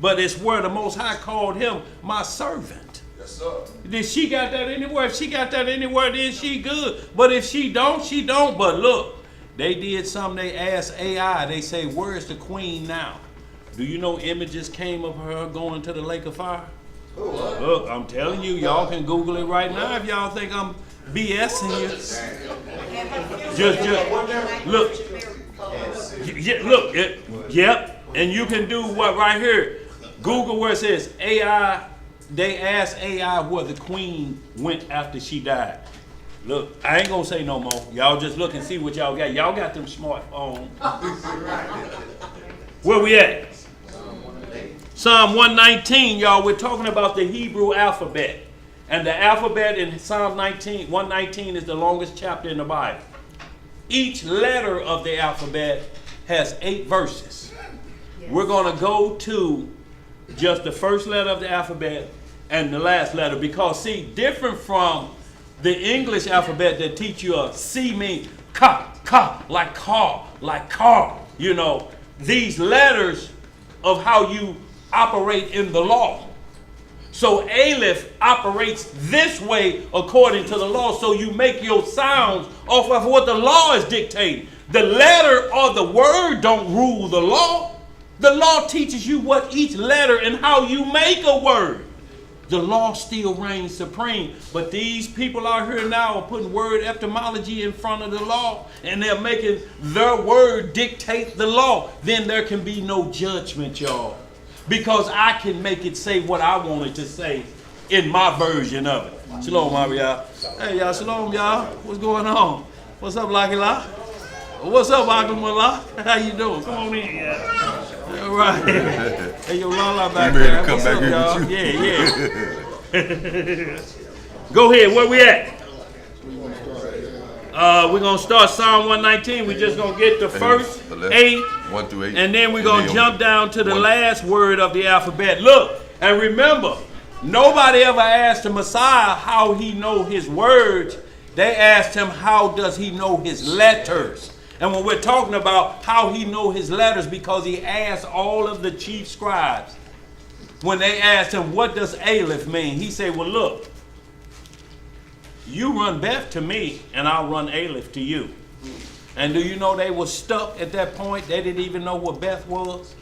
A: But it's where the Most High called him my servant. Yes, sir. Did she got that anywhere? If she got that anywhere, then she good. But if she don't, she don't. But look, they did something. They asked AI. They say, where is the queen now? Do you know images came of her going to the lake of fire? Look, I'm telling you, y'all can Google it right now if y'all think I'm BSing you. Just look. Yep. And you can do what right here? Google where it says AI. They asked AI where the queen went after she died. Look, I ain't gonna say no more. Y'all just look and see what y'all got. Y'all got them smartphones. Where we at? Psalm 119, y'all. We're talking about the Hebrew alphabet. And the alphabet in Psalm 119 is the longest chapter in the Bible. Each letter of the alphabet has 8 verses. Yes. We're going to go to just the first letter of the alphabet and the last letter. Because, see, different from the English alphabet that teach you a C mean ka, like car, like car. You know, these letters of how you operate in the law. So Aleph operates this way according to the law. So you make your sounds off of what the law is dictating. The letter or the word don't rule the law. The law teaches you what each letter and how you make a word. The law still reigns supreme. But these people out here now are putting word etymology in front of the law, and they're making their word dictate the law. Then there can be no judgment, y'all. Because I can make it say what I want it to say in my version of it. Shalom, y'all. Hey, y'all, shalom, y'all. What's going on? What's up, Lucky La? What's up, Uncle Malak? How you doing? Come on in, yeah. All right. Hey, yo, Lala back there.
E: Come
A: What's
E: back
A: up,
E: here
A: y'all?
E: with you.
A: Yeah. Go ahead. Where we at? We're going to start Psalm 119. We're just going to get the first 8.
E: 1 through 8.
A: And then we're going to jump down to the last word of the alphabet. Look, and remember, nobody ever asked the Messiah how he know his words. They asked him, how does he know his letters? And when we're talking about how he know his letters, because he asked all of the chief scribes, when they asked him, what does Aleph mean? He said, well, look, you run Beth to me, and I'll run Aleph to you. And do you know they were stuck at that point? They didn't even know what Beth was.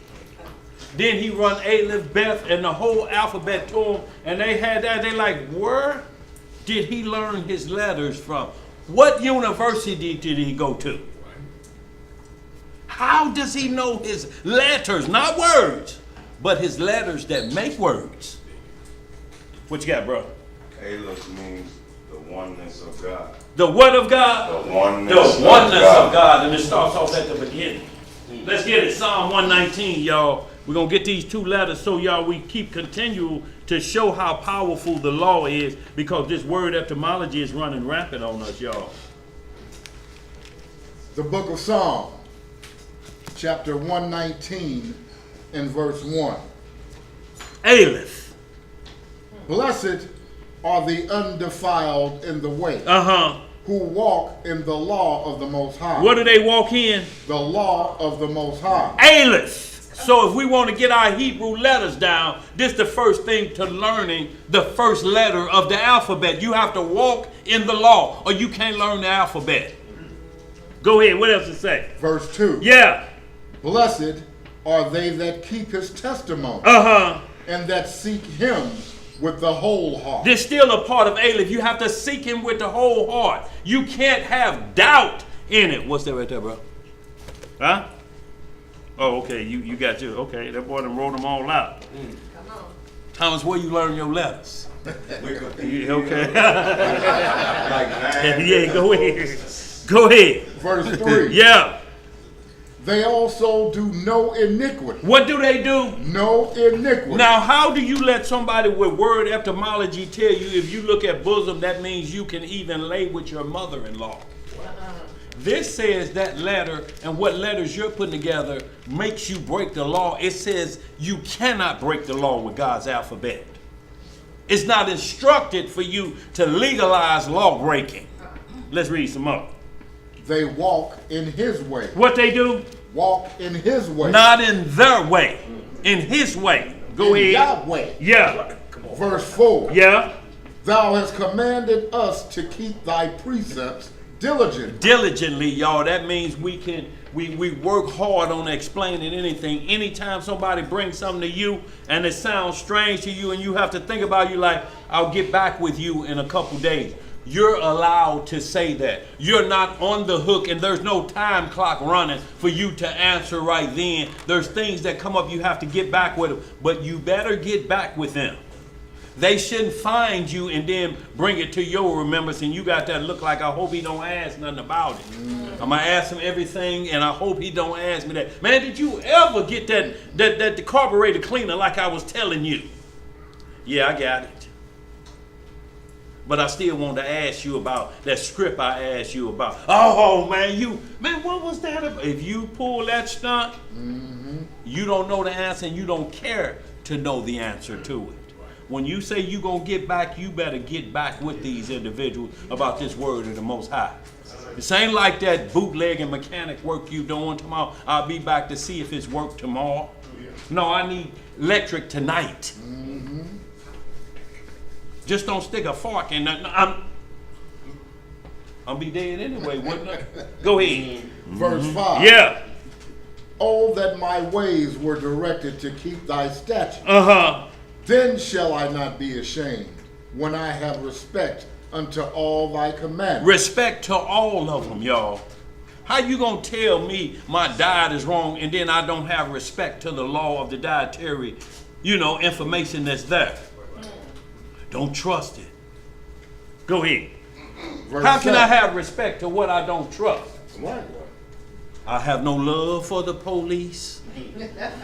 A: Then he run Aleph, Beth, and the whole alphabet to them, and they had that. They like, where did he learn his letters from? What university did he go to? How does he know his letters? Not words, but his letters that make words. What you got, bro?
I: Aleph means the oneness of God.
A: The what of God?
I: The oneness
A: of God. And it starts off at the beginning. Let's get it. Psalm 119, y'all. We're going to get these 2 letters so y'all we keep continual to show how powerful the law is, because this word etymology is running rampant on us, y'all.
B: The book of Psalms, chapter 119 and verse 1.
A: Aleph.
B: Blessed are the undefiled in the way, who walk in the law of the Most High.
A: What do they walk in?
B: The law of the Most High.
A: Aleph. So if we want to get our Hebrew letters down, this is the first thing to learning the first letter of the alphabet. You have to walk in the law, or you can't learn the alphabet. Go ahead. What else to say?
B: Verse 2.
A: Yeah.
B: Blessed are they that keep his testimony, and that seek him with the whole heart.
A: There's still a part of Aleph. You have to seek him with the whole heart. You can't have doubt in it. What's that right there, bro? Huh? Oh, okay. You got you. Okay, that boy done wrote them all out.
F: Come on.
A: Thomas, where you learn your letters? Okay. Yeah, go ahead. Go ahead.
B: Verse 3.
A: Yeah.
B: They also do no iniquity.
A: What do they do?
B: No iniquity.
A: Now, how do you let somebody with word etymology tell you if you look at bosom, that means you can even lay with your mother-in-law? This says that letter and what letters you're putting together makes you break the law. It says you cannot break the law with God's alphabet. It's not instructed for you to legalize law breaking. Let's read some more.
B: They walk in his way.
A: What they do?
B: Walk in his way.
A: Not in their way. In his way. Go
B: in
A: ahead.
B: Yahweh.
A: Yeah.
B: Verse 4.
A: Yeah.
B: Thou hast commanded us to keep thy precepts diligently.
A: Diligently, y'all. That means we work hard on explaining anything. Anytime somebody brings something to you and it sounds strange to you and you have to think about it, you like, I'll get back with you in a couple days. You're allowed to say that. You're not on the hook, and there's no time clock running for you to answer right then. There's things that come up you have to get back with them, but you better get back with them. They shouldn't find you and then bring it to your remembrance, and you got that look like, I hope he don't ask nothing about it. I'm going to ask him everything, and I hope he don't ask me that. Man, did you ever get that carburetor cleaner like I was telling you? Yeah, I got it. But I still want to ask you about that script I asked you about. Oh, man, what was that about? If you pull that stunt, you don't know the answer and you don't care to know the answer to it. When you say you're going to get back, you better get back with these individuals about this word of the Most High. This ain't like that bootleg and mechanic work you doing tomorrow. I'll be back to see if it's work tomorrow. No, I need electric tonight. Just don't stick a fork in nothing. I'll be dead anyway, wouldn't I? Go ahead.
B: Verse 5.
A: Yeah.
B: Oh, that my ways were directed to keep thy statutes.
A: Uh-huh.
B: Then shall I not be ashamed when I have respect unto all thy commandments.
A: Respect to all of them, y'all. How you gonna tell me my diet is wrong and then I don't have respect to the law of the dietary, information that's there? Don't trust it. Go ahead.
B: Verse
A: How can I
B: 7.
A: have respect to what I don't trust?
B: Right.
A: I have no love for the police.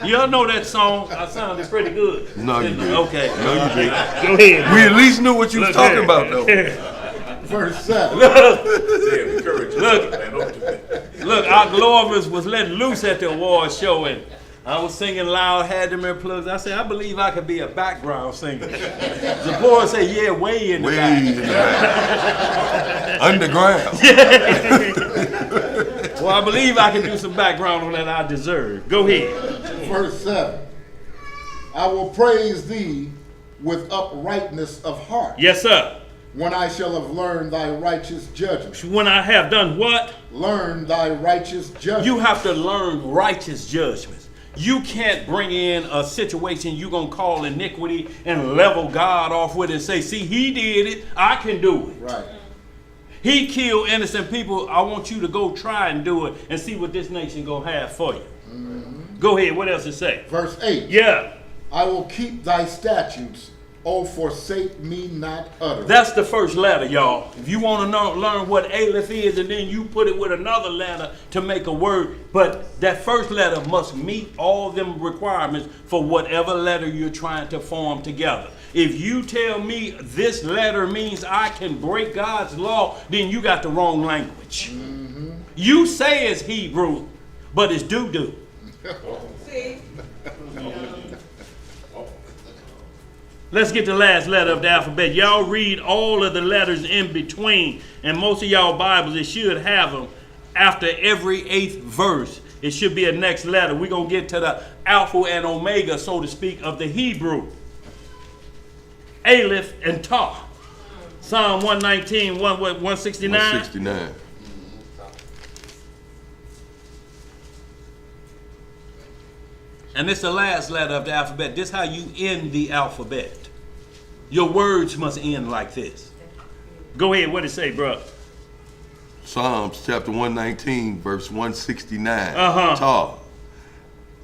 A: Y'all know that song? I sounded pretty good.
E: No, you didn't.
A: Okay.
E: No, you didn't.
A: Go ahead.
E: We at least knew what you was talking about, though.
B: Verse 7.
A: Look, our Glorious was letting loose at the award show, and I was singing loud, had them earplugs. I said, I believe I could be a background singer. Zipporah said, yeah, way in the back.
E: Way in the back. Underground.
A: Well, I believe I can do some background on that I deserve. Go ahead.
B: Verse 7. I will praise thee with uprightness of heart.
A: Yes, sir.
B: When I shall have learned thy righteous judgment.
A: When I have done what?
B: Learn thy righteous judgment.
A: You have to learn righteous judgments. You can't bring in a situation you're going to call iniquity and level God off with it and say, see, he did it, I can do it.
B: Right.
A: He killed innocent people. I want you to go try and do it and see what this nation going to have for you. Mm-hmm. Go ahead. What else it say?
B: Verse 8.
A: Yeah.
B: I will keep thy statutes. Oh, forsake me not utterly.
A: That's the first letter, y'all. If you want to learn what Aleph is, and then you put it with another letter to make a word, but that first letter must meet all them requirements for whatever letter you're trying to form together. If you tell me this letter means I can break God's law, then you got the wrong language. Mm-hmm. You say it's Hebrew, but it's doo-doo.
C: See?
A: Let's get the last letter of the alphabet. Y'all read all of the letters in between, and most of y'all Bibles, it should have them after every 8th verse. It should be a next letter. We're going to get to the Alpha and Omega, so to speak, of the Hebrew. Aleph and Tah. Psalm 119, 169.
E: 169.
A: And this is the last letter of the alphabet. This is how you end the alphabet. Your words must end like this. Go ahead. What did it say, bro?
E: Psalms chapter 119, verse 169.
A: Uh-huh.
E: Tah.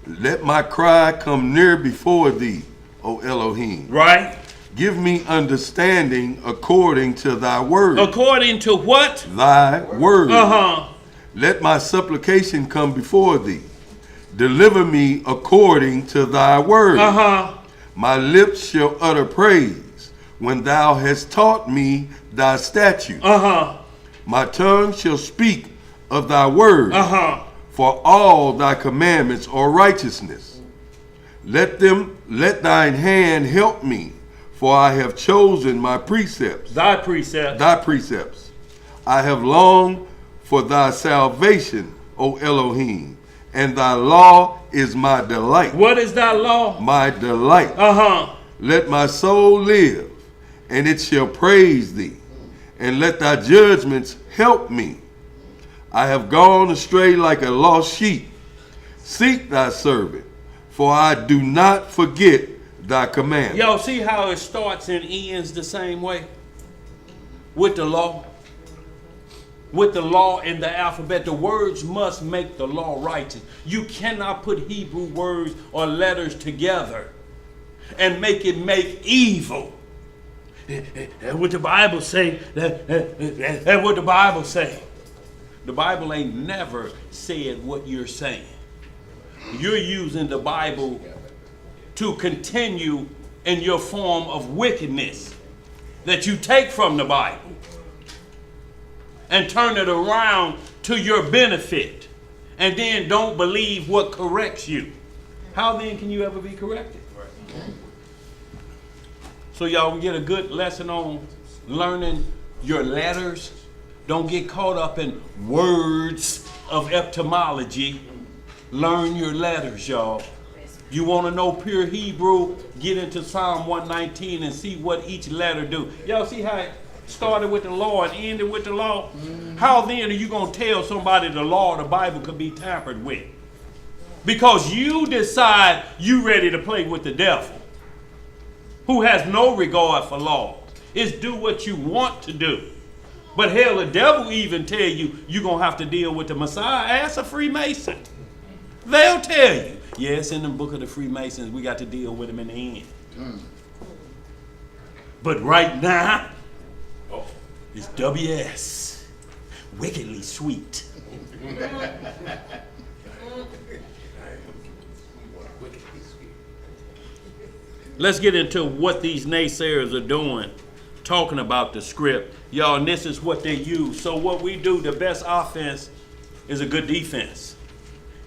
E: Let my cry come near before thee, O Elohim.
A: Right.
E: Give me understanding according to thy word.
A: According to what?
E: Thy word.
A: Uh-huh.
E: Let my supplication come before thee. Deliver me according to thy word.
A: Uh-huh.
E: My lips shall utter praise when thou hast taught me thy statutes.
A: Uh-huh.
E: My tongue shall speak of thy word.
A: Uh-huh.
E: For all thy commandments are righteousness. Let thine hand help me, for I have chosen my precepts.
A: Thy precepts.
E: Thy precepts. I have longed for thy salvation, O Elohim, and thy law is my delight.
A: What is thy law?
E: My delight.
A: Uh-huh.
E: Let my soul live, and it shall praise thee, and let thy judgments help me. I have gone astray like a lost sheep. Seek thy servant, for I do not forget thy commandments.
A: Y'all see how it starts and ends the same way? With the law. With the law in the alphabet, the words must make the law righteous. You cannot put Hebrew words or letters together and make it make evil. That's what the Bible say. That's what the Bible say. The Bible ain't never said what you're saying. You're using the Bible to continue in your form of wickedness that you take from the Bible and turn it around to your benefit, and then don't believe what corrects you. How then can you ever be corrected? So y'all, we get a good lesson on learning your letters. Don't get caught up in words of etymology. Learn your letters, y'all. You want to know pure Hebrew? Get into Psalm 119 and see what each letter do. Y'all see how it started with the law and ended with the law? How then are you going to tell somebody the law or the Bible could be tampered with? Because you decide you ready to play with the devil, who has no regard for laws. It's do what you want to do. But hell, the devil even tell you you're going to have to deal with the Messiah. Ask a Freemason. They'll tell you. Yes, in the book of the Freemasons, we got to deal with them in the end. But right now, it's WS. Wickedly sweet. Let's get into what these naysayers are doing, talking about the script. Y'all, and this is what they use. So what we do, the best offense is a good defense.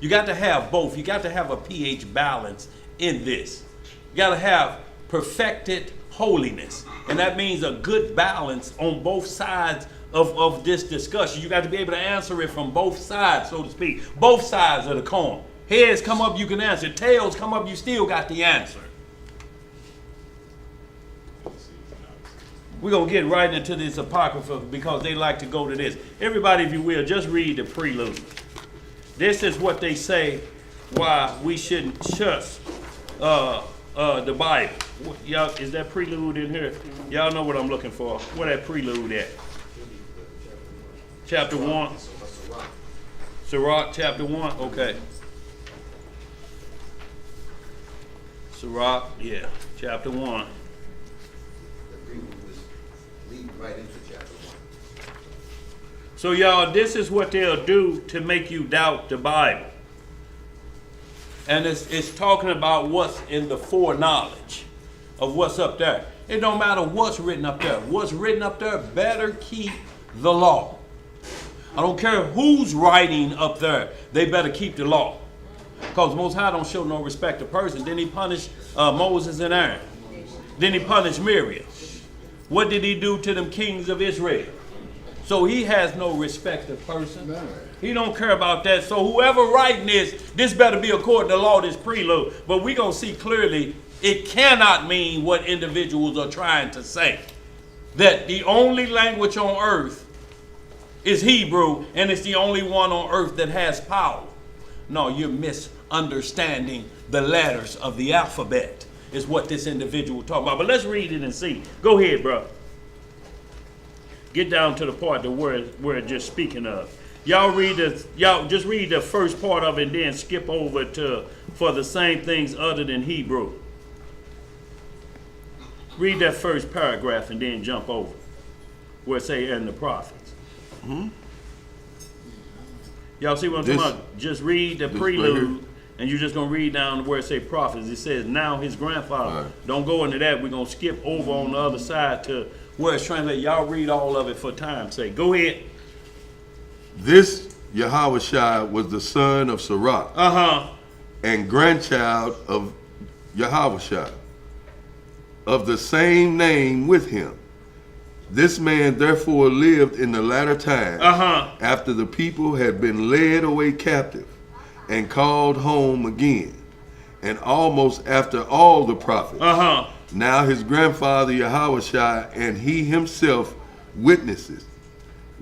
A: You got to have both. You got to have a pH balance in this. You got to have perfected holiness. And that means a good balance on both sides of this discussion. You got to be able to answer it from both sides, so to speak. Both sides of the coin. Heads come up, you can answer. Tails come up, you still got the answer. We're going to get right into this Apocrypha because they like to go to this. Everybody, if you will, just read the prelude. This is what they say why we shouldn't trust the Bible. Y'all, is that prelude in here? Y'all know what I'm looking for. Where that prelude at? Chapter 1. Sirach, chapter 1. Okay. Sirach, yeah, chapter 1.
G: Right into chapter 1.
A: So y'all, this is what they'll do to make you doubt the Bible. And it's talking about what's in the foreknowledge of what's up there. It don't matter what's written up there. What's written up there better keep the law. I don't care who's writing up there. They better keep the law. Because Most High don't show no respect to person. Then he punished Moses and Aaron. Then he punished Miriam. What did he do to them kings of Israel? So he has no respect of person. He don't care about that. So whoever writing this better be according to law, this prelude. But we're going to see clearly it cannot mean what individuals are trying to say. That the only language on earth is Hebrew, and it's the only one on earth that has power. No, you're misunderstanding the letters of the alphabet. Is what this individual talking about. But let's read it and see. Go ahead, bro. Get down to the part that we're just speaking of. Y'all just read the first part of it and then skip over to for the same things other than Hebrew. Read that first paragraph and then jump over where it say and the prophets. Mm-hmm. Y'all see what I'm talking about? Just read the prelude. And you're just going to read down where it say prophets. It says, now his grandfather. Right. Don't go into that. We're going to skip over on the other side to where it's translated. Y'all read all of it for time's sake. Go ahead.
E: This Yahushua was the son of Sirach. And grandchild of Yahushua, of the same name with him. This man therefore lived in the latter time, after the people had been led away captive, and called home again, and almost after all the prophets. Now his grandfather Yahushua and he himself witnesses,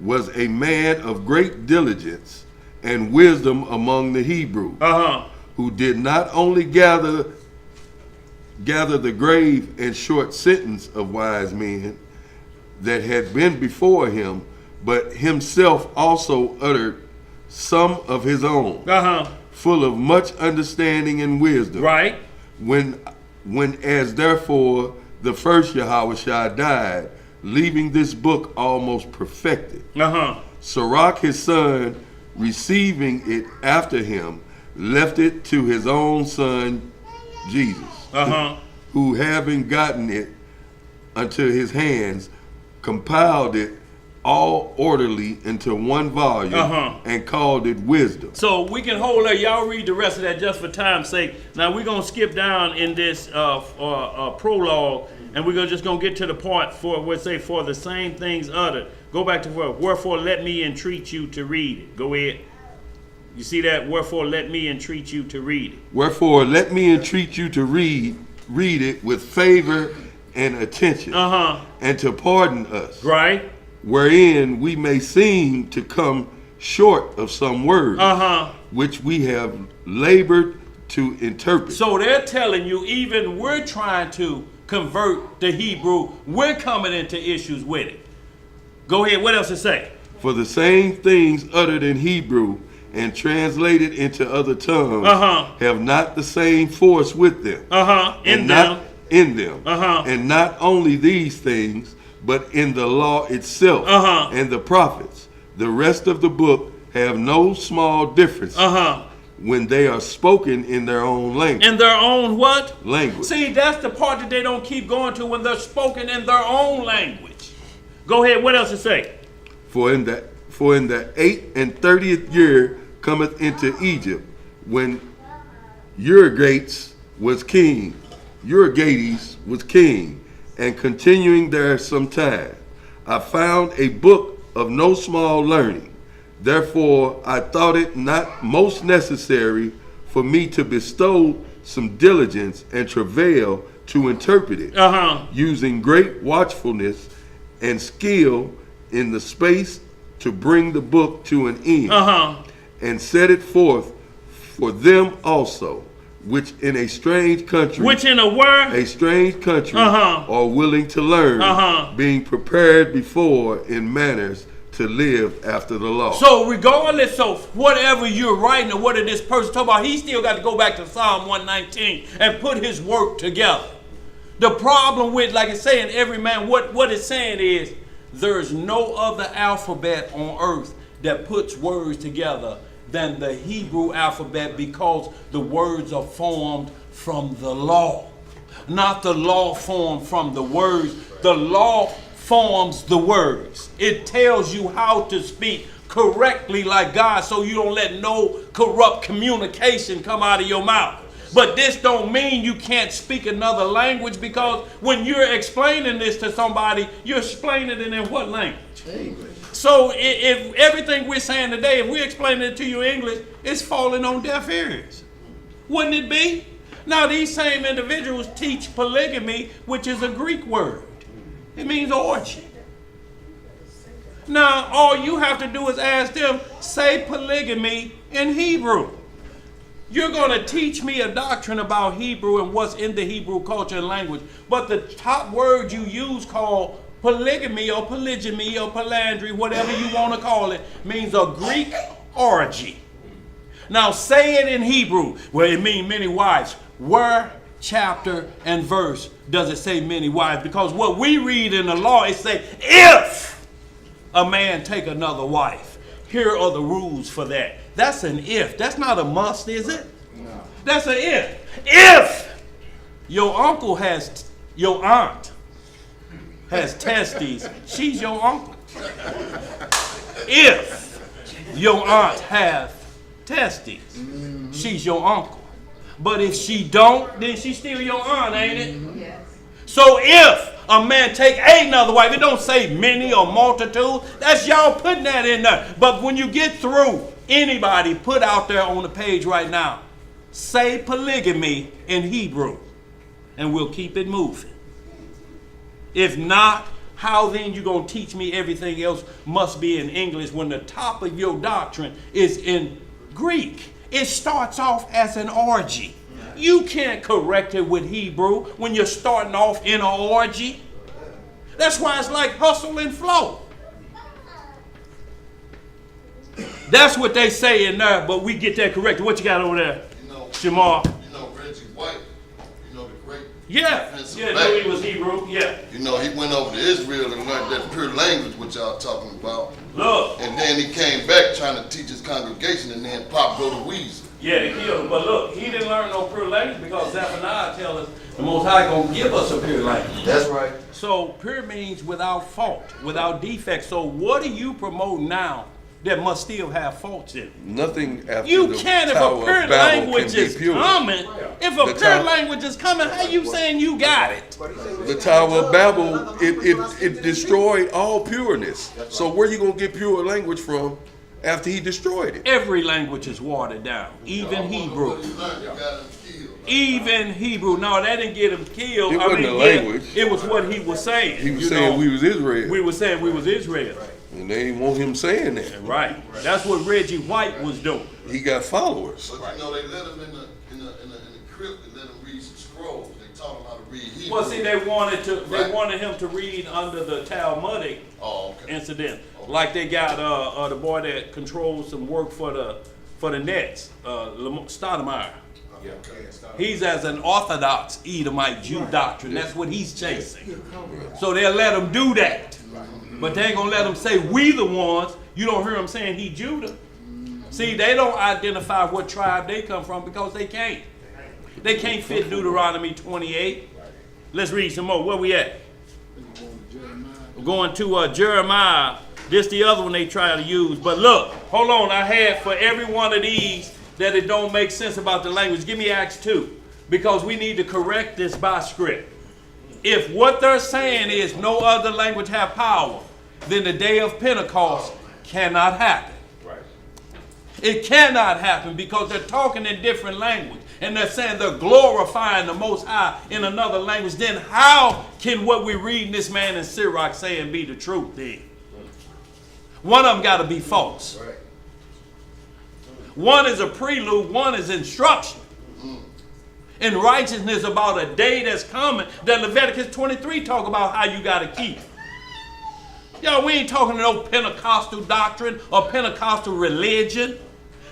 E: was a man of great diligence and wisdom among the Hebrews, who did not only gather the grave and short sentence of wise men that had been before him, but himself also uttered some of his own, full of much understanding and wisdom. Right. When as therefore the first Yahushua died, leaving this book almost perfected. Sirach his son, receiving it after him, left it to his own son Jesus, who having gotten it unto his hands, compiled it all orderly into one volume and called it wisdom. So we can hold there. Y'all read the rest of that just for time's sake. Now we're going to skip down in this prologue, and we're just going to get to the part for what say for the same things uttered. Go back to where, wherefore let me entreat you to read it. Go ahead.
A: You see that? Wherefore let me entreat you to read it.
E: Wherefore, let me entreat you to read it with favor and attention, and to pardon us,
A: Right?
E: wherein we may seem to come short of some words, which we have labored to interpret.
A: So they're telling you, even we're trying to convert the Hebrew, we're coming into issues with it. Go ahead, what else to say?
E: For the same things uttered in Hebrew and translated into other tongues have not the same force with them.
A: In
E: not
A: them.
E: in them. And not only these things, but in the law itself and the prophets. The rest of the book have no small difference when they are spoken in their own language.
A: In their own what?
E: Language.
A: See, that's the part that they don't keep going to, when they're spoken in their own language. Go ahead, what else to say?
E: For in the 8th and 30th year cometh into Egypt, when Euergetes was king, and continuing there some time, I found a book of no small learning. Therefore I thought it not most necessary for me to bestow some diligence and travail to interpret it, using great watchfulness and skill in the space to bring the book to an end, and set it forth for them also, which in a strange country,
A: Which in a word?
E: a strange country are willing to learn, being prepared before in manners to live after the law.
A: So regardless of whatever you're writing or what this person talking about, he still got to go back to Psalm 119 and put his work together. The problem with, like it's saying, every man, what it's saying is, there's no other alphabet on earth that puts words together than the Hebrew alphabet, because the words are formed from the law. Not the law formed from the words. The law forms the words. It tells you how to speak correctly like God, so you don't let no corrupt communication come out of your mouth. But this don't mean you can't speak another language, because when you're explaining this to somebody, you're explaining it in what language? English. So if everything we're saying today, if we're explaining it to you in English, it's falling on deaf ears. Wouldn't it be? Now these same individuals teach polygamy, which is a Greek word. It means orgy. Now all you have to do is ask them, say polygamy in Hebrew. You're going to teach me a doctrine about Hebrew and what's in the Hebrew culture and language, but the top word you use called polygamy or polygyny or polandry, whatever you want to call it, means a Greek orgy. Now say it in Hebrew. Well, it means many wives. Where, chapter, and verse does it say many wives? Because what we read in the law, it say, if a man take another wife, here are the rules for that. That's an if. That's not a must, is it? No. That's an if. If your uncle has, your aunt has testes, she's your uncle. If your aunt has testes, she's your uncle. But if she don't, then she's still your aunt, ain't it? Yes. So if a man take another wife, it don't say many or multitude. That's y'all putting that in there. But when you get through, anybody put out there on the page right now, say polygamy in Hebrew, and we'll keep it moving. If not, how then you going to teach me everything else must be in English when the top of your doctrine is in Greek? It starts off as an orgy. You can't correct it with Hebrew when you're starting off in an orgy. That's why it's like hustle and flow. That's what they say in there, but we get that corrected. What you got over there, Shamar?
J: You know Reggie White, the great
A: defensive back. He was Hebrew,
J: he went over to Israel and learned that pure language, what y'all talking about.
A: Look.
J: And then he came back trying to teach his congregation, and then Pop go to Weezer.
A: Yeah, they killed him. But look, he didn't learn no pure language, because Zephaniah tells us the Most High gonna give us a pure language.
G: That's right.
A: So pure means without fault, without defect. So what do you promote now that must still have faults in it?
E: Nothing after
A: you
E: the
A: can't, if
E: Tower
A: a pure
E: of Babel
A: language
E: can be
A: is
E: pure.
A: coming, if a pure language is coming, how you saying you got it?
E: The Tower of Babel, it destroyed all pureness. So where you gonna get pure language from after he destroyed it.
A: Every language is watered down, even Hebrew. Even Hebrew. No, that didn't get him killed.
E: It wasn't the language.
A: It was what he was saying.
E: He was saying we was Israel.
A: We were saying we was Israel.
E: And they didn't want him saying that.
A: Right. That's what Reggie White was doing.
E: He got followers.
J: But you know, they let him in the crypt and let him read some scrolls. They taught him how to read Hebrew.
A: Well, see, they wanted him to read under the Talmudic incident, like they got the boy that controls some work for the Nets, Stoudemire. He's as an Orthodox Edomite Jew doctrine. That's what he's chasing. So they'll let him do that, but they ain't gonna let him say we the ones. You don't hear him saying he Judah. See, they don't identify what tribe they come from because they can't. They can't fit Deuteronomy 28. Let's read some more. Where we at? We're going to Jeremiah. This the other one they try to use. But look, hold on. I had for every one of these that it don't make sense about the language. Give me Acts 2. Because we need to correct this by script. If what they're saying is no other language have power, then the day of Pentecost cannot happen.
I: Right.
A: It cannot happen because they're talking in different language. And they're saying they're glorifying the Most High in another language. Then how can what we're reading this man in Sirach saying be the truth then? One of them got to be false.
J: Right.
A: One is a prelude, one is instruction. And righteousness about a day that's coming that Leviticus 23 talk about how you got to keep. Yo, we ain't talking no Pentecostal doctrine or Pentecostal religion.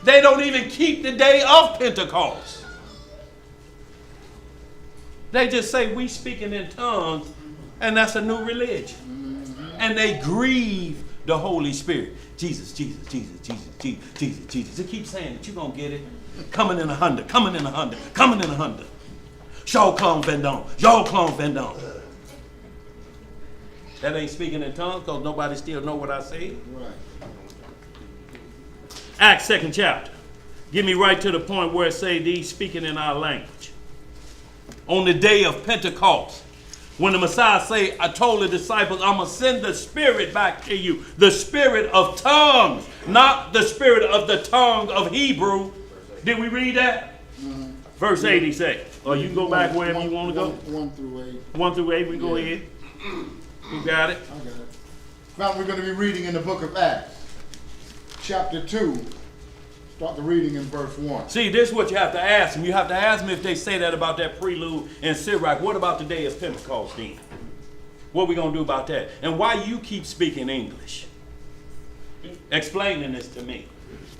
A: They don't even keep the day of Pentecost. They just say we speaking in tongues, and that's a new religion. And they grieve the Holy Spirit. Jesus, Jesus, Jesus, Jesus, Jesus, Jesus, Jesus. They keep saying it. You're going to get it. Coming in 100, coming in 100, coming in 100. Jean-Claude Vendôme, Jean-Claude Vendôme. That ain't speaking in tongues because nobody still know what I say.
B: Right.
A: Acts 2nd chapter. Get me right to the point where it say these speaking in our language. On the day of Pentecost, when the Messiah say, I told the disciples, I'm going to send the Spirit back to you. The Spirit of tongues, not the Spirit of the tongue of Hebrew. Did we read that? Mm-hmm. Verse 8 he say. Or you can go back wherever you want to go.
B: 1 through 8.
A: 1 through 8, we go ahead. You got it?
B: I got it. Now we're going to be reading in the book of Acts, chapter 2. Start the reading in verse 1.
A: See, this is what you have to ask them. You have to ask them if they say that about that prelude in Sirach. What about the day of Pentecost then? What are we going to do about that? And why you keep speaking English? Explaining this to me.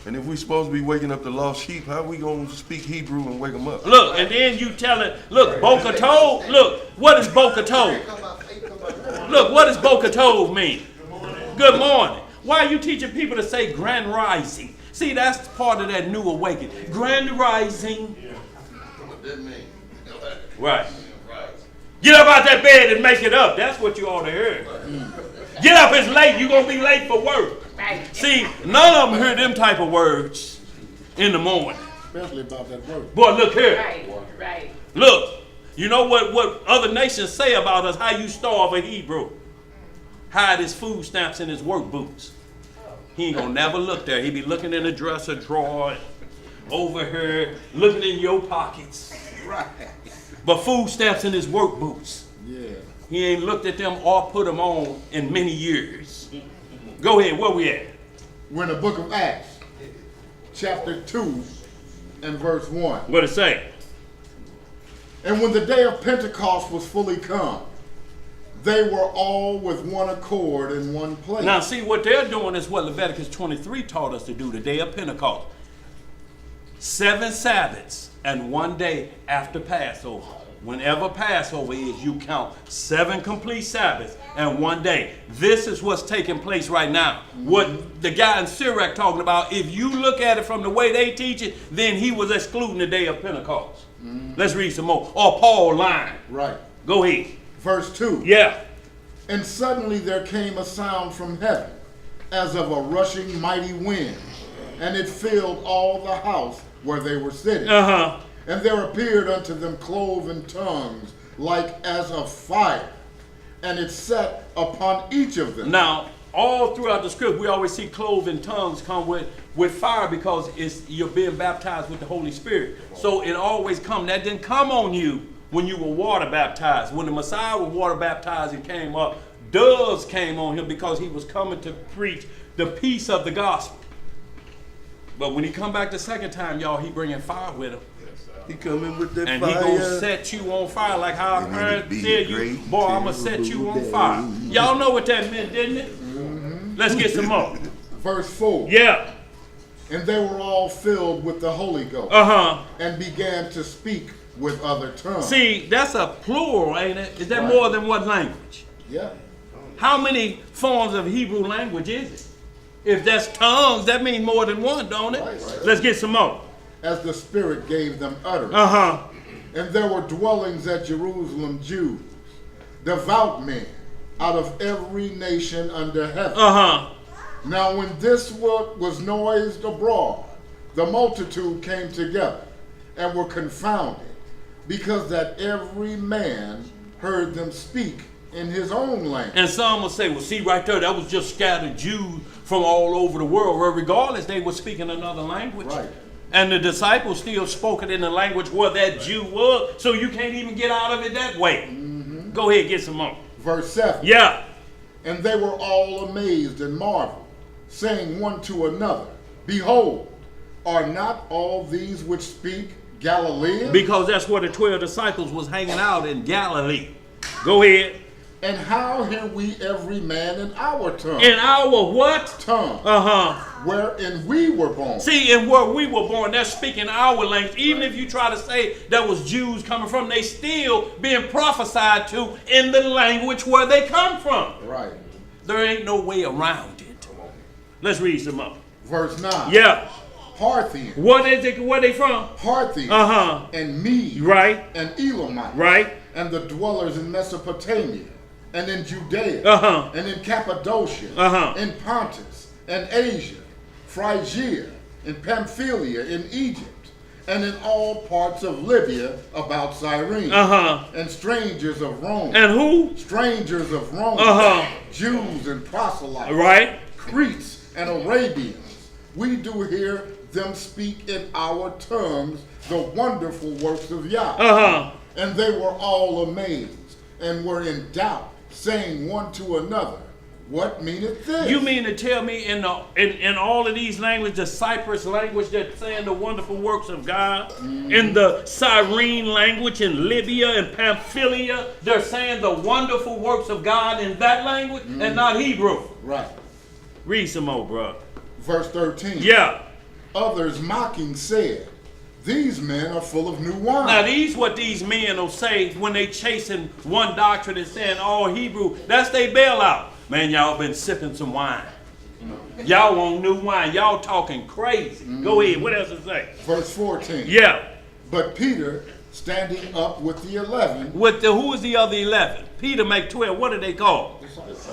E: And if we're supposed to be waking up the lost sheep, how are we going to speak Hebrew and wake them up?
A: Look, and then you tell it, look, Boca Tov, look, what is Boca Tov? Look, what does Boca Tov mean? Good morning. Why are you teaching people to say grand rising? See, that's part of that new awakening. Grand rising.
J: What that mean?
A: Right. Get up out that bed and make it up. That's what you ought to hear. Get up, it's late. You're going to be late for work.
H: Right.
A: See, none of them hear them type of words in the morning.
B: Especially about that word.
A: Boy, look here.
H: Right, right.
A: Look, you know what other nations say about us, how you starve a Hebrew. Hide his food stamps in his work boots. He ain't gonna never look there. He be looking in the dresser drawer, over here, looking in your pockets.
B: Right.
A: But food stamps in his work boots.
B: Yeah.
A: He ain't looked at them or put them on in many years. Go ahead, where we at?
B: We're in the book of Acts, chapter 2 and verse 1.
A: What it say?
B: And when the day of Pentecost was fully come, they were all with one accord in one place.
A: Now see, what they're doing is what Leviticus 23 taught us to do, the day of Pentecost. 7 Sabbaths and 1 day after Passover. Whenever Passover is, you count 7 complete Sabbaths and 1 day. This is what's taking place right now. What the guy in Sirach talking about, if you look at it from the way they teach it, then he was excluding the day of Pentecost. Let's read some more. Or Paul lying.
B: Right.
A: Go ahead.
B: Verse 2.
A: Yeah.
B: And suddenly there came a sound from heaven, as of a rushing mighty wind, and it filled all the house where they were sitting.
A: Uh-huh.
B: And there appeared unto them cloven tongues, like as of fire, and it sat upon each of them.
A: Now, all throughout the script, we always see cloven tongues come with fire because you're being baptized with the Holy Spirit. So it always come. That didn't come on you when you were water baptized. When the Messiah was water baptized and came up, doves came on him because he was coming to preach the peace of the gospel. But when he come back the second time, y'all, he bringing fire with him.
E: He coming with that
A: And
E: fire.
A: he gonna set you on fire like how our
E: And
A: parents
E: it'll be
A: tell you,
E: great
A: boy, I'm gonna set you on fire. Y'all know what that meant, didn't it? Let's get some more.
B: Verse 4.
A: Yeah.
B: And they were all filled with the Holy Ghost and began to speak with other tongues.
A: See, that's a plural, ain't it? Is that
B: Right.
A: more than one language?
B: Yeah.
A: How many forms of Hebrew language is it? If that's tongues, that means more than one, don't it?
B: Right.
A: Let's get some more.
B: As the Spirit gave them utterance. And there were dwellings at Jerusalem Jews, devout men, out of every nation under heaven. Now when this was noised abroad, the multitude came together and were confounded, because that every man heard them speak in his own language.
A: And some will say, well, see right there, that was just scattered Jews from all over the world. Well, regardless, they were speaking another language.
B: Right.
A: And the disciples still spoke it in the language where that Jew was, so you can't even get out of it that way. Go ahead, get some more.
B: Verse 7.
A: Yeah.
B: And they were all amazed and marveled, saying one to another, Behold, are not all these which speak Galileans?
A: Because that's where the 12 disciples was hanging out in Galilee. Go ahead.
B: And how hear we every man in our tongue?
A: In our what?
B: Tongue. Wherein we were born.
A: See, in where we were born, they're speaking our language. Even if you try to say that was Jews coming from, they still being prophesied to in the language where they come from.
B: Right.
A: There ain't no way around it. Let's read some more.
B: Verse 9.
A: Yeah.
B: Parthians.
A: What is it? Where they from?
B: Parthians. And Medes.
A: Right.
B: And Elamites.
A: Right.
B: And the dwellers in Mesopotamia. And in Judea. And in Cappadocia. In Pontus. And Asia. Phrygia. And Pamphylia. In Egypt. And in all parts of Libya about Cyrene. And strangers of Rome.
A: And who?
B: Strangers of Rome. Jews and proselytes.
A: Right.
B: Cretes and Arabians. We do hear them speak in our tongues the wonderful works of Yah. And they were all amazed and were in doubt, saying one to another, What meaneth this?
A: You mean to tell me in all of these languages, the Cyprus language that's saying the wonderful works of God, in the Cyrene language in Libya and Pamphylia, they're saying the wonderful works of God in that language and not Hebrew?
B: Right.
A: Read some more, bro.
B: Verse 13.
A: Yeah.
B: Others mocking said, These men are full of new wine.
A: Now these what these men will say when they chasing one doctrine and saying all Hebrew. That's their bailout. Man, y'all been sipping some wine. Y'all want new wine. Y'all talking crazy. Go ahead. What else it say?
B: Verse 14.
A: Yeah.
B: But Peter, standing up with the 11.
A: Who is the other 11? Peter make 12. What are they called?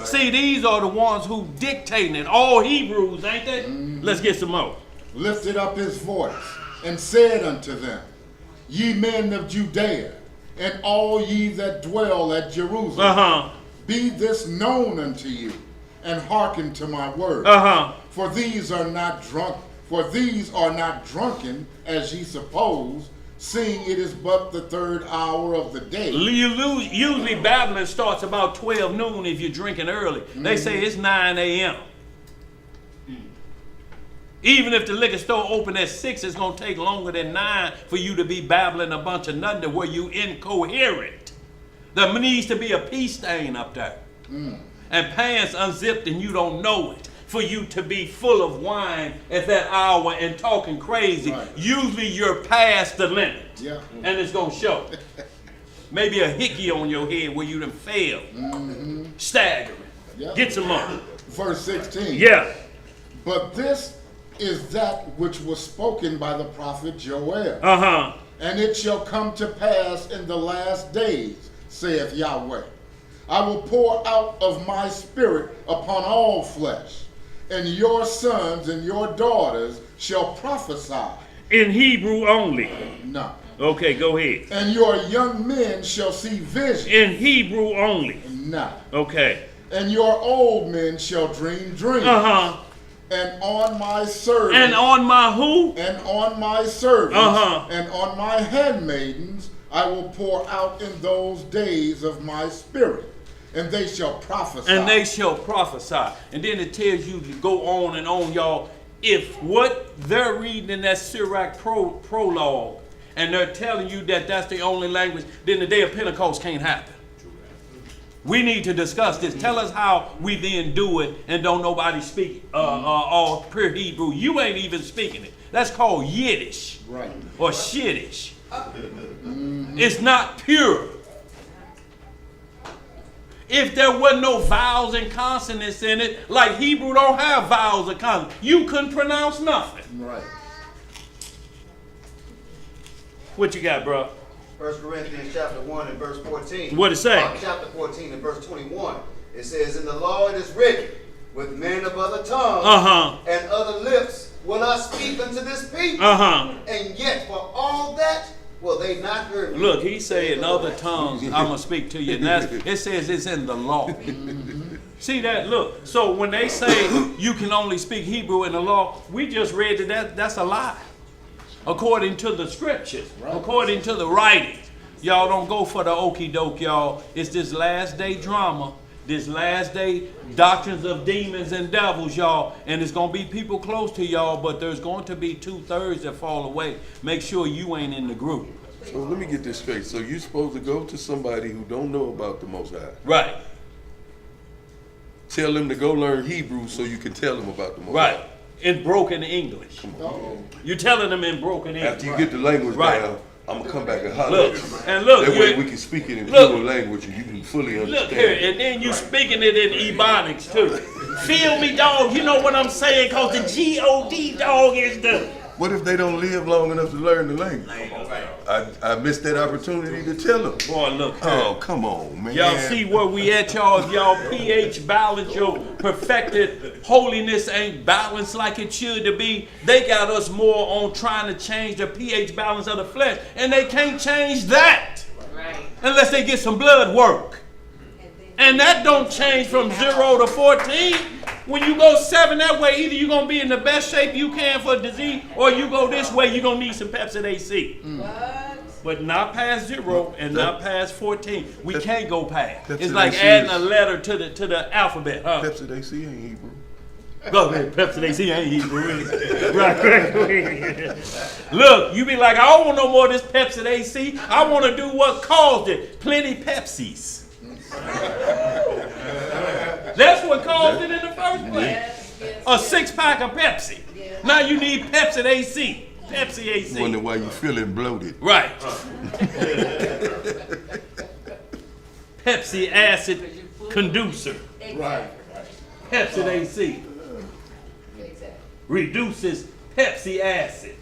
A: See, these are the ones who dictating it. All Hebrews, ain't they? Let's get some more.
B: Lifted up his voice and said unto them, Ye men of Judea, and all ye that dwell at Jerusalem, be this known unto you, and hearken to my word. For these are not drunken, as ye suppose, seeing it is but the 3rd hour of the day.
A: Usually Babylon starts about 12 noon if you're drinking early. They say it's 9 a.m. Even if the liquor store open at 6, it's going to take longer than 9 for you to be babbling a bunch of nothing to where you incoherent. There needs to be a pee stain up there. And pants unzipped and you don't know it. For you to be full of wine at that hour and talking crazy. Right. Usually you're past the limit.
B: Yeah.
A: And it's going to show. Maybe a hickey on your head where you done failed. Staggering.
B: Yeah.
A: Get some more.
B: Verse 16.
A: Yeah.
B: But this is that which was spoken by the prophet Joel. And it shall come to pass in the last days, saith Yahweh. I will pour out of my spirit upon all flesh, and your sons and your daughters shall prophesy.
A: In Hebrew only?
B: No.
A: Okay, go ahead.
B: And your young men shall see visions.
A: In Hebrew only?
B: No.
A: Okay.
B: And your old men shall dream dreams. And on my servants.
A: And on my who?
B: And on my servants. And on my handmaidens I will pour out in those days of my spirit. And they shall prophesy.
A: And they shall prophesy. And then it tells you to go on and on, y'all. If what they're reading in that Sirach prologue, and they're telling you that that's the only language, then the day of Pentecost can't happen. We need to discuss this. Tell us how we then do it and don't nobody speak all pure Hebrew. You ain't even speaking it. That's called Yiddish.
B: Right.
A: Or Shiddish. It's not pure. If there were no vowels and consonants in it, like Hebrew don't have vowels and consonants, you couldn't pronounce nothing.
B: Right.
A: What you got, bro?
G: 1 Corinthians chapter 1 and verse 14.
A: What it say?
G: Chapter 14 and verse 21. It says, in the law it is written, with men of other tongues and other lips will I speak unto this people. And yet for all that will they not hear me.
A: Look, he said in other tongues, I'm going to speak to you. And that's, it says it's in the law. See that? Look. So when they say you can only speak Hebrew in the law, we just read that that's a lie. According to the scriptures, according to the writings. Y'all don't go for the okie doke, y'all. It's this last day drama, this last day doctrines of demons and devils, y'all. And it's going to be people close to y'all, but there's going to be 2/3 that fall away. Make sure you ain't in the group.
E: So let me get this straight. So you're supposed to go to somebody who don't know about the Most High.
A: Right.
E: Tell them to go learn Hebrew so you can tell them about the Most
A: Right.
E: High.
A: In broken English. You're telling them in broken English.
E: After you get the language down, I'm going to come back and holler
A: Look,
E: at you.
A: and look,
E: that way we can speak it in
A: look,
E: pure language and you can fully understand.
A: Look here, and then you speaking it in Ebonics too. Feel me, dog? You know what I'm saying? Because the G-O-D, dog, is the...
E: What if they don't live long enough to learn the language? I missed that opportunity to tell them.
A: Boy, look here.
E: Oh, come on, man.
A: Y'all see where we at, y'all? If y'all pH balance, your perfected holiness ain't balanced like it should to be, they got us more on trying to change the pH balance of the flesh, and they can't change that unless they get some blood work. And that don't change from 0 to 14. When you go 7 that way, either you're going to be in the best shape you can for disease, or you go this way, you're going to need some Pepsid AC. But not past 0 and not past 14. We can't go past. It's like adding a letter to the alphabet.
E: Pepsid AC ain't Hebrew.
A: Go ahead, Pepsi AC ain't Hebrew. Right. Look, you be like, I don't want no more of this Pepsi AC. I want to do what caused it. Plenty Pepsis. That's what caused it in the first place. A 6-pack of Pepsi. Now you need Pepsi AC. Pepsi AC.
E: Wonder why you feeling bloated.
A: Right. Pepsi acid conducer.
B: Right.
A: Pepsi AC. Reduces Pepsi acid.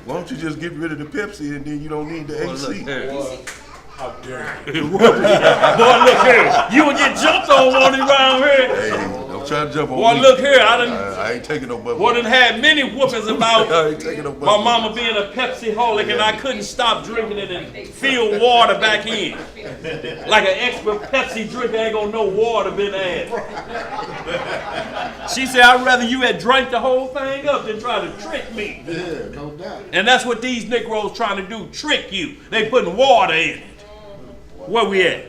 E: Why don't you just get rid of the Pepsi and then you don't need the AC?
A: How dare you? Boy, look here. You would get jumped on it around here.
E: Hey, don't try to jump on
A: Boy,
E: me.
A: look here.
E: I ain't taking no bubble.
A: Boy, done had many whoopings about
E: I ain't taking no bubble.
A: my mama being a Pepsi-holic and I couldn't stop drinking it and fill water back in. Like an expert Pepsi drinker ain't gonna know water been added. She said, I'd rather you had drank the whole thing up than try to trick me.
B: Yeah, no doubt.
A: And that's what these Negroes trying to do, trick you. They putting water in it. Where we at?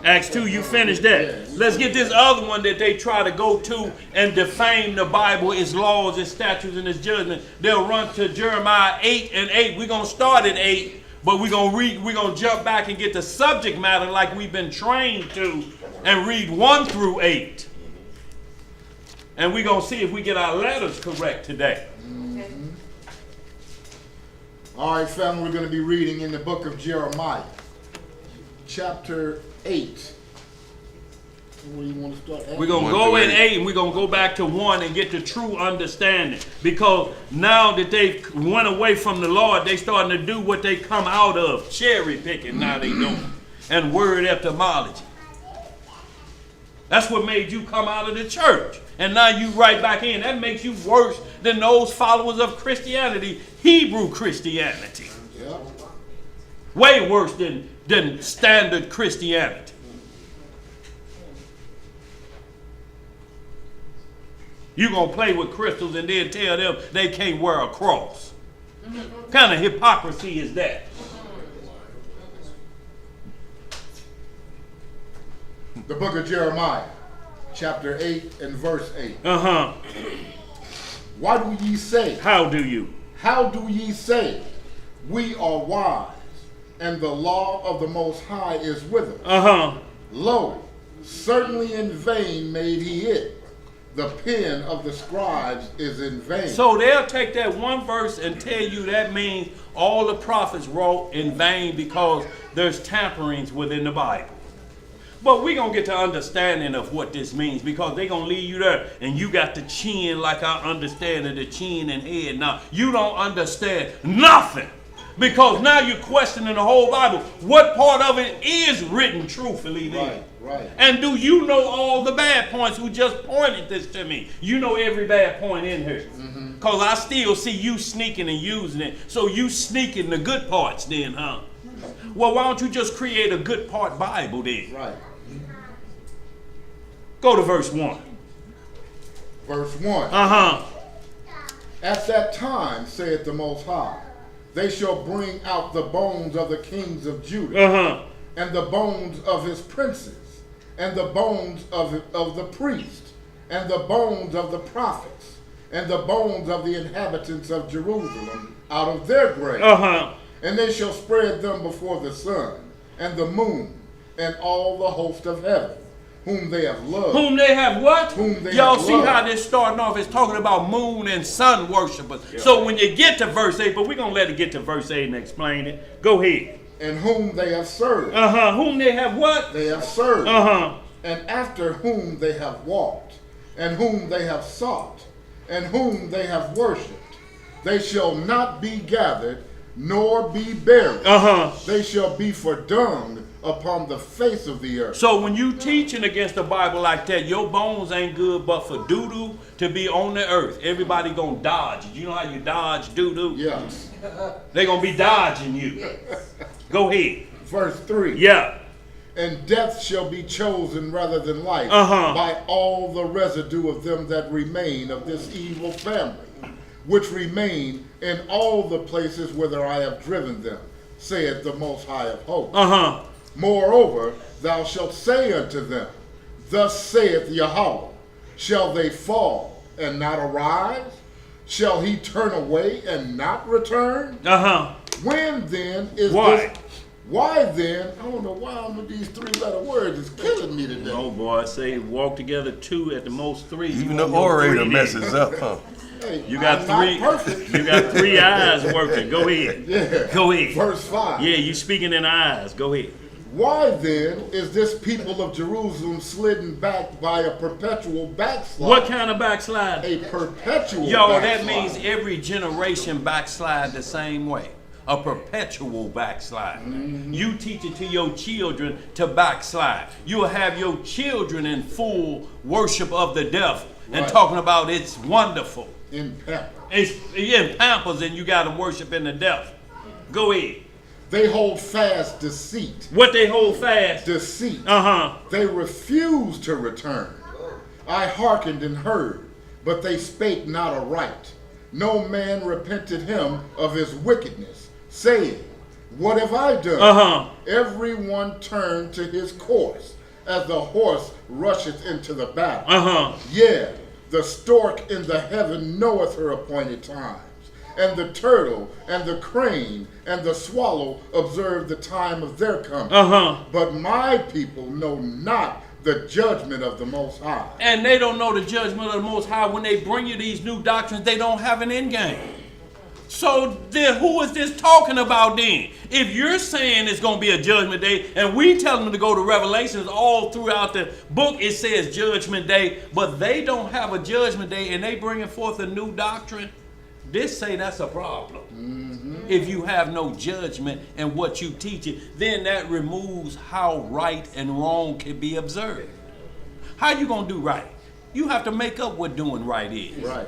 A: Acts 2, you finished that. Let's get this other one that they try to go to and defame the Bible, its laws, its statutes, and its judgment. They'll run to Jeremiah 8 and 8. We're going to start at 8, but we're going to jump back and get the subject matter like we've been trained to and read 1 through 8. And we're going to see if we get our letters correct today.
B: All right, family, we're going to be reading in the book of Jeremiah, chapter 8. Where you want to start at?
A: We're going to go in 8 and we're going to go back to 1 and get the true understanding. Because now that they went away from the Lord, they starting to do what they come out of. Cherry picking now they doing. And word etymology. That's what made you come out of the church. And now you right back in. That makes you worse than those followers of Christianity, Hebrew Christianity.
B: Yeah.
A: Way worse than standard Christianity. You gonna play with crystals and then tell them they can't wear a cross. What kind of hypocrisy is that?
B: The book of Jeremiah, chapter 8 and verse 8.
A: Uh-huh.
B: Why do ye say?
A: How do you?
B: How do ye say? We are wise, and the law of the Most High is with us.
A: Uh-huh.
B: Lo, certainly in vain made he it. The pen of the scribes is in vain.
A: So they'll take that one verse and tell you that means all the prophets wrote in vain because there's tamperings within the Bible. But we're going to get to understanding of what this means because they're going to leave you there and you got the chin like I understand it, the chin and head. Now, you don't understand nothing because now you're questioning the whole Bible. What part of it is written truthfully then?
B: Right.
A: And do you know all the bad points who just pointed this to me? You know every bad point in here. Because I still see you sneaking and using it. So you sneaking the good parts then, huh? Well, why don't you just create a good part Bible then?
B: Right.
A: Go to verse 1.
B: Verse 1.
A: Uh-huh.
B: At that time, saith the Most High, they shall bring out the bones of the kings of Judah,
A: Uh-huh.
B: and the bones of his princes, and the bones of the priests, and the bones of the prophets, and the bones of the inhabitants of Jerusalem out of their graves.
A: Uh-huh.
B: And they shall spread them before the sun, and the moon, and all the host of heaven, whom they have loved.
A: Whom they have what?
B: Whom they
A: Y'all
B: have
A: see
B: loved.
A: how this starting off is talking about moon and sun worshipers. Yeah. So when you get to verse 8, but we're going to let it get to verse 8 and explain it. Go ahead.
B: And whom they have served.
A: Uh-huh. Whom they have what?
B: They have served.
A: Uh-huh.
B: And after whom they have walked, and whom they have sought, and whom they have worshipped. They shall not be gathered, nor be buried.
A: Uh-huh.
B: They shall be for dung upon the face of the earth.
A: So when you teaching against the Bible like that, your bones ain't good but for doo-doo to be on the earth. Everybody gonna dodge it. You know how you dodge doo-doo?
B: Yes.
A: They gonna be dodging you. Go ahead.
B: Verse 3.
A: Yeah.
B: And death shall be chosen rather than life by all the residue of them that remain of this evil family, which remain in all the places whither I have driven them, saith the Most High of hosts. Moreover, thou shalt say unto them, Thus saith Yahweh, shall they fall and not arise? Shall he turn away and not return? When then is this? Why then? I don't know why I'm with these 3-letter words. It's killing me today.
A: Oh boy, I say walk together 2 at the most 3.
E: Even the orator messes up, huh?
B: Hey,
A: You got
B: I'm
A: 3.
B: not perfect.
A: You got 3 eyes working. Go ahead.
B: Yeah.
A: Go ahead.
B: Verse 5.
A: Yeah, you speaking in eyes. Go ahead.
B: Why then is this people of Jerusalem slidden back by a perpetual backslide?
A: What kind of backslide?
B: A perpetual
A: Yo,
B: backslide.
A: that means every generation backslide the same way. A perpetual backslide. You teach it to your children to backslide. You'll have your children in full worship of the devil and talking about it's wonderful.
B: In Pampers.
A: It's in Pampers and you got to worship in the devil. Go ahead.
B: They hold fast deceit.
A: What they hold fast?
B: Deceit.
A: Uh-huh.
B: They refuse to return. I hearkened and heard, but they spake not aright. No man repented him of his wickedness, saying, What have I done? Every one turned to his course, as the horse rusheth into the battle. Yea, the stork in the heaven knoweth her appointed times, and the turtle and the crane and the swallow observe the time of their coming. But my people know not the judgment of the Most High.
A: And they don't know the judgment of the Most High. When they bring you these new doctrines, they don't have an end game. So then who is this talking about then? If you're saying it's going to be a judgment day, and we tell them to go to Revelations all throughout the book, it says judgment day, but they don't have a judgment day and they bringing forth a new doctrine, this say that's a problem. If you have no judgment in what you teach it, then that removes how right and wrong can be observed. How you going to do right? You have to make up what doing right is.
B: Right.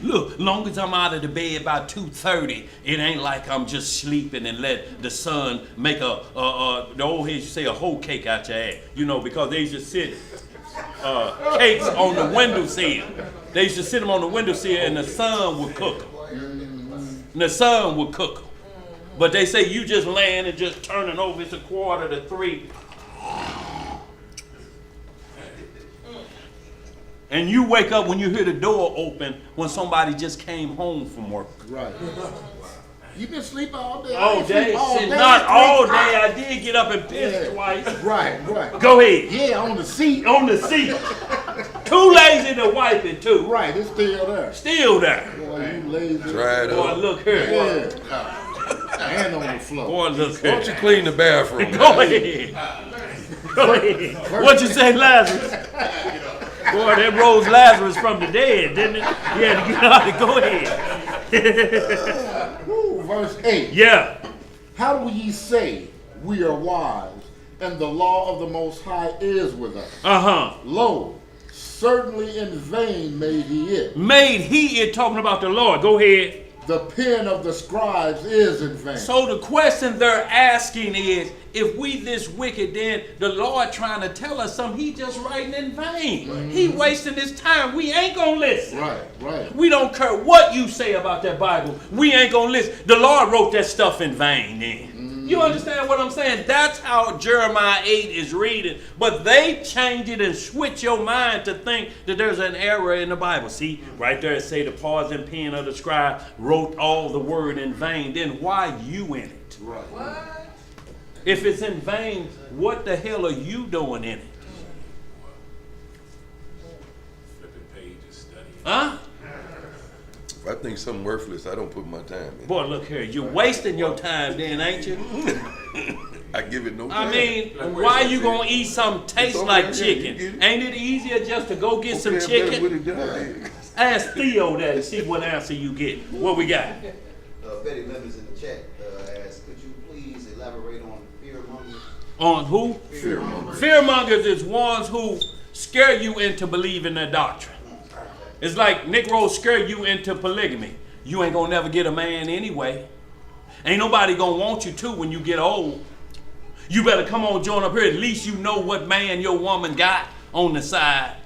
A: Look, long as I'm out of the bed by 2:30, it ain't like I'm just sleeping and let the sun make the old heads say a whole cake out your ass. You know, because they used to sit cakes on the windowsill. They used to sit them on the windowsill and the sun would cook them. And the sun would cook them. But they say you just laying and just turning over. It's 2:45. And you wake up when you hear the door open when somebody just came home from work.
B: Right. You been sleeping all day.
A: All day? Not all day. I did get up and piss twice.
B: Right.
A: Go ahead.
B: Yeah, on the seat.
A: On the seat. Too lazy to wipe it too.
B: Right, it's still there.
A: Still there.
B: Boy, you lazy.
E: Try it
A: Boy,
E: up.
A: look here.
B: Yeah. And on the floor.
A: Boy, look
E: Why don't
A: here.
E: you clean the bathroom?
A: Go ahead. Go ahead. What you say, Lazarus? Boy, that rose Lazarus from the dead, didn't it? You had to get out and go ahead.
B: Woo, verse 8.
A: Yeah.
B: How will ye say we are wise, and the law of the Most High is with us? Lo, certainly in vain made he it.
A: Made he it, talking about the Lord. Go ahead.
B: The pen of the scribes is in vain.
A: So the question they're asking is, if we this wicked, then the Lord trying to tell us something, he just writing in vain. He wasting his time. We ain't gonna listen.
B: Right.
A: We don't care what you say about that Bible. We ain't gonna listen. The Lord wrote that stuff in vain then. You understand what I'm saying? That's how Jeremiah 8 is reading. But they change it and switch your mind to think that there's an error in the Bible. See, right there it say the pause and pen of the scribe wrote all the word in vain. Then why you in it?
B: Right.
C: What?
A: If it's in vain, what the hell are you doing in it?
I: Flipping pages, studying.
A: Huh?
E: If I think something worthless, I don't put my time in.
A: Boy, look here. You're wasting your time then, ain't you?
E: I give it no time.
A: I mean, why you gonna eat something taste
E: over
A: like
E: there,
A: chicken?
E: you get it.
A: Ain't it easier just to go get some
E: Okay, I'm better with
A: chicken?
E: it than I did.
A: Ask Theo that and see what answer you get. What we got?
G: Betty Lemons in the chat asked, could you please elaborate on fear-mongers?
A: On who?
G: Fear-mongers.
A: Fearmongers is ones who scare you into believing their doctrine. It's like Negroes scare you into polygamy. You ain't gonna never get a man anyway. Ain't nobody gonna want you to when you get old. You better come on, join up here. At least you know what man your woman got on the side.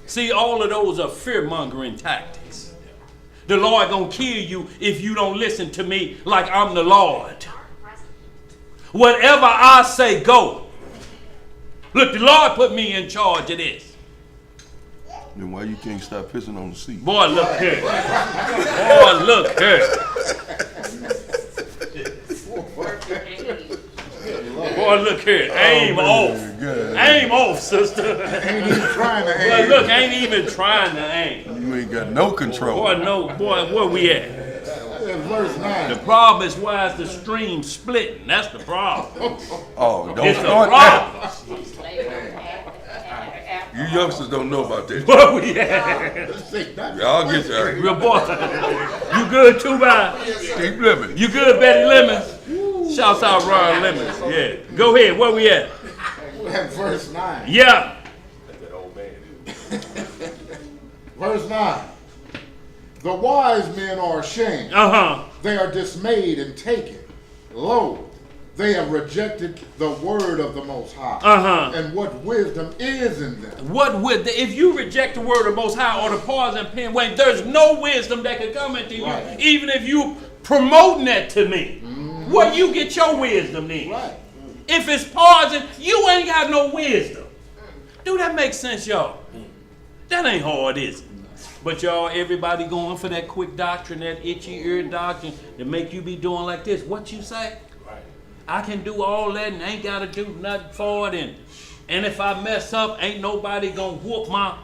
A: See, all of those are fear-mongering tactics. The Lord gonna kill you if you don't listen to me like I'm the Lord. Whatever I say, go. Look, the Lord put me in charge of this.
E: Then why you can't stop pissing on the seat?
A: Boy, look here. Boy, look here. Boy, look here. Aim off.
E: God.
A: Aim off, sister.
B: Ain't even trying to
A: Boy,
B: aim.
A: look, ain't even trying to aim.
E: You ain't got no control.
A: Boy, no, boy, where we at?
B: Verse 9.
A: The problem is why is the stream splitting. That's the problem.
E: Oh, don't
A: It's the
E: start that.
A: problem.
E: You youngsters don't know about that.
A: Where we at?
E: I'll get there.
A: Real boy. You good too, man?
E: Keep living.
A: You good, Betty Lemons? Shouts out Ron Lemons. Yeah. Go ahead. Where we at?
B: Verse 9.
A: Yeah.
I: That old man.
B: Verse 9. The wise men are ashamed. They are dismayed and taken. Lo, they have rejected the word of the Most High. And what wisdom is in them.
A: What would if you reject the word of Most High or the pause and pen wait, there's no wisdom that can come into you,
B: Right.
A: even if you promoting that to me. Where you get your wisdom then?
B: Right.
A: If it's pausing, you ain't got no wisdom. Do that make sense, y'all? That ain't hard, is it? But y'all, everybody going for that quick doctrine, that itchy ear doctrine that make you be doing like this. What you say? I can do all that and ain't got to do nothing for it. And if I mess up, ain't nobody going to whoop my...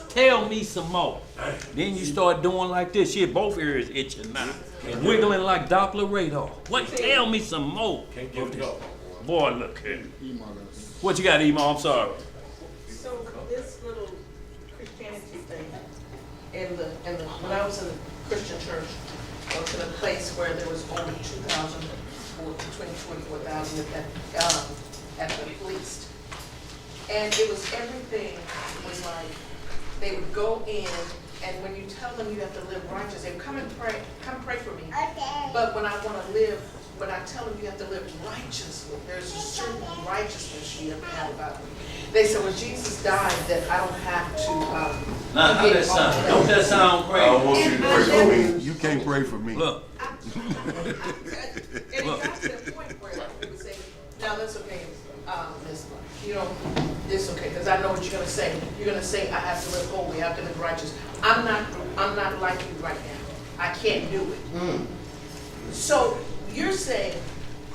A: Tell me some more. Then you start doing like this. Shit, both ears itching now. Wiggling like Doppler radar. What? Tell me some more.
I: Can't give it up.
A: Boy, look here. What you got, Emo? I'm sorry.
C: So this little Christianity thing, when I was in a Christian church, I was in a place where there was only 24,000 at the least. And it was everything was like they would go in, and when you tell them you have to live righteous, they would come pray for me. But when I tell them you have to live righteously, there's a certain righteousness you have to have about me. They said, well, Jesus died, that I don't have to.
A: Now, how that sound? Don't that sound
E: I
A: crazy?
E: don't want you to pray for me. You can't pray for me.
A: Look,
C: And it got to the point where we would say, now that's okay, Miss, you know, it's okay, because I know what you're gonna say. You're gonna say, I have to live holy, I have to live righteous. I'm not like you right now. I can't do it. So you're saying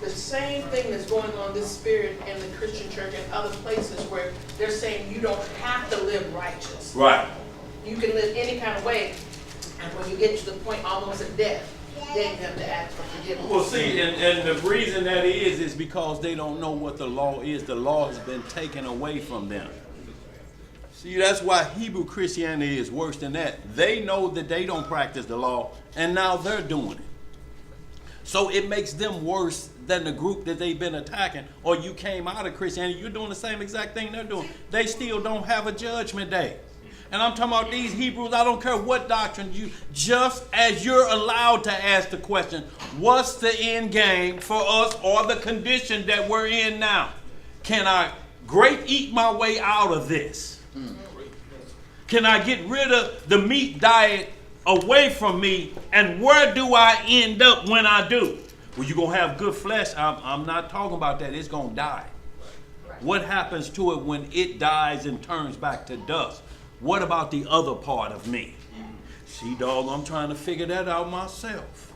C: the same thing that's going on this spirit in the Christian church and other places where they're saying you don't have to live righteous.
A: right.
C: You can live any kind of way, and when you get to the point almost of death, then you have to ask for forgiveness.
A: Well, see, and the reason that is because they don't know what the law is. The law has been taken away from them. See, that's why Hebrew Christianity is worse than that. They know that they don't practice the law, and now they're doing it. So it makes them worse than the group that they've been attacking. Or you came out of Christianity, you're doing the same exact thing they're doing. They still don't have a judgment day. And I'm talking about these Hebrews, I don't care what doctrine you, just as you're allowed to ask the question, what's the end game for us or the condition that we're in now? Can I eat my way out of this? Can I get rid of the meat diet away from me? And where do I end up when I do? Well, you're going to have good flesh. I'm not talking about that. It's going to die. What happens to it when it dies and turns back to dust? What about the other part of me? See, dog, I'm trying to figure that out myself.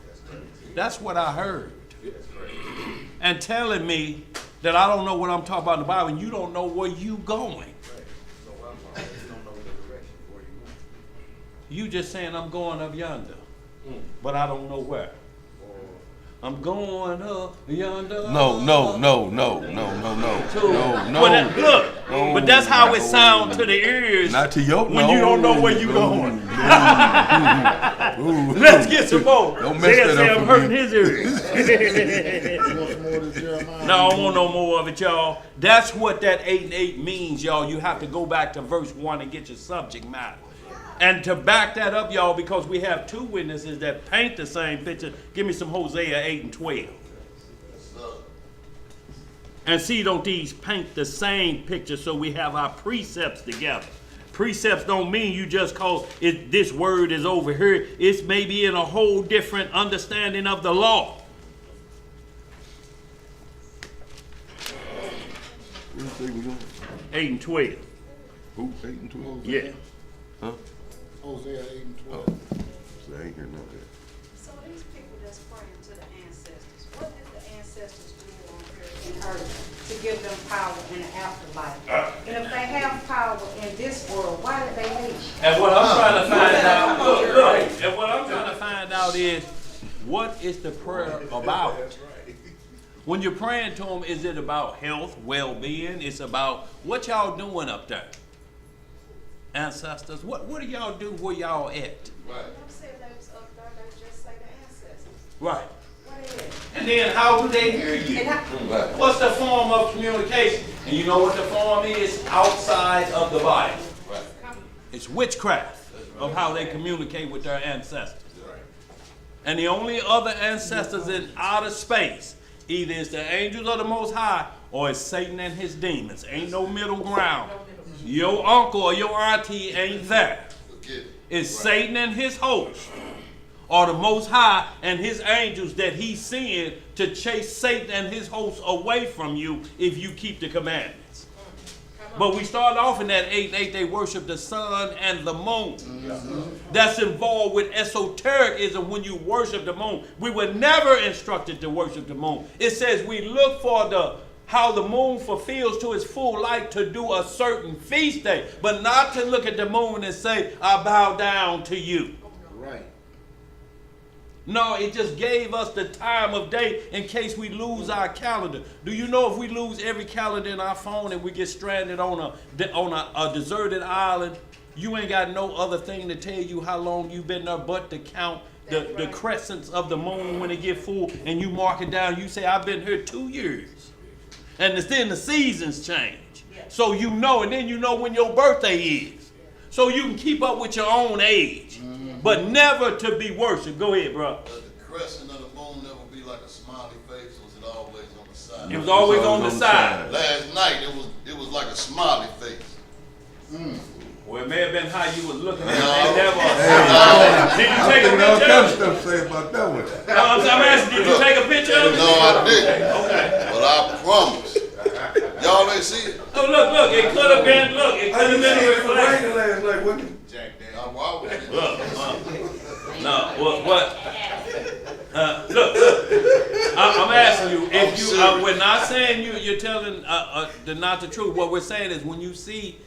A: That's what I heard. And telling me that I don't know what I'm talking about in the Bible and you don't know where you going. You just saying I'm going up yonder, but I don't know where. I'm going up yonder.
E: No.
A: But that's how it sounds to the ears.
E: Not to your
A: when you don't know where you going. Let's get some more.
E: Don't mess that up
A: I'm
E: for
A: hurting
E: me.
A: his ears. No, I want no more of it, y'all. That's what that 8 and 8 means, y'all. You have to go back to verse 1 and get your subject matter. And to back that up, y'all, because we have two witnesses that paint the same picture, give me some Hosea 8 and 12. And see, don't these paint the same picture so we have our precepts together? Precepts don't mean you just call it, this word is over here. It's maybe in a whole different understanding of the law.
E: What do you say we doing?
A: 8 and 12.
E: Who? 8 and 12?
A: Yeah.
E: Huh?
B: Hosea 8 and 12.
E: Oh. So I ain't hear none of that.
K: So these people that's praying to the ancestors, what did the ancestors do on earth in earth to give them power in the afterlife? And if they have power in this world, why did they leave?
A: And what I'm trying to find out, look, and what I'm trying to find out is, what is the prayer about? When you're praying to them, is it about health, well-being? It's about what y'all doing up there? Ancestors, what do y'all do where y'all at?
J: Right.
K: Don't say those up there, they just say the ancestors.
A: Right.
K: What is it?
A: And then how do they hear you?
K: And how,
E: Right.
A: What's the form of communication? And you know what the form is? Outside of the Bible.
J: Right.
A: It's witchcraft of how they communicate with their ancestors. And the only other ancestors in outer space, either it's the angels of the Most High or it's Satan and his demons. Ain't no middle ground. Your uncle or your auntie ain't there. It's Satan and his host, or the Most High and his angels that he's seeing to chase Satan and his hosts away from you if you keep the commandments. But we start off in that 8 and 8, they worship the sun and the moon. That's involved with esotericism when you worship the moon. We were never instructed to worship the moon. It says we look for how the moon fulfills to its full light to do a certain feast day, but not to look at the moon and say, I bow down to you.
B: Right.
A: No, it just gave us the time of day in case we lose our calendar. Do you know if we lose every calendar in our phone and we get stranded on a deserted island, you ain't got no other thing to tell you how long you've been there but to count the crescents of the moon when it get full, and you mark it down. You say, I've been here 2 years. And then the seasons change. So you know, and then you know when your birthday is. so you can keep up with your own age, but never to be worshipped. Go ahead, bro.
J: Does the crescent of the moon never be like a smiley face, or was it always on the side?
A: It was always on the side.
J: Last night it was like a smiley face.
A: Well, it may have been how you was looking at it.
J: No.
A: They never. Did you
E: I
A: take a
E: think all
A: picture?
E: kind of stuff to say about that one.
A: I'm asking, did you take a picture of it?
J: No, I didn't.
A: Okay.
J: But I promise. Y'all ain't see it.
A: Oh, look, it could have been, it could have been a reflection.
E: last night, wasn't it?
A: Look, I'm asking you, if you, we're not saying you're telling not the truth. What we're saying is when you see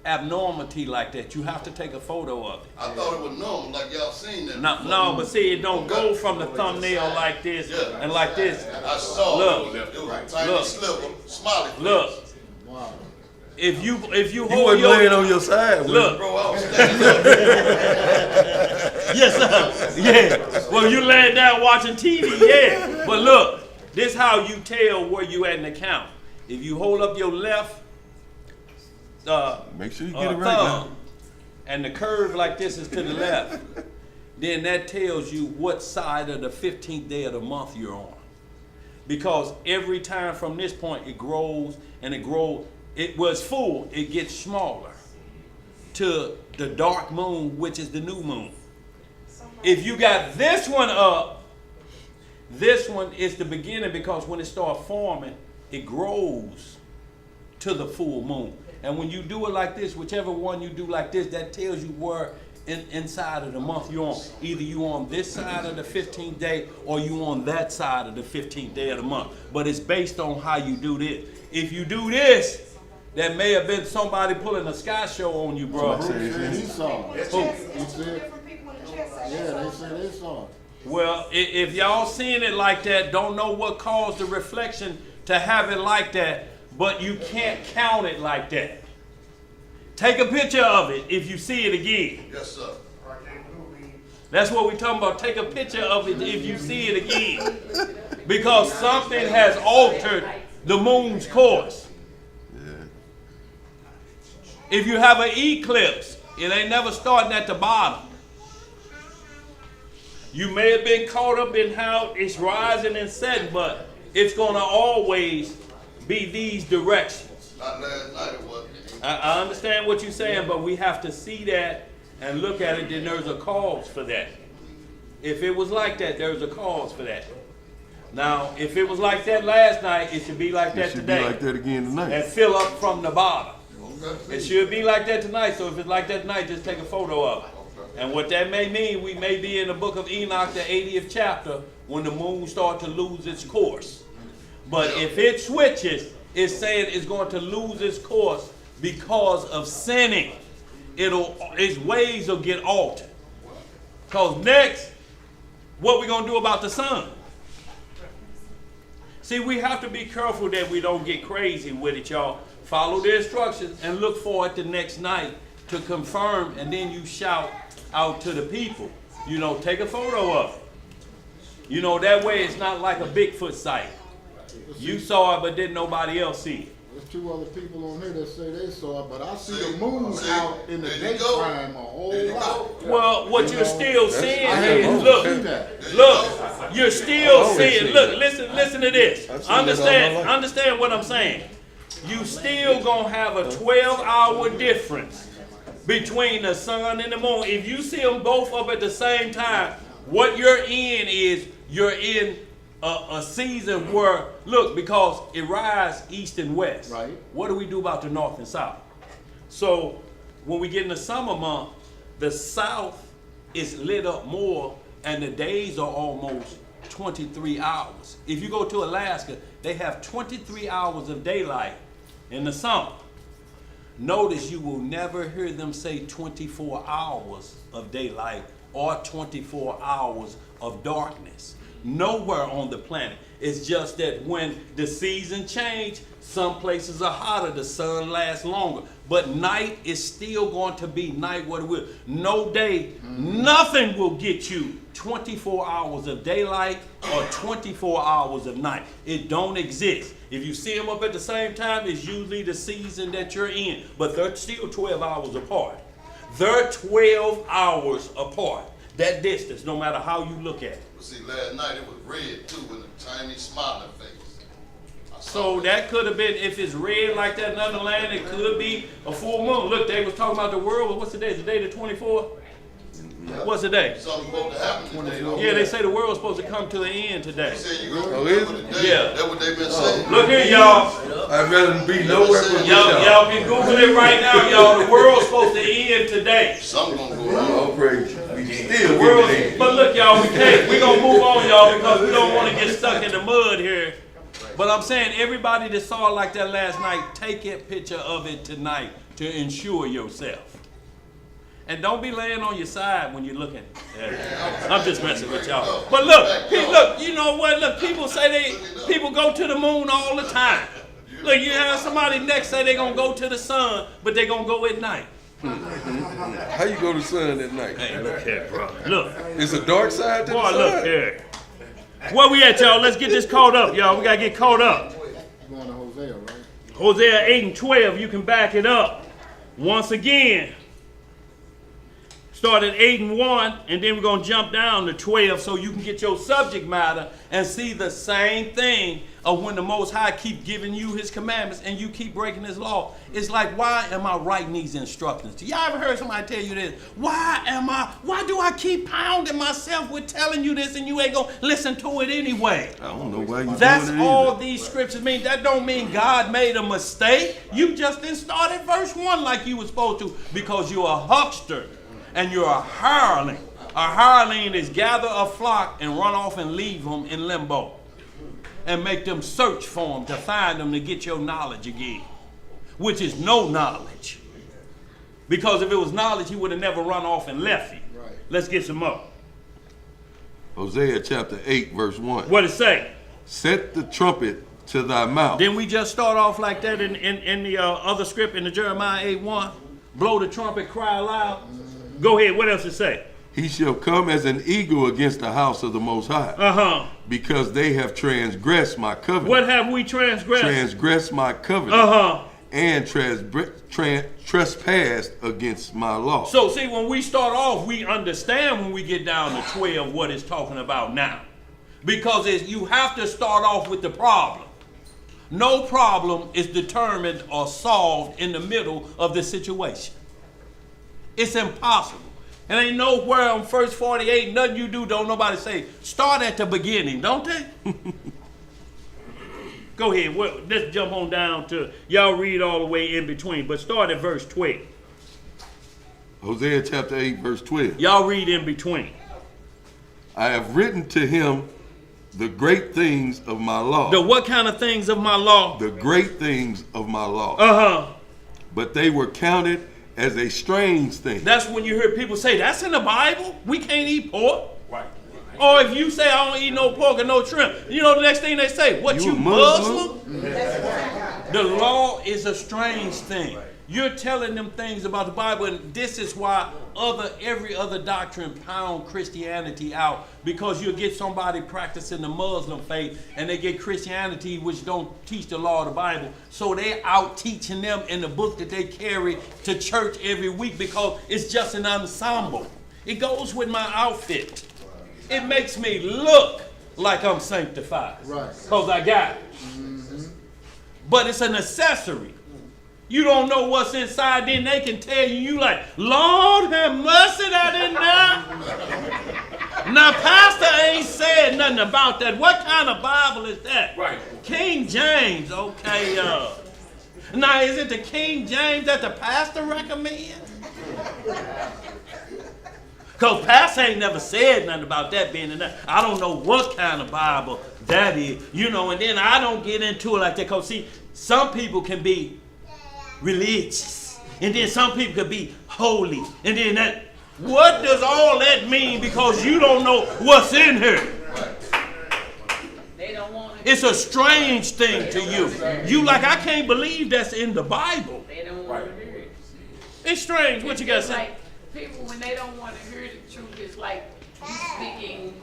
A: abnormality like that, you have to take a photo of it.
J: I thought it was normal, like y'all seen that.
A: No, but see, it don't go from the thumbnail like this and like this.
J: I saw
A: Look,
J: it was a tiny sliver, smiley face.
A: Look, if you
E: You
A: hold
E: wasn't
A: your
E: laying on your side, was
A: look.
J: Bro, I was standing up.
A: Yes, sir. Yeah. Well, you laying down watching TV, yeah. But look, this how you tell where you at in the count. If you hold up your left
E: Make sure you get it right
A: thumb,
E: now.
A: and the curve like this is to the left, then that tells you what side of the 15th day of the month you're on. Because every time from this point it grows and it grows. It was full, it gets smaller to the dark moon, which is the new moon. If you got this one up, this one is the beginning, because when it starts forming, it grows to the full moon. And when you do it like this, whichever one you do like this, that tells you where inside of the month you're on. Either you on this side of the 15th day or you on that side of the 15th day of the month. But it's based on how you do this. If you do this, that may have been somebody pulling a sky show on you, bro.
B: He saw it.
A: Who?
B: He said, yeah, they said they saw it.
A: Well, if y'all seeing it like that, don't know what caused the reflection to have it like that, but you can't count it like that. Take a picture of it if you see it again.
J: Yes, sir.
A: That's what we're talking about. Take a picture of it if you see it again. Because something has altered the moon's course. If you have an eclipse, it ain't never starting at the bottom. You may have been caught up in how it's rising and setting, but it's going to always be these directions.
J: Not last night it wasn't.
A: I understand what you're saying, but we have to see that and look at it, then there's a cause for that. If it was like that, there's a cause for that. Now, if it was like that last night, it should be like that
E: It should
A: today.
E: be like that again tonight.
A: And fill up from the bottom. It should be like that tonight, so if it's like that tonight, just take a photo of it. And what that may mean, we may be in the book of Enoch, the 80th chapter, when the moon starts to lose its course. But if it switches, it's saying it's going to lose its course because of sinning. Its ways will get altered. Because next, what we going to do about the sun? See, we have to be careful that we don't get crazy with it, y'all. Follow the instructions and look for it the next night to confirm, and then you shout out to the people. You know, take a photo of it. You know, that way it's not like a Bigfoot sight. You saw it, but didn't nobody else see it.
B: There's two other people on here that say they saw it, but I see the moon out in the daytime a whole lot.
A: Well, what you're still seeing
B: I
A: is,
B: haven't
A: look,
B: seen that.
A: you're still
E: always
A: seeing,
E: seen
A: look,
E: that.
A: listen to this.
E: I've seen that all my life.
A: Understand what I'm saying. You still gonna have a 12-hour difference between the sun and the moon. If you see them both up at the same time, what you're in is you're in a season where, look, because it rises east and west.
B: Right.
A: What do we do about the north and south? So when we get in the summer month, the south is lit up more and the days are almost 23 hours. If you go to Alaska, they have 23 hours of daylight in the summer. Notice you will never hear them say 24 hours of daylight or 24 hours of darkness. Nowhere on the planet. It's just that when the season change, some places are hotter, the sun lasts longer. But night is still going to be night what it will. No day, nothing will get you 24 hours of daylight or 24 hours of night. It don't exist. If you see them up at the same time, it's usually the season that you're in. But they're still 12 hours apart. They're 12 hours apart. That distance, no matter how you look at it.
J: But see, last night it was red too, with a tiny smiling face.
A: So that could have been, if it's red like that in other land, it could be a full moon. Look, they was talking about the world. What's the day? Is the day the 24th? What's the day?
J: Something supposed to happen today, though.
A: Yeah, they say the world's supposed to come to an end today.
J: They said you gonna remember the day.
A: Yeah.
J: That's what they've been saying.
A: Look here, y'all.
E: I'd rather be nowhere but
A: Y'all can Google it right now, y'all. The world's supposed to end today.
J: Something gonna go down.
E: Oh, praise. We still
A: World,
E: getting it.
A: but look, y'all, we're gonna move on, y'all, because we don't want to get stuck in the mud here. But I'm saying, everybody that saw it like that last night, take a picture of it tonight to ensure yourself. And don't be laying on your side when you're looking. Yeah. I'm just messing with y'all. But look, you know what? Look, people say people go to the moon all the time. Look, you have somebody next say they're gonna go to the sun, but they're gonna go at night.
E: How you go to the sun at night?
A: Hey, look here, bro. Look.
E: It's a dark side to the
A: Boy,
E: sun.
A: look here. Where we at, y'all? Let's get this caught up, y'all. We gotta get caught up.
B: Going to Hosea, right?
A: Hosea 8 and 12, you can back it up. Once again, start at 8 and 1, and then we're going to jump down to 12 so you can get your subject matter and see the same thing of when the Most High keep giving you his commandments and you keep breaking his law. It's like, why am I writing these instructions? Y'all ever heard somebody tell you this? Why do I keep pounding myself with telling you this and you ain't going to listen to it anyway?
E: I don't know why you
A: That's
E: doing it
A: all
E: either.
A: these scriptures mean. That don't mean God made a mistake. You just didn't start at verse 1 like you were supposed to because you're a huckster and you're a hireling. A hireling is gather a flock and run off and leave them in limbo and make them search for them to find them to get your knowledge again, which is no knowledge. Because if it was knowledge, he would have never run off and left you.
B: Right.
A: Let's get some more.
E: Hosea chapter 8, verse 1.
A: What it say?
E: Set the trumpet to thy mouth.
A: Didn't we just start off like that in the other script in the Jeremiah 8:1? Blow the trumpet, cry aloud. Go ahead, what else it say?
E: He shall come as an eagle against the house of the Most High. Because they have transgressed my covenant.
A: What have we transgressed?
E: Transgressed my covenant. And trespassed against my law.
A: So see, when we start off, we understand when we get down to 12 what it's talking about now. Because you have to start off with the problem. No problem is determined or solved in the middle of the situation. It's impossible. And ain't nowhere on first 48, nothing you do, don't nobody say, start at the beginning, don't they? Go ahead, let's jump on down to, y'all read all the way in between, but start at verse 12.
E: Hosea chapter 8, verse 12.
A: Y'all read in between.
E: I have written to him the great things of my law.
A: The what kind of things of my law?
E: The great things of my law. But they were counted as a strange thing.
A: That's when you hear people say, that's in the Bible? We can't eat pork. Right. Or if you say, I don't eat no pork and no shrimp, you know the next thing they say, what, you Muslim? The law is a strange thing. You're telling them things about the Bible, and this is why every other doctrine pound Christianity out, because you'll get somebody practicing the Muslim faith, and they get Christianity, which don't teach the law of the Bible, so they out teaching them in the book that they carry to church every week, because it's just an ensemble. It goes with my outfit. It makes me look like I'm sanctified, because I got it. But it's an accessory. You don't know what's inside, then they can tell you, you like, Lord have mercy, that in there. Now, pastor ain't said nothing about that. What kind of Bible is that? Right. King James, okay. Now, is it the King James that the pastor recommends? Because pastor ain't never said nothing about that being in there. I don't know what kind of Bible that is. You know, and then I don't get into it like that. Because, see, some people can be religious, and then some people could be holy, and then that, what does all that mean? Because you don't know what's in here.
H: They don't want it.
A: It's a strange thing to you. You like, I can't believe that's in the Bible.
H: They don't want to hear it.
A: It's strange. What you got to say?
H: Like people, when they don't want to hear the truth, it's like you speaking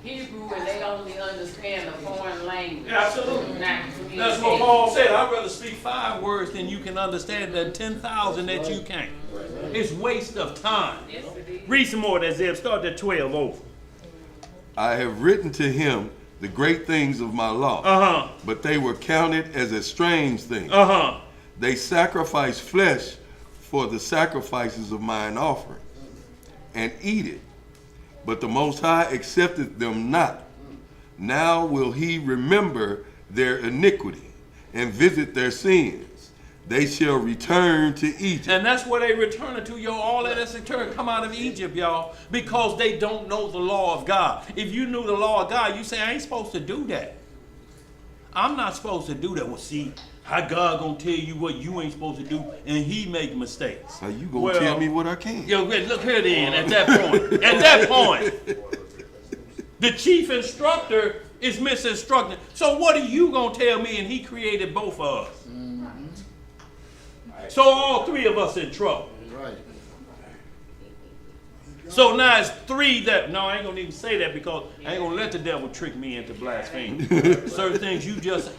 H: Hebrew and they only understand a foreign language.
A: Yeah, absolutely. That's what Paul said. I'd rather speak 5 words than you can understand than 10,000 that you can't. It's waste of time.
H: Yes, it is.
A: Read some more of that, Zeb. Start at 12 over.
E: I have written to him the great things of my law, but they were counted as a strange thing. They sacrifice flesh for the sacrifices of mine offering, and eat it. But the Most High accepted them not. Now will he remember their iniquity and visit their sins. They shall return to Egypt.
A: And that's where they returning to, y'all. All of that's return come out of Egypt, y'all, because they don't know the law of God. If you knew the law of God, you say, I ain't supposed to do that. I'm not supposed to do that. Well, see, how God gonna tell you what you ain't supposed to do, and he make mistakes?
E: How you gonna tell me what I can?
A: Yo, look here then, at that point. At that point, the chief instructor is misinstructing. So what are you gonna tell me? And he created both of us. So all three of us in trouble.
B: Right.
A: So now it's three that, no, I ain't gonna even say that because I ain't gonna let the devil trick me into blasphemy. Certain things you just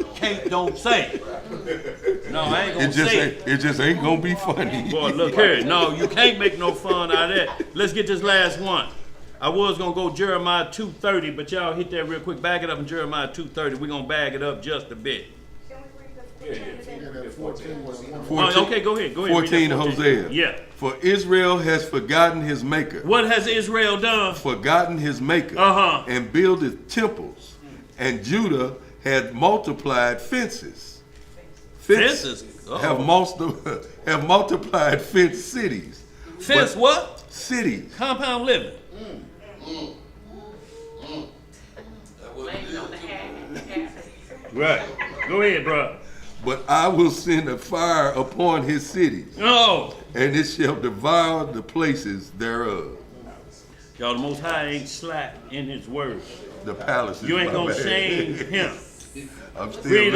A: don't say. No, I ain't gonna say it.
E: It just ain't gonna be funny.
A: Boy, look here. No, you can't make no fun out of that. Let's get this last one. I was gonna go Jeremiah 2:30, but y'all hit that real quick. Back it up in Jeremiah 2:30. We're gonna bag it up just a bit. Okay, go ahead.
E: 14 Hosea.
A: Yeah.
E: For Israel has forgotten his maker.
A: What has Israel done?
E: Forgotten his maker. And builded temples. And Judah had multiplied fences.
A: Fences?
E: Have multiplied fenced cities.
A: Fence what?
E: Cities.
A: Compound living. Right. Go ahead, bro.
E: But I will send a fire upon his cities.
A: Oh.
E: And it shall devour the places thereof.
A: Y'all, the Most High ain't slack in his word.
E: The palaces.
A: You ain't gonna shame him.
E: I'm still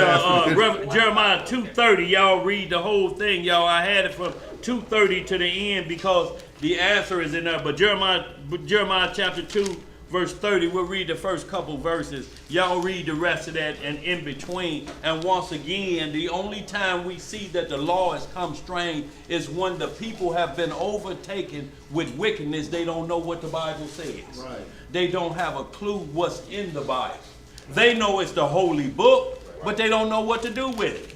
A: read
E: Jeremiah
A: 2:30. Y'all read the whole thing, y'all. I had it from 2:30 to the end because the answer is in there. But Jeremiah chapter 2, verse 30. We'll read the first couple verses. Y'all read the rest of that and in between. And once again, the only time we see that the law has come strange is when the people have been overtaken with wickedness. They don't know what the Bible says.
B: Right.
A: They don't have a clue what's in the Bible. They know it's the holy book, but they don't know what to do with it.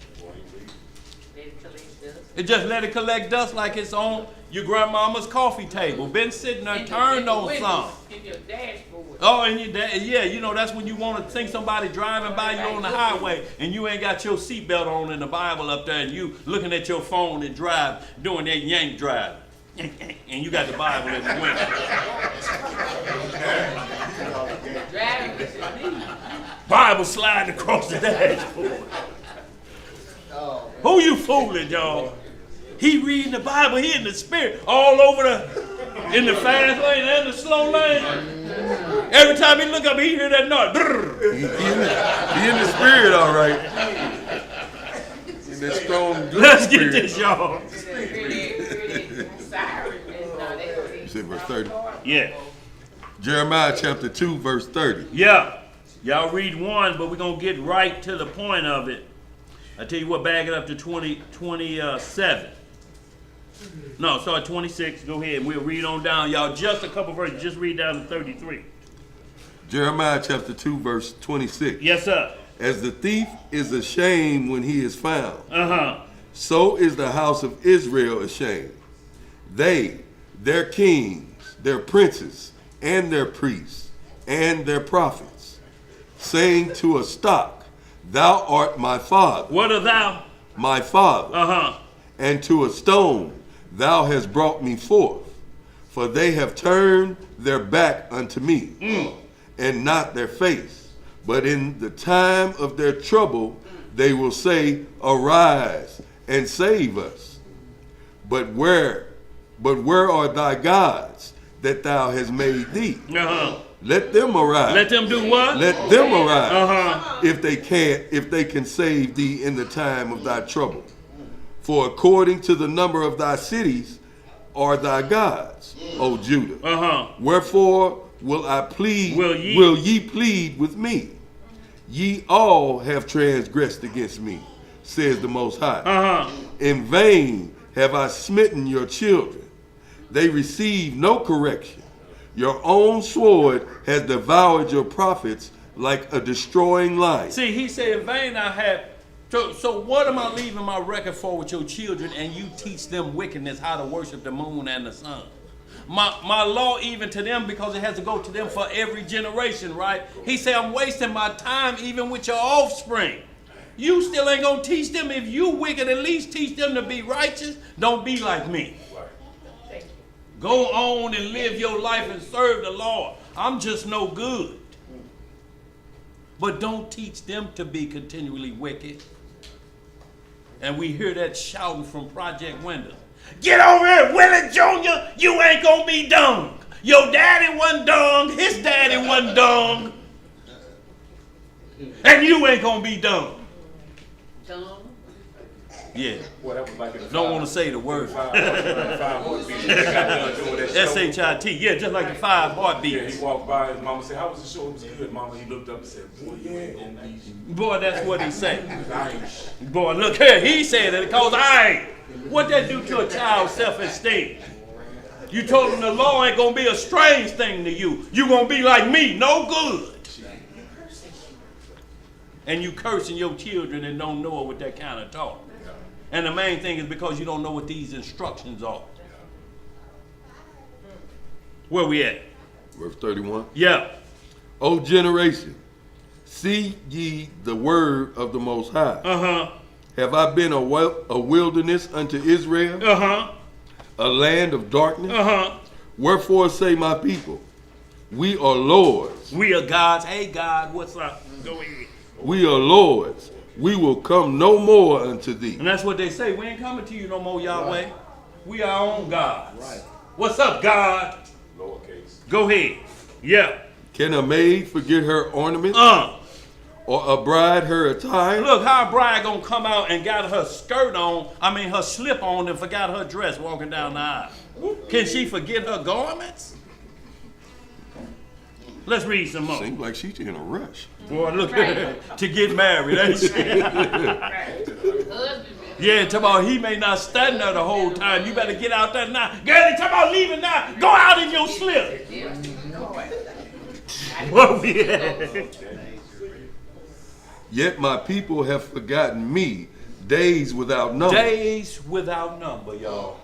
A: It just let it collect dust like it's on your grandmama's coffee table. Been sitting there, turned on some.
H: In your dashboard.
A: Oh, and yeah, you know, that's when you want to think somebody driving by you on the highway and you ain't got your seatbelt on and the Bible up there and you looking at your phone and drive, doing that yank drive. And you got the Bible in the window.
H: Driving with your knee.
A: Bible sliding across the dashboard. Who you fooling, y'all? He reading the Bible, he in the spirit, all over in the fast lane and the slow lane. Every time he look up, he hear that noise.
E: He in the spirit, all right. In that strong.
A: Let's get this, y'all.
E: You said verse 30?
A: Yeah.
E: Jeremiah chapter 2, verse 30.
A: Yeah. Y'all read one, but we're going to get right to the point of it. I tell you what, bag it up to 27. No, start 26. Go ahead. We'll read on down. Y'all, just a couple verses. Just read down to 33.
E: Jeremiah chapter 2, verse 26.
A: Yes, sir.
E: As the thief is ashamed when he is found, so is the house of Israel ashamed. They, their kings, their princes, and their priests, and their prophets, saying to a stock, thou art my father.
A: What are thou?
E: My father. And to a stone, thou hast brought me forth. For they have turned their back unto me, and not their face. But in the time of their trouble, they will say, arise and save us. But where are thy gods that thou hast made thee? Let them arise.
A: Let them do what?
E: Let them arise. If they can save thee in the time of thy trouble. For according to the number of thy cities are thy gods, O Judah. Wherefore will I plead? Will ye plead with me? Ye all have transgressed against me, says the Most High. In vain have I smitten your children, they receive no correction. Your own sword has devoured your prophets like a destroying lion.
A: See, he said, in vain I have. So what am I leaving my record for with your children and you teach them wickedness, how to worship the moon and the sun? My law even to them, because it has to go to them for every generation, right? He said, I'm wasting my time even with your offspring. You still ain't gonna teach them. If you wicked, at least teach them to be righteous. Don't be like me. Go on and live your life and serve the Lord. I'm just no good. But don't teach them to be continually wicked. And we hear that shouting from Project Windows. Get over here, Willie Jr., you ain't gonna be dung. Your daddy wasn't dung, his daddy wasn't dung. And you ain't gonna be dung.
H: Dumb.
A: Yeah.
I: Well, that was like in the
A: Don't
I: five-
A: want to say the word.
I: five heartbeats. They got done doing that show.
A: S-H-I-T. Yeah, just like the 5
I: Yeah,
A: heartbeats.
I: he walked by, his mama said, how was the show? It was good. Mama, he looked up and said, boy, you ain't gonna be
A: Boy, that's what he said.
I: nice.
A: Boy, look here. He said it because I ain't. What that do to a child's self-esteem? You told him the law ain't going to be a strange thing to you. You going to be like me, no good. And you cursing your children and don't know it with that kind of talk. And the main thing is because you don't know what these instructions are. Where we at?
E: Verse 31.
A: Yeah.
E: O generation, see ye the word of the Most High.
A: Uh-huh.
E: Have I been a wilderness unto Israel,
A: Uh-huh.
E: a land of darkness?
A: Uh-huh.
E: Wherefore say my people, we are lords.
A: We are gods. Hey, God, what's up? Go ahead.
E: We are lords. We will come no more unto thee.
A: And that's what they say. We ain't coming to you no more, Yahweh. Right. We are our own gods. Right. What's up, God?
I: Lowercase.
A: Go ahead. Yeah.
E: Can a maid forget her ornaments? Or a bride her attire?
A: Look, how a bride gonna come out and got her skirt on, her slip on, and forgot her dress walking down the aisle. Can she forget her garments? Let's read some more.
E: Seems like she's in a rush.
A: Boy, look at her to get married, ain't she? Yeah, talk about he may not stand there the whole time. You better get out there now. Girl, talk about leaving now. Go out in your slip. What we at?
E: Yet my people have forgotten me, days without number.
A: Days without number, y'all.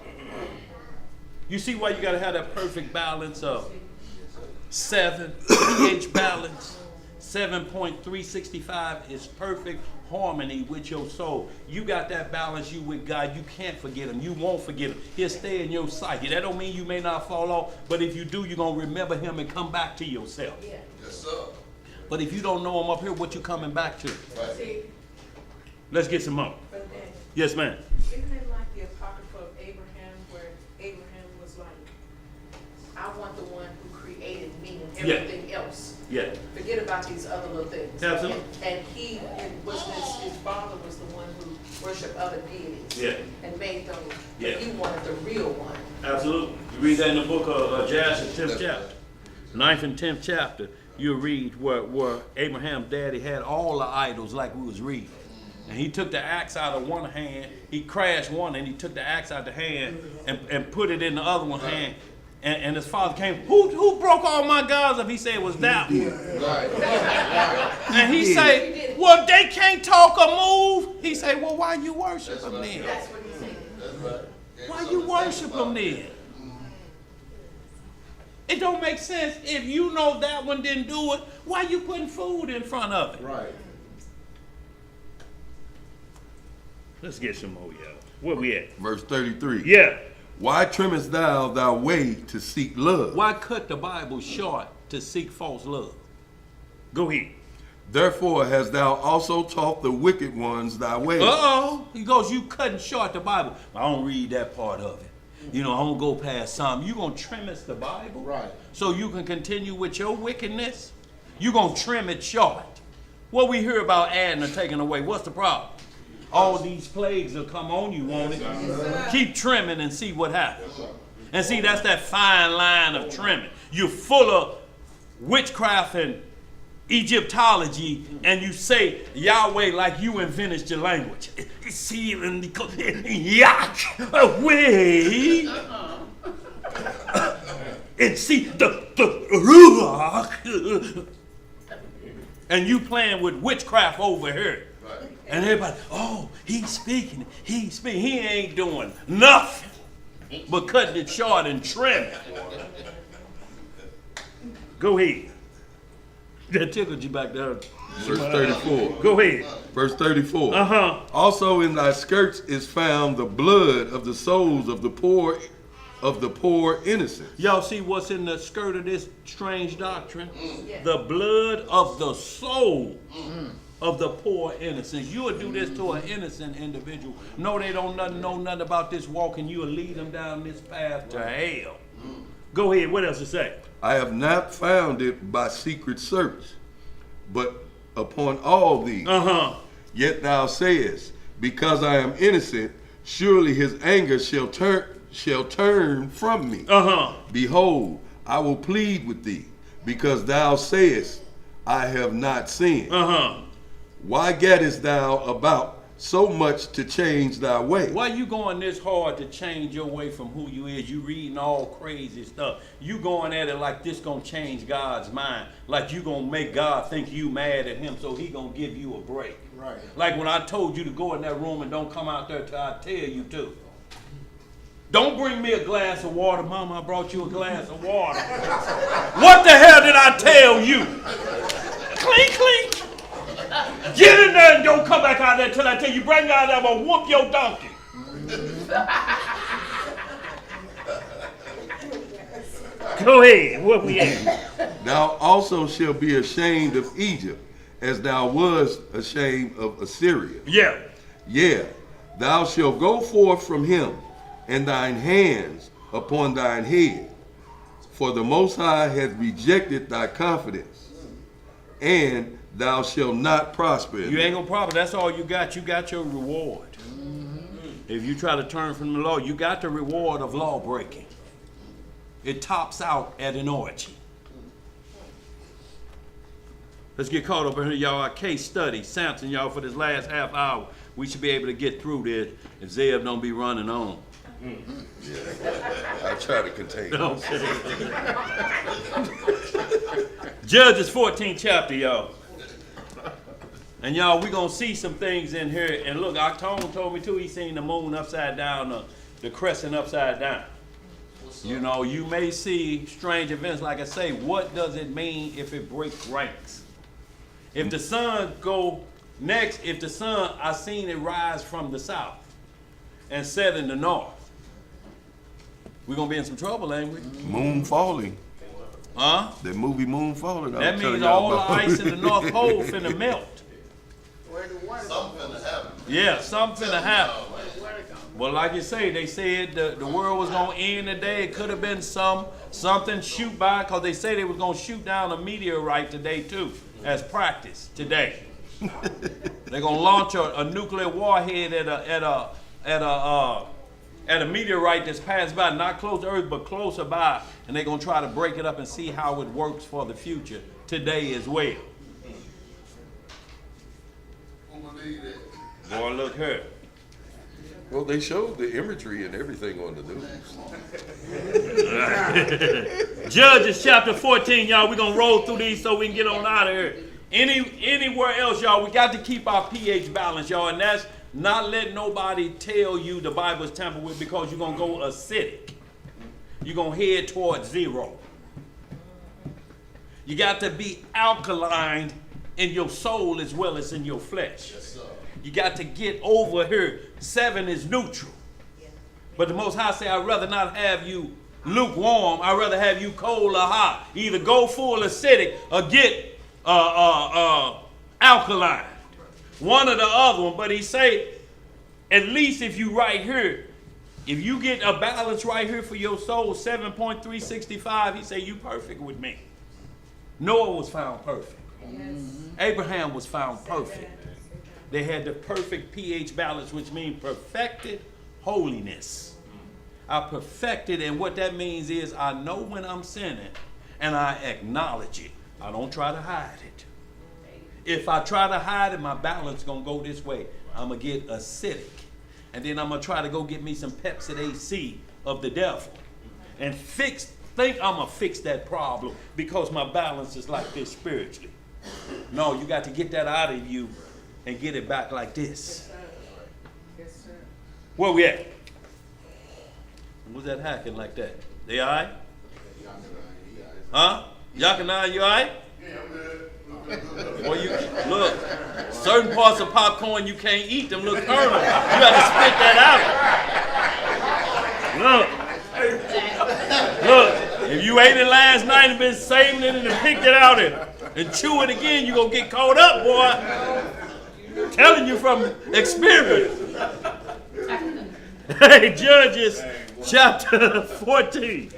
A: You see why you gotta have that perfect balance of 7 pH balance. 7.365 is perfect harmony with your soul. You got that balance, you with God. You can't forget him. You won't forget him. He'll stay in your psyche. That don't mean you may not fall off, but if you do, you're gonna remember him and come back to yourself.
C: Yeah.
J: Yes, sir.
A: But if you don't know him up here, what you coming back to?
C: See,
A: Let's get some more.
F: But then,
A: Yes, ma'am.
F: isn't it like the Apocrypha of Abraham, where Abraham was like, I want the one who created me and
A: Yeah.
F: everything else.
A: Yeah.
F: Forget about these other little things.
A: Absolutely.
F: And his father was the one who worshiped other deities.
A: Yeah.
F: And made those.
A: Yeah.
F: But he wanted the real one.
A: Absolutely. You read that in the book of Jasher, 10th chapter. 9th and 10th chapter, you'll read where Abraham's daddy had all the idols like we was reading. And he took the axe out of one hand, he crashed one, and he took the axe out of the hand and put it in the other one's hand. And his father came, who broke all my gods up? He said it was that one. And he said, well, they can't talk or move. He said, well, why you worship them then?
F: That's what he said.
J: That's right.
A: Why you worship them then? It don't make sense. If you know that one didn't do it, why you putting food in front of it?
D: Right.
A: Let's get some more, y'all. Where we at?
E: Verse 33.
A: Yeah.
E: Why trimmest thou thy way to seek love?
A: Why cut the Bible short to seek false love? Go ahead.
E: Therefore hast thou also taught the wicked ones thy way.
A: Uh-oh. He goes, you cutting short the Bible. I don't read that part of it. You know, I don't go past some. You gonna trim us the Bible?
D: Right.
A: So you can continue with your wickedness? You gonna trim it short. What we hear about adding or taking away, what's the problem? All these plagues will come on you, won't it? Keep trimming and see what happens. And see, that's that fine line of trimming. You're full of witchcraft and Egyptology, and you say Yahweh like you invented your language. See, Yahweh. and see the Ruach, and you playing with witchcraft over here.
J: Right.
A: And everybody, oh, he's speaking. He ain't doing nothing but cutting it short and trimming. Go ahead. That tickled you back there.
E: Verse 34.
A: Go ahead.
E: Verse 34.
A: Uh-huh.
E: Also in thy skirts is found the blood of the souls of the poor innocent.
A: Y'all see what's in the skirt of this strange doctrine? The blood of the soul of the poor innocent. You would do this to an innocent individual. No, they don't know nothing about this walk, and you will lead them down this path to hell. Go ahead. What else to say?
E: I have not found it by secret search, but upon all these. Yet thou sayest, because I am innocent, surely his anger shall turn from me. Behold, I will plead with thee, because thou sayest, I have not sinned. Why gettest thou about so much to change thy way?
A: Why you going this hard to change your way from who you is? You reading all crazy stuff. You going at it like this gonna change God's mind. Like you gonna make God think you mad at him, so he gonna give you a break.
B: Right.
A: Like when I told you to go in that room and don't come out there till I tell you to. Don't bring me a glass of water. Mama, I brought you a glass of water. What the hell did I tell you? Clink, clink. Get in there and don't come back out there till I tell you. Bring out there, I'm gonna whoop your donkey. Go ahead, what we at?
E: Thou also shalt be ashamed of Egypt, as thou wast ashamed of Assyria.
A: Yeah.
E: Yeah, thou shalt go forth from him, and thine hands upon thine head. For the Most High hath rejected thy confidence, and thou shalt not prosper.
A: You ain't gonna prosper. That's all you got. You got your reward. If you try to turn from the law, you got the reward of law breaking. It tops out at an orgy. Let's get caught up in here, y'all. Our case study, Samson, y'all, for this last half hour. We should be able to get through this if Zeb don't be running on.
E: Yeah, I try to contain
A: No. Judges 14th chapter, y'all. And y'all, we gonna see some things in here. And look, Octone told me too, he seen the moon upside down, the crescent upside down. You know, you may see strange events. Like I say, what does it mean if it breaks ranks? If the sun go next, I seen it rise from the south and set in the north. We're gonna be in some trouble, ain't we?
E: Moon falling.
A: Huh?
E: The movie Moon Falling.
A: That means all the ice in the North Pole finna melt.
J: Something finna happen.
A: Yeah, something finna happen. Well, like you say, they said the world was gonna end today. It could have been something shoot by, because they say they was gonna shoot down a meteorite today too, as practice today. They're gonna launch a nuclear warhead at a meteorite that's passed by, not close to Earth, but closer by, and they're gonna try to break it up and see how it works for the future today as well.
J: Who believe that?
A: Boy, look here.
E: Well, they showed the imagery and everything on the news.
A: Judges chapter 14, y'all. We're gonna roll through these so we can get on out of here. Anywhere else, y'all, we got to keep our pH balance, y'all, and that's not let nobody tell you the Bible's tampered with, because you're gonna go acidic. You're gonna head towards zero. You got to be alkaline in your soul as well as in your flesh.
J: Yes, sir.
A: You got to get over here. 7 is neutral. But the Most High say, I'd rather not have you lukewarm. I'd rather have you cold or hot. Either go full acidic or get alkaline. One or the other one. But he say, at least if you right here, if you get a balance right here for your soul, 7.365, he say, you perfect with me. Noah was found perfect. Yes. Abraham was found perfect. They had the perfect pH balance, which means perfected holiness. I perfected, and what that means is I know when I'm sinning, and I acknowledge it. I don't try to hide it. If I try to hide it, my balance gonna go this way. I'm gonna get acidic, and then I'm gonna try to go get me some Pepsid AC of the devil, and fix think I'm going to fix that problem because my balance is like this spiritually. No, you got to get that out of you and get it back like this.
F: Yes, sir.
A: Where we at? What's that hacking like that? They all right? Huh? Yakanai, you all right? Well, you look, certain parts of popcorn you can't eat them little kernels. You got to spit that out. Look, if you ate it last night and been saving it and then picked it out and chew it again, you're going to get caught up, boy. I'm telling you from experience. Hey, Judges chapter 14.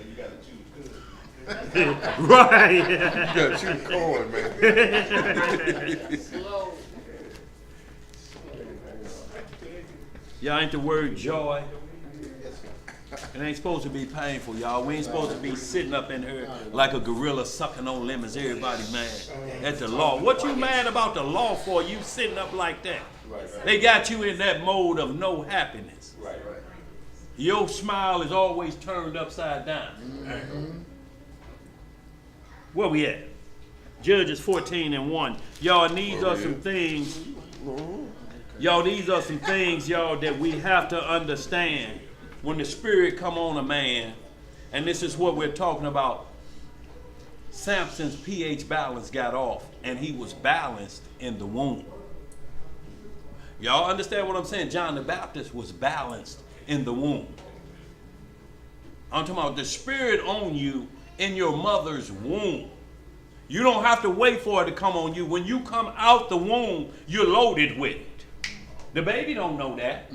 A: Right.
E: You gotta chew corn, man.
H: Slow.
A: Y'all ain't the word joy. It ain't supposed to be painful, y'all. We ain't supposed to be sitting up in here like a gorilla sucking on lemons. Everybody mad at the law. What you mad about the law for? You sitting up like that. They got you in that mode of no happiness. Your smile is always turned upside down. Where we at? Judges 14:1. Y'all, these are some things. Y'all, these are some things, y'all, that we have to understand when the Spirit come on a man. And this is what we're talking about. Samson's pH balance got off, and he was balanced in the womb. Y'all understand what I'm saying? John the Baptist was balanced in the womb. I'm talking about the Spirit on you in your mother's womb. You don't have to wait for it to come on you. When you come out the womb, you're loaded with it. The baby don't know that.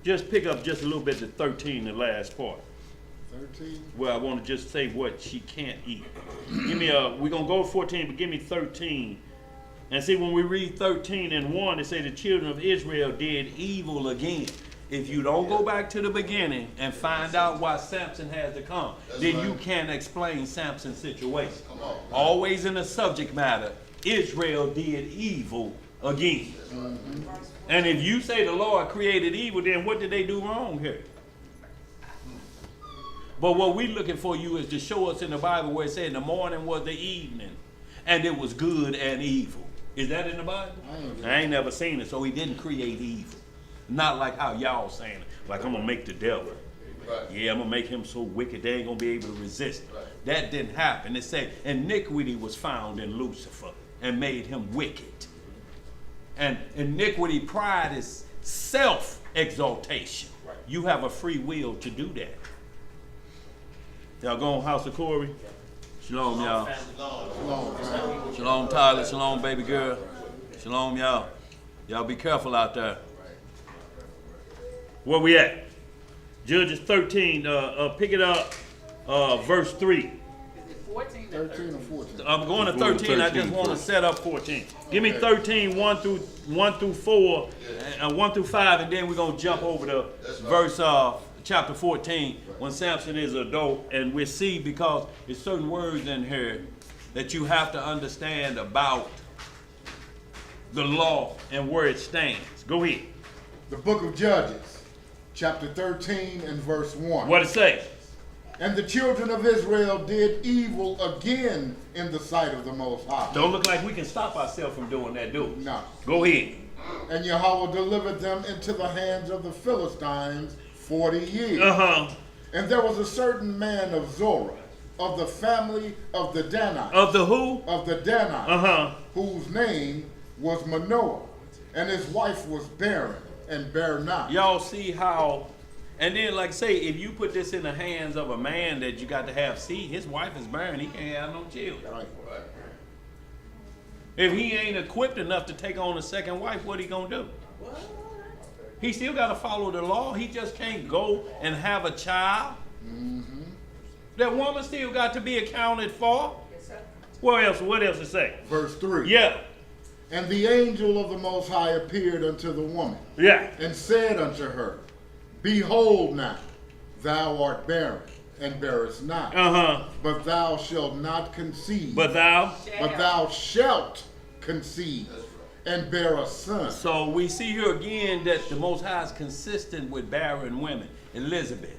A: Just pick up just a little bit to 13, the last part.
B: 13.
A: Well, I want to just say what she can't eat. Give me we're going to go to 14, but give me 13. And see, when we read 13:1, it say the children of Israel did evil again. If you don't go back to the beginning and find out why Samson has to come, then you can't explain Samson's situation. Always in the subject matter, Israel did evil again. And if you say the Lord created evil, then what did they do wrong here? But what we're looking for you is to show us in the Bible where it said in the morning was the evening, and it was good and evil. Is that in the Bible? I ain't never seen it, so he didn't create evil. Not like how y'all saying it, like I'm going to make the devil. Yeah, I'm going to make him so wicked they ain't going to be able to resist. That didn't happen. It said iniquity was found in Lucifer and made him wicked. And iniquity, pride is self-exaltation. You have a free will to do that. Y'all go on House of Corey? Shalom, y'all. Shalom, Tyler. Shalom, baby girl. Shalom, y'all. Y'all be careful out there. Where we at? Judges 13, pick it up, verse 3.
H: Is it 14 or
B: 13 or 14.
A: I'm going to 13. I just want to set up 14. Give me 13, 1 through 4, 1 through 5, and then we're going to jump over to verse chapter 14 when Samson is an adult, and we see because there's certain words in here that you have to understand about the law and where it stands. Go ahead.
B: The book of Judges, chapter 13 and verse 1.
A: What it say?
B: And the children of Israel did evil again in the sight of the Most High.
A: Don't look like we can stop ourselves from doing that, do we?
B: No.
A: Go ahead.
B: And Yahweh delivered them into the hands of the Philistines 40 years. And there was a certain man of Zorah, of the family of the Danites.
A: Of the who?
B: Of the Danites. Whose name was Manoah. And his wife was barren and bare not.
A: Y'all see how, and then like say, if you put this in the hands of a man that you got to have seed, his wife is barren, he can't have no children.
B: Right.
A: If he ain't equipped enough to take on a second wife, what he gonna do? He still got to follow the law. He just can't go and have a child. That woman still got to be accounted for. What else it say?
B: Verse 3.
A: Yeah.
B: And the angel of the Most High appeared unto the woman.
A: Yeah.
B: And said unto her, Behold now, thou art barren, and bearest not. But thou shalt not conceive.
A: But thou
B: shalt conceive and bear a son.
A: So we see here again that the Most High is consistent with barren women. Elizabeth.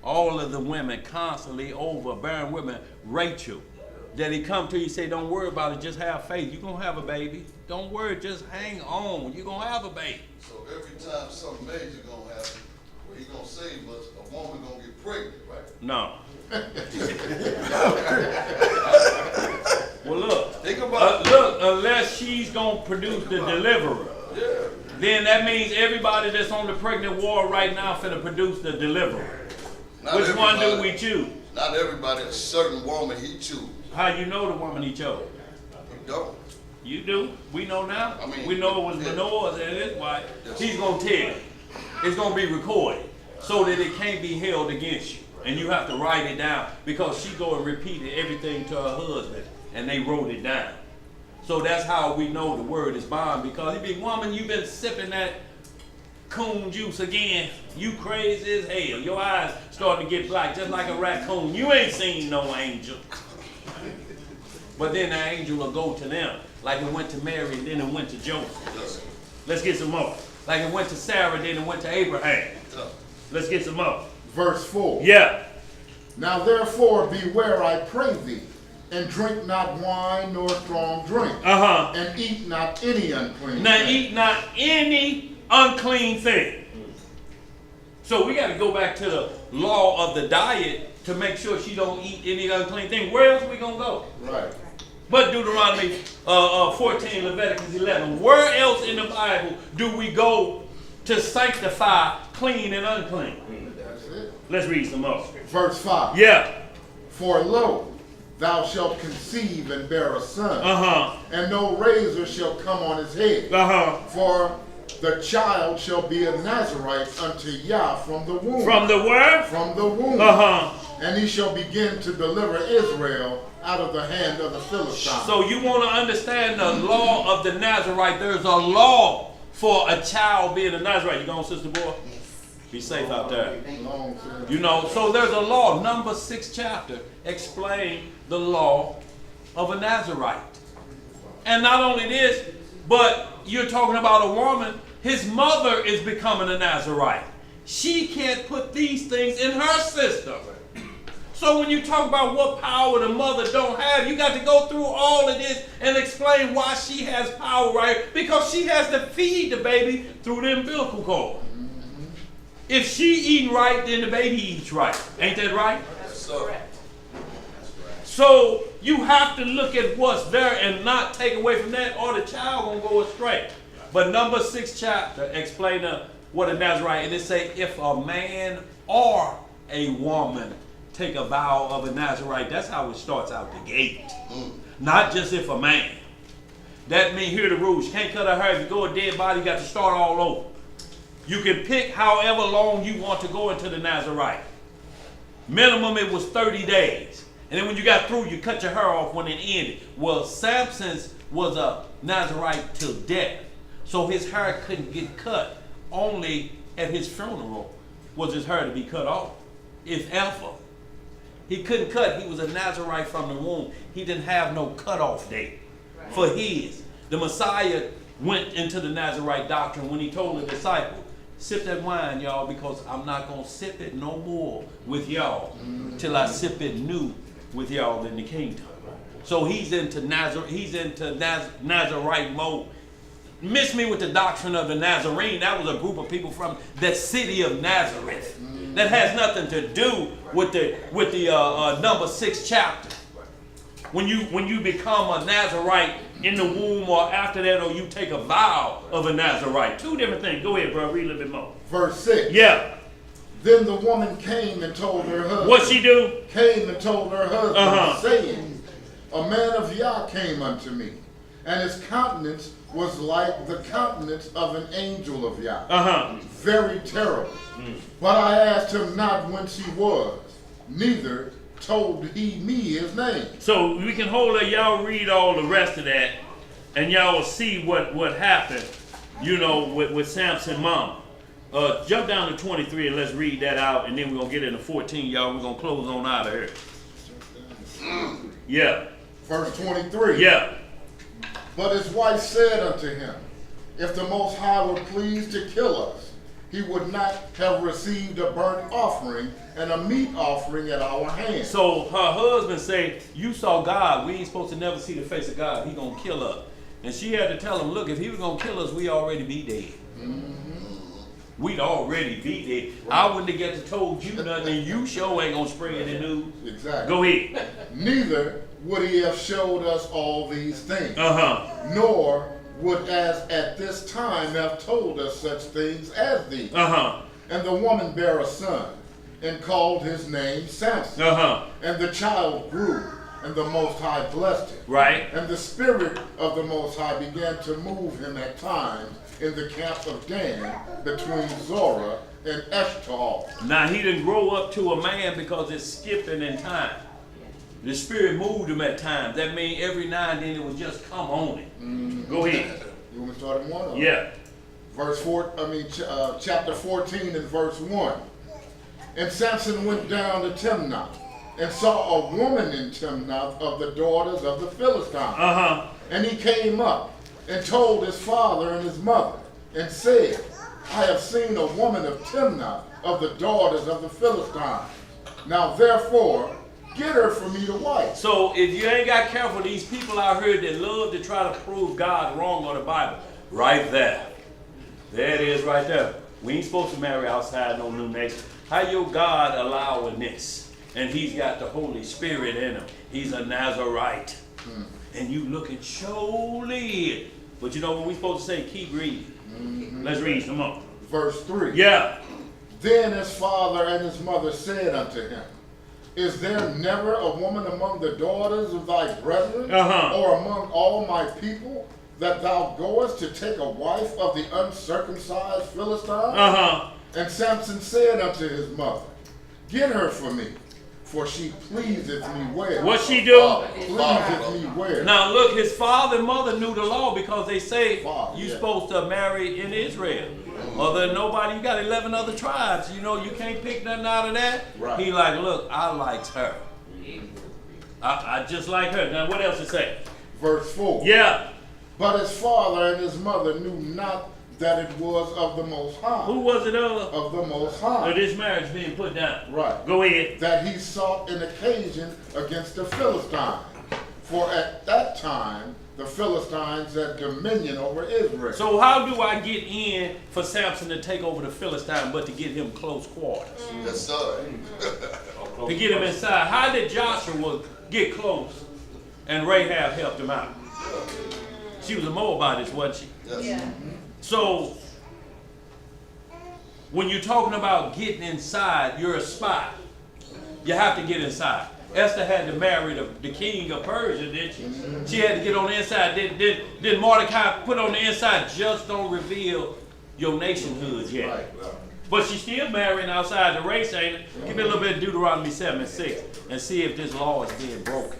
A: all of the women constantly over, bearing women, Rachel, that he come to you, say, don't worry about it, just have faith. You're going to have a baby. Don't worry, just hang on. You're going to have a baby.
J: So every time something major gonna happen, where he gonna save us, a woman gonna get pregnant, right?
A: No. Well, look.
E: Think about
A: Look, unless she's going to produce the deliverer, then that means everybody that's on the pregnant ward right now finna produce the deliverer.
J: Not
A: Which one do
J: everybody.
A: we choose?
J: Not everybody, a certain woman he choose.
A: How you know the woman he chose?
J: You don't.
A: You do. We know now.
J: I mean,
A: we know it was
J: yeah.
A: Manoah's and his wife.
J: Yes.
A: He's going to tell you. It's going to be recorded so that it can't be held against you. And you have to write it down because she go and repeated everything to her husband and they wrote it down. So that's how we know the word is bond, because he be, woman, you been sipping that coon juice again. You crazy as hell. Your eyes starting to get black just like a raccoon. You ain't seen no angel. But then the angel will go to them like it went to Mary and then it went to Joseph. Let's get some more. Like it went to Sarah, then it went to Abraham. Let's get some more.
B: Verse 4.
A: Yeah.
B: Now therefore beware, I pray thee, and drink not wine nor strong drink, and eat not any unclean
A: Now
B: thing.
A: eat not any unclean thing. So we got to go back to the law of the diet to make sure she don't eat any unclean thing. Where else we gonna go?
B: Right.
A: But Deuteronomy 14, Leviticus 11. Where else in the Bible do we go to sanctify clean and unclean?
B: That's it.
A: Let's read some more.
B: Verse 5.
A: Yeah.
B: For lo, thou shalt conceive and bear a son, and no razor shall come on his head. For the child shall be a Nazarite unto Yah from the womb.
A: From the where?
B: From the womb. And he shall begin to deliver Israel out of the hand of the Philistines.
A: So you want to understand the law of the Nazarite. There's a law for a child being a Nazarite. You going, Sister Boy? Be safe out there. You know, so there's a law. Number 6 chapter explain the law of a Nazarite. And not only this, but you're talking about a woman. His mother is becoming a Nazarite. She can't put these things in her system. So when you talk about what power the mother don't have, you got to go through all of this and explain why she has power, right? Because she has to feed the baby through the umbilical cord. If she eating right, then the baby eats right. Ain't that right?
C: That's correct.
A: So you have to look at what's there and not take away from that, or the child gonna go astray. But number 6 chapter explain what a Nazarite, and it say if a man or a woman take a vow of a Nazarite, that's how it starts out the gate. Not just if a man. That means here the rules. You can't cut her hair. If you go a dead body, you got to start all over. You can pick however long you want to go into the Nazarite. Minimum it was 30 days. And then when you got through, you cut your hair off when it ended. Well, Samson's was a Nazarite till death. So his hair couldn't get cut. Only at his funeral was his hair to be cut off. If ever. He couldn't cut. He was a Nazarite from the womb. He didn't have no cutoff date for his. The Messiah went into the Nazarite doctrine when he told the disciples, sip that wine, y'all, because I'm not going to sip it no more with y'all till I sip it new with y'all in the kingdom. So he's into Nazarite mode. Miss me with the doctrine of the Nazarene. That was a group of people from the city of Nazareth. That has nothing to do with the number 6 chapter. When you become a Nazarite in the womb or after that, or you take a vow of a Nazarite. 2 different things. Go ahead, bro. Read a little bit more.
B: Verse 6.
A: Yeah.
B: Then the woman came and told her husband.
A: What she do?
B: Came and told her husband, saying, a man of Yah came unto me, and his countenance was like the countenance of an angel of Yah. Very terrible. But I asked him not whence he was, neither told he me his name.
A: So we can hold it. Y'all read all the rest of that, and y'all will see what happened, you know, with Samson's mom. Jump down to 23 and let's read that out, and then we're going to get into 14, y'all. We're going to close on out of here. Yeah.
B: Verse 23.
A: Yeah.
B: But his wife said unto him, if the Most High were pleased to kill us, he would not have received a burnt offering and a meat offering at our hands.
A: So her husband say, you saw God. We ain't supposed to never see the face of God. He gonna kill us. And she had to tell him, look, if he was gonna kill us, we already be dead. We'd already be dead. I wouldn't have get to told you nothing, and you sure ain't gonna spread the news.
B: Exactly.
A: Go ahead.
B: Neither would he have showed us all these things, nor would as at this time have told us such things as these. And the woman bare a son, and called his name Samson. And the child grew, and the Most High blessed him.
A: Right.
B: And the Spirit of the Most High began to move him at times in the camp of Dan, between Zorah and Eshtaol.
A: Now he didn't grow up to a man because it's skipping in time. The Spirit moved him at times. That means every now and then it would just come on him. Go ahead.
B: You want me to start in 1?
A: Yeah.
B: Chapter 14 and verse 1. And Samson went down to Timnath, and saw a woman in Timnath of the daughters of the Philistines. And he came up, and told his father and his mother, and said, I have seen a woman of Timnath of the daughters of the Philistines. Now therefore, get her for me to wife.
A: So if you ain't got careful, these people out here that love to try to prove God wrong on the Bible, right there. There it is right there. We ain't supposed to marry outside no new nation. How your God allowing this? And he's got the Holy Spirit in him. He's a Nazarite. And you looking surely. But you know what we supposed to say? Keep reading. Let's read some more.
B: Verse 3.
A: Yeah.
B: Then his father and his mother said unto him, Is there never a woman among the daughters of thy brethren, or among all my people, that thou goest to take a wife of the uncircumcised Philistine? And Samson said unto his mother, Get her for me, for she pleaseth me well.
A: What she do?
B: Pleaseth me well.
A: Now look, his father and mother knew the law because they say you're supposed to marry in Israel. Other than nobody, you got 11 other tribes. You know, you can't pick nothing out of that.
B: Right.
A: He like, look, I likes her. I just like her. Now what else it say?
B: Verse 4.
A: Yeah.
B: But his father and his mother knew not that it was of the Most High.
A: Who was it of?
B: Of the Most High.
A: Of this marriage being put down.
B: Right.
A: Go ahead.
B: That he sought an occasion against the Philistines. For at that time, the Philistines had dominion over Israel.
A: So how do I get in for Samson to take over the Philistine, but to get him close quarters?
J: Yes, sir.
A: To get him inside. How did Joshua get close and Rahab helped him out? She was a Moabitess, wasn't she?
J: Yes.
F: Yeah.
A: So, when you're talking about getting inside, you're a spy. You have to get inside. Esther had to marry the king of Persia, didn't she? She had to get on the inside. Did Mordecai put on the inside, just don't reveal your nationhood yet.
B: Right.
A: But she's still marrying outside the race, ain't it? Give me a little bit of Deuteronomy 7:6 and see if this law is being broken.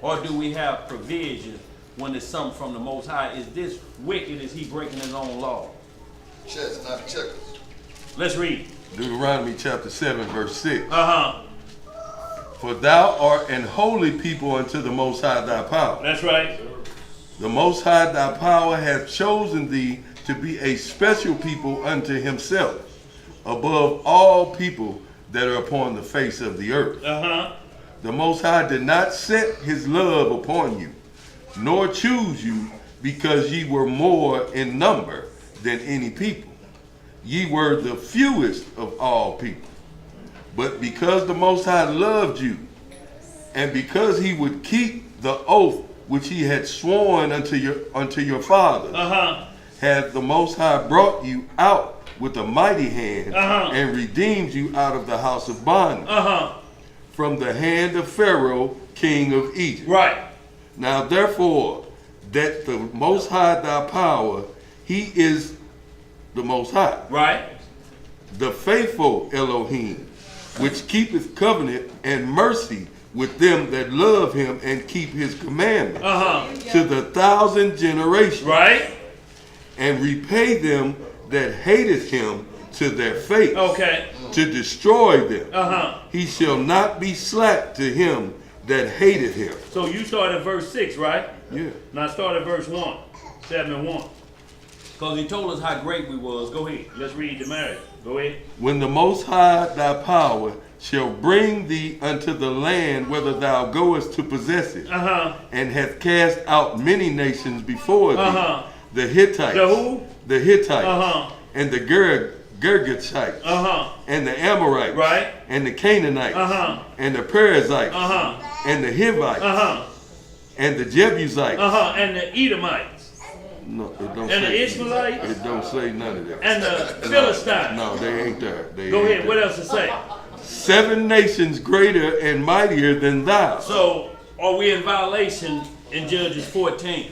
A: Or do we have provision when it's something from the Most High? Is this wicked? Is he breaking his own law?
J: Chess, not checkers.
A: Let's read.
E: Deuteronomy chapter 7, verse 6.
A: For
E: thou art an holy people unto the Most High thy power.
A: That's right.
E: The Most High thy power hath chosen thee to be a special people unto himself, above all people that are upon the face of the earth. The Most High did not set his love upon you, nor choose you, because ye were more in number than any people. Ye were the fewest of all people. But because the Most High loved you, and because he would keep the oath which he had sworn unto your fathers, hath the Most High brought you out with a mighty hand, and redeemed you out of the house of bondage, from the hand of Pharaoh, king of Egypt.
A: Right.
E: Now therefore, that the Most High thy power, he is the Most High.
A: Right.
E: The faithful Elohim, which keepeth covenant and mercy with them that love him and keep his commandments to the 1,000 generations.
A: Right.
E: And repay them that hateth him to their face.
A: Okay.
E: To destroy them. He shall not be slack to him that hateth him.
A: So you start at verse 6, right?
E: Yeah.
A: Now start at verse 1. 7 and 1. Because he told us how great we was. Go ahead. Let's read the marriage. Go ahead.
E: When the Most High thy power shall bring thee unto the land whither thou goest to possess it, and hath cast out many nations before thee, the Hittites,
A: The who?
E: the Hittites, and the Girgashites, and the Amorites,
A: Right.
E: and the Canaanites, and the Perizzites, and the Hivites, and the Jebusites.
A: And the Edomites.
E: No, it don't
A: And the
E: say.
A: Ishmaelites.
E: It don't say none of that.
A: And the Philistines.
E: No, they ain't there. They
A: Go
E: ain't
A: ahead.
E: there.
A: What else to say?
E: 7 nations greater and mightier than thou.
A: So, are we in violation in Judges 14?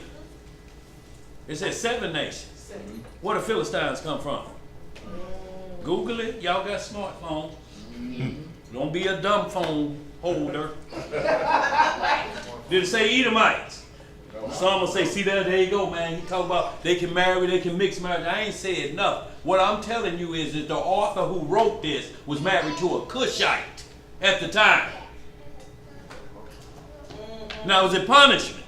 A: It says 7 nations. Where the Philistines come from? Google it. Y'all got smartphones. Don't be a dumb phone holder. Did it say Edomites? Some will say, see there you go, man. He talk about they can marry, they can mix marriage. I ain't said nothing. What I'm telling you is that the author who wrote this was married to a Cushite at the time. Now, is it punishment?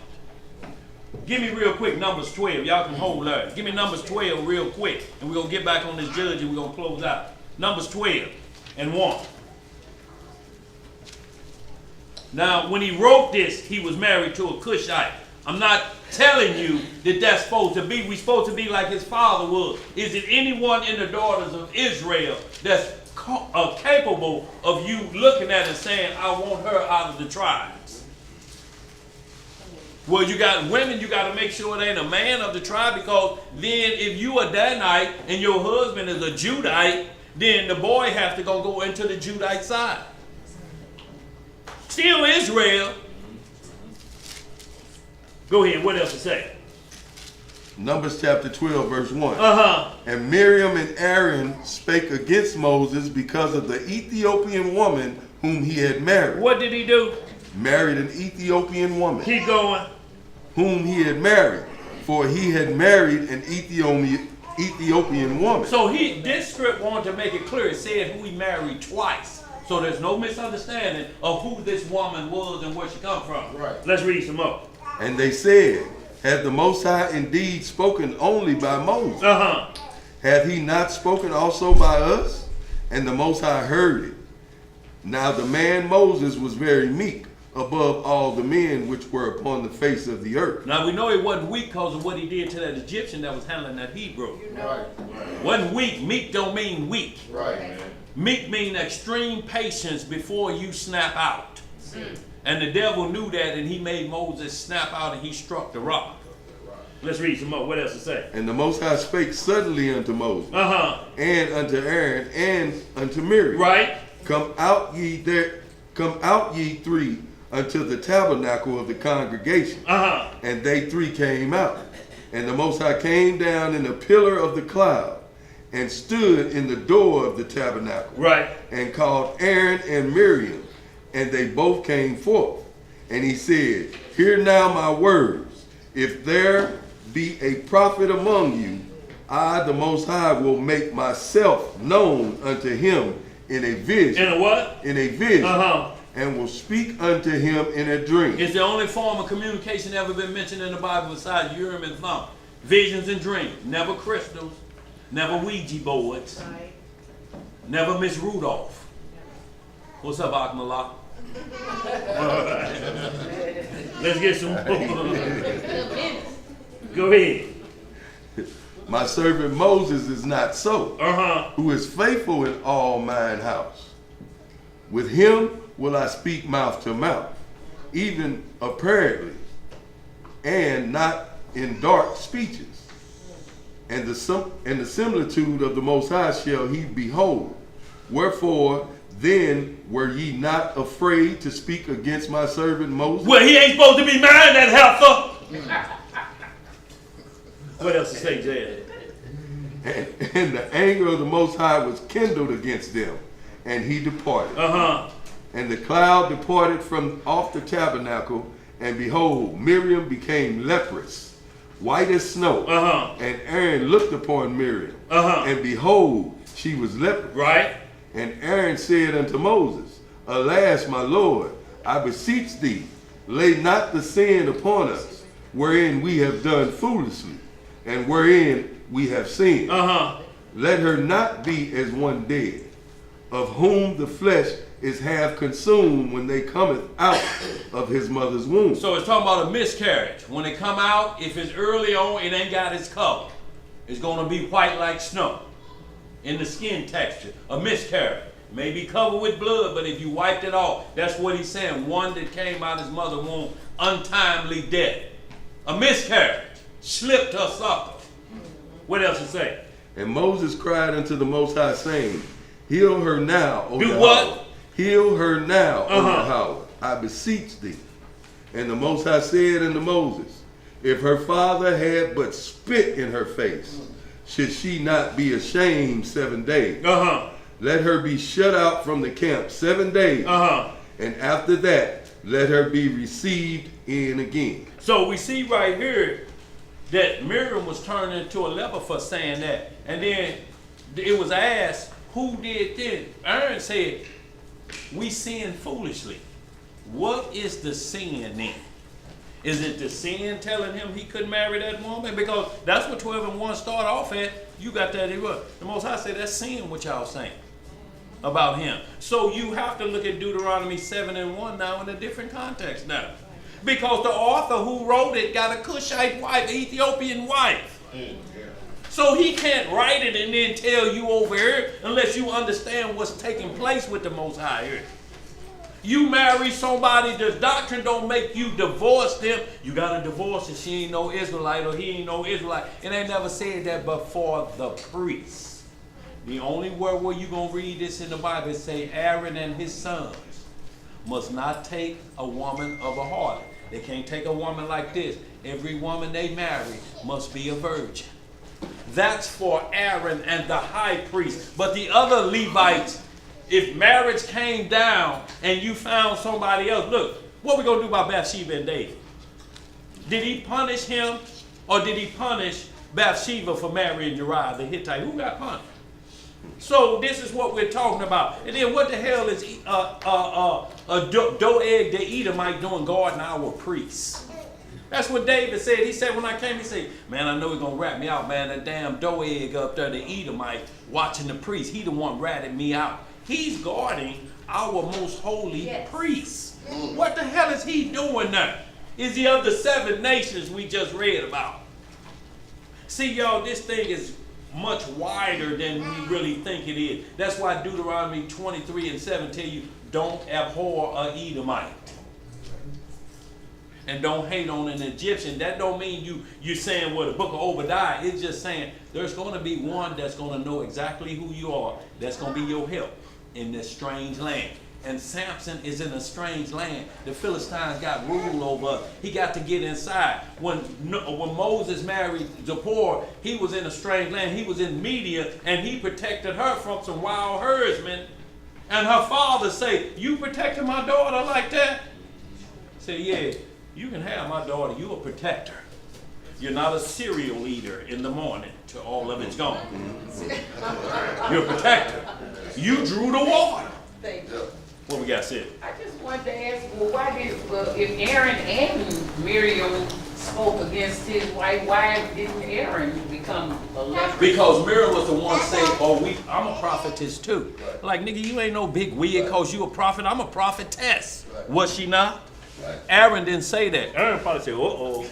A: Give me real quick Numbers 12. Y'all can hold that. Give me Numbers 12 real quick. And we're going to get back on this judge and we're going to close out. Numbers 12 and 1. Now, when he wrote this, he was married to a Cushite. I'm not telling you that that's supposed to be. We're supposed to be like his father was. Is it anyone in the daughters of Israel that's capable of you looking at and saying, I want her out of the tribes? Well, you got women, you got to make sure it ain't a man of the tribe, because then if you a Danite and your husband is a Judite, then the boy have to go into the Judite side. Still Israel. Go ahead, what else to say?
E: Numbers chapter 12, verse 1. And Miriam and Aaron spake against Moses because of the Ethiopian woman whom he had married.
A: What did he do?
E: Married an Ethiopian woman.
A: Keep going.
E: Whom he had married, for he had married an Ethiopian woman.
A: So this script wanted to make it clear. It said who he married twice. So there's no misunderstanding of who this woman was and where she come from.
B: Right.
A: Let's read some more.
E: And they said, hath the Most High indeed spoken only by Moses? Hath he not spoken also by us? And the Most High heard it. Now the man Moses was very meek above all the men which were upon the face of the earth.
A: Now we know he wasn't weak because of what he did to that Egyptian that was handling that Hebrew.
B: Right.
A: Wasn't weak. Meek don't mean weak.
B: Right.
A: Meek mean extreme patience before you snap out. And the devil knew that, and he made Moses snap out, and he struck the rock. Let's read some more. What else to say?
E: And the Most High spake suddenly unto Moses, and unto Aaron, and unto Miriam.
A: Right.
E: Come out ye three unto the tabernacle of the congregation. And they three came out. And the Most High came down in a pillar of the cloud, and stood in the door of the tabernacle.
A: Right.
E: And called Aaron and Miriam, and they both came forth. And he said, hear now my words. If there be a prophet among you, I, the Most High, will make myself known unto him in a vision.
A: In a what?
E: In a vision. And will speak unto him in a dream.
A: It's the only form of communication ever been mentioned in the Bible besides Urim and Thummim. Visions and dreams. Never crystals. Never Ouija boards.
F: Right.
A: Never Miss Rudolph. What's up, Akmallah? Let's get some more. Go ahead.
E: My servant Moses is not so, who is faithful in all mine house. With him will I speak mouth to mouth, even apparently, and not in dark speeches. And the similitude of the Most High shall he behold. Wherefore, then were ye not afraid to speak against my servant Moses?
A: Well, he ain't supposed to be married, that heifer. What else to say, Jay?
E: And the anger of the Most High was kindled against them, and he departed. And the cloud departed from off the tabernacle, and behold, Miriam became leprous, white as snow. And Aaron looked upon Miriam, and behold, she was leprous.
A: Right.
E: And Aaron said unto Moses, alas, my Lord, I beseech thee, lay not the sin upon us, wherein we have done foolishly, and wherein we have sinned.
A: Uh-huh.
E: Let her not be as one dead, of whom the flesh is half consumed when they cometh out of his mother's womb.
A: So it's talking about a miscarriage. When it come out, if it's early on, it ain't got its color. It's going to be white like snow in the skin texture. A miscarriage. May be covered with blood, but if you wiped it off, that's what he's saying. One that came out of his mother's womb, untimely death. A miscarriage. Slipped her sucker. What else it say?
E: And Moses cried unto the Most High, saying, Heal her now, O
A: Do
E: Yahweh.
A: what?
E: Heal her now, O
A: Uh-huh.
E: Yahweh, I beseech thee. And the Most High said unto Moses, If her father had but spit in her face, should she not be ashamed 7 days?
A: Uh-huh.
E: Let her be shut out from the camp 7 days.
A: Uh-huh.
E: And after that, let her be received in again.
A: So we see right here that Miriam was turned into a leper for saying that. And then it was asked, who did this? Aaron said, we sinned foolishly. What is the sin then? Is it the sin telling him he couldn't marry that woman? Because that's what 12 and 1 start off at. You got that. The Most High said that's sin what y'all saying about him. So you have to look at Deuteronomy 7 and 1 now in a different context now. Because the author who wrote it got a Cushite wife, an Ethiopian wife. So he can't write it and then tell you over here unless you understand what's taking place with the Most High here. You marry somebody, the doctrine don't make you divorce them. You got to divorce and she ain't no Israelite or he ain't no Israelite. It ain't never said that but for the priests. The only word where you going to read this in the Bible is say Aaron and his sons must not take a woman of a harlot. They can't take a woman like this. Every woman they marry must be a virgin. That's for Aaron and the high priest. But the other Levites, if marriage came down and you found somebody else, look, what we going to do about Bathsheba and David? Did he punish him or did he punish Bathsheba for marrying Uriah the Hittite? Who got punished? So this is what we're talking about. And then what the hell is Doeg the Edomite doing guarding our priests? That's what David said. He said when I came, he said, man, I know he's going to rat me out, man. That damn Doeg up there, the Edomite, watching the priest. He the one ratted me out. He's guarding our most holy priest. What the hell is he doing now? Is he of the 7 nations we just read about? See, y'all, this thing is much wider than we really think it is. That's why Deuteronomy 23 and 7 tell you, don't abhor an Edomite. And don't hate on an Egyptian. That don't mean you're saying, well, the book of Obadiah. It's just saying there's going to be one that's going to know exactly who you are. That's going to be your help in this strange land. And Samson is in a strange land. The Philistines got rule over us. He got to get inside. When Moses married Zipporah, he was in a strange land. He was in Media, and he protected her from some wild herdsmen. And her father say, you protected my daughter like that? Say, yeah, you can have my daughter. You a protector. You're not a cereal eater in the morning till all of it's gone. You're a protector. You drew the water.
C: Thank you.
A: What we got said?
H: I just wanted to ask, if Aaron and Miriam spoke against his wife, why didn't Aaron become a leper?
A: Because Miriam was the one saying, I'm a prophetess too. Like, nigga, you ain't no big wig because you a prophet. I'm a prophetess. Was she not? Aaron didn't say that. Aaron probably said, uh-oh.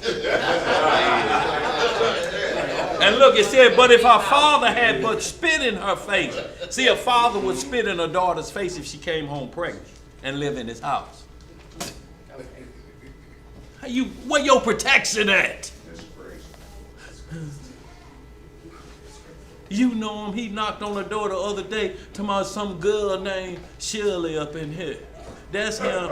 A: And look, it said, but if her father had but spit in her face. See, a father would spit in her daughter's face if she came home pregnant and live in his house. Where your protection at? You know him, he knocked on the door the other day, talking about some girl named Shirley up in here. That's him.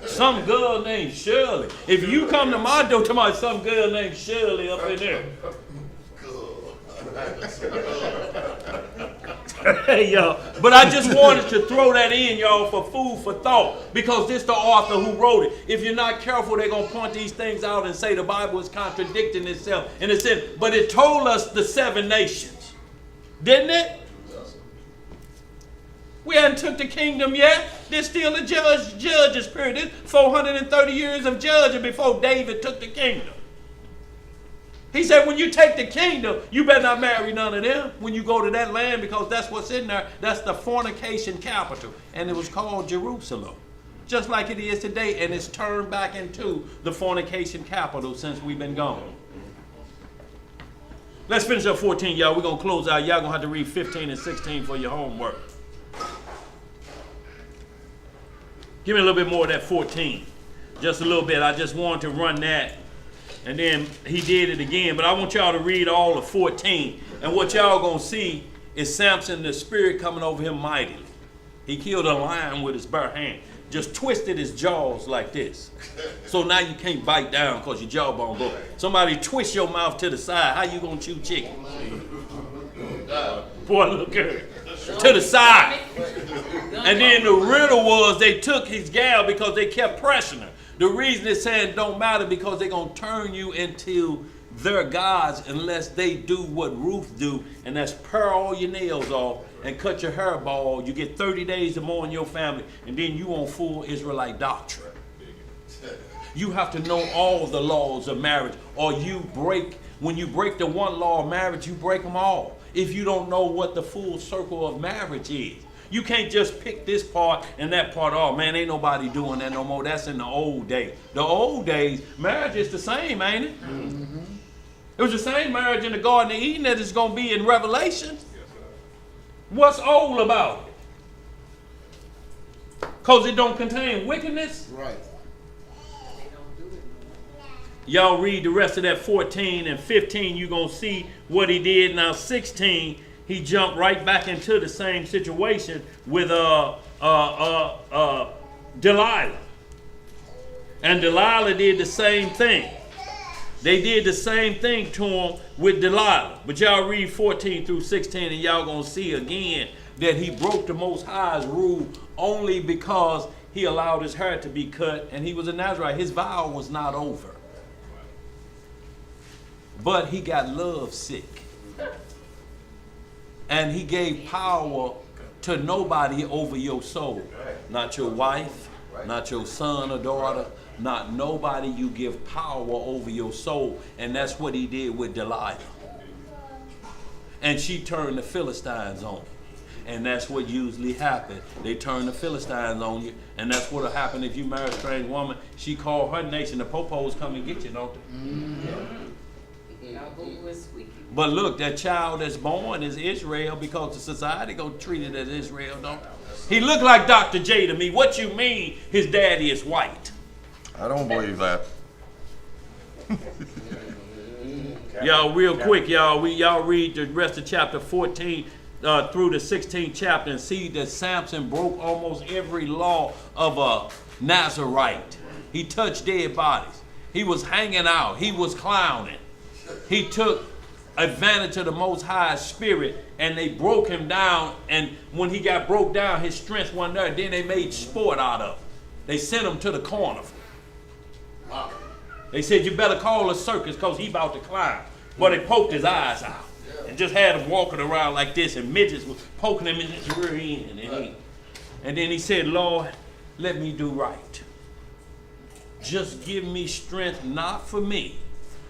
A: Some girl named Shirley. If you come to my door, talking about some girl named Shirley up in there. Hey, y'all. But I just wanted to throw that in, y'all, for food for thought. Because this the author who wrote it. If you're not careful, they're going to point these things out and say the Bible is contradicting itself. And it said, but it told us the 7 nations. Didn't it? We hadn't took the kingdom yet. There's still a judges period. There's 430 years of judging before David took the kingdom. He said, when you take the kingdom, you better not marry none of them when you go to that land, because that's what's in there. That's the fornication capital. And it was called Jerusalem. Just like it is today, and it's turned back into the fornication capital since we've been gone. Let's finish up 14, y'all. We're going to close out. Y'all going to have to read 15 and 16 for your homework. Give me a little bit more of that 14. Just a little bit. I just wanted to run that. And then he did it again. But I want y'all to read all of 14. And what y'all going to see is Samson, the spirit coming over him mightily. He killed a lion with his bare hand. Just twisted his jaws like this. So now you can't bite down because your jawbone broke. Somebody twist your mouth to the side. How you going to chew chicken? Boy, look at it. To the side. And then the riddle was they took his gal because they kept pressing her. The reason it's saying don't matter because they're going to turn you into their gods unless they do what Ruth do, and that's pare all your nails off and cut your hair bald. You get 30 days or more in your family, and then you on full Israelite doctrine. You have to know all the laws of marriage, or when you break the one law of marriage, you break them all. If you don't know what the full circle of marriage is. You can't just pick this part and that part off. Man, ain't nobody doing that no more. That's in the old days. The old days, marriage is the same, ain't it? Mm-hmm. It was the same marriage in the Garden of Eden that it's going to be in Revelation. What's old about it? Because it don't contain wickedness?
B: Right.
A: Y'all read the rest of that 14 and 15, you're going to see what he did. Now 16, he jumped right back into the same situation with Delilah. And Delilah did the same thing. They did the same thing to him with Delilah. But y'all read 14 through 16 and y'all going to see again that he broke the Most High's rule only because he allowed his hair to be cut and he was a Nazarite. His vow was not over. But he got love sick. And he gave power to nobody over your soul. Not your wife, not your son or daughter, not nobody. You give power over your soul. And that's what he did with Delilah. And she turned the Philistines on you. And that's what usually happened. They turn the Philistines on you. And that's what'll happen if you marry a strange woman. She called her nation. The popos come and get you, don't they? Mm-hmm. But look, that child that's born is Israel because the society gonna treat it as Israel, don't it? He looked like Dr. J to me. What you mean his daddy is white?
E: I don't believe that.
A: Y'all, real quick, y'all read the rest of chapter 14 through the 16th chapter and see that Samson broke almost every law of a Nazarite. He touched dead bodies. He was hanging out. He was clowning. He took advantage of the Most High Spirit and they broke him down. And when he got broke down, his strength wasn't there. Then they made sport out of him. They sent him to the carnival. They said, you better call a circus because he about to climb. But they poked his eyes out and just had him walking around like this, and midgets was poking him in his rear end. And then he said, Lord, let me do right. Just give me strength, not for me,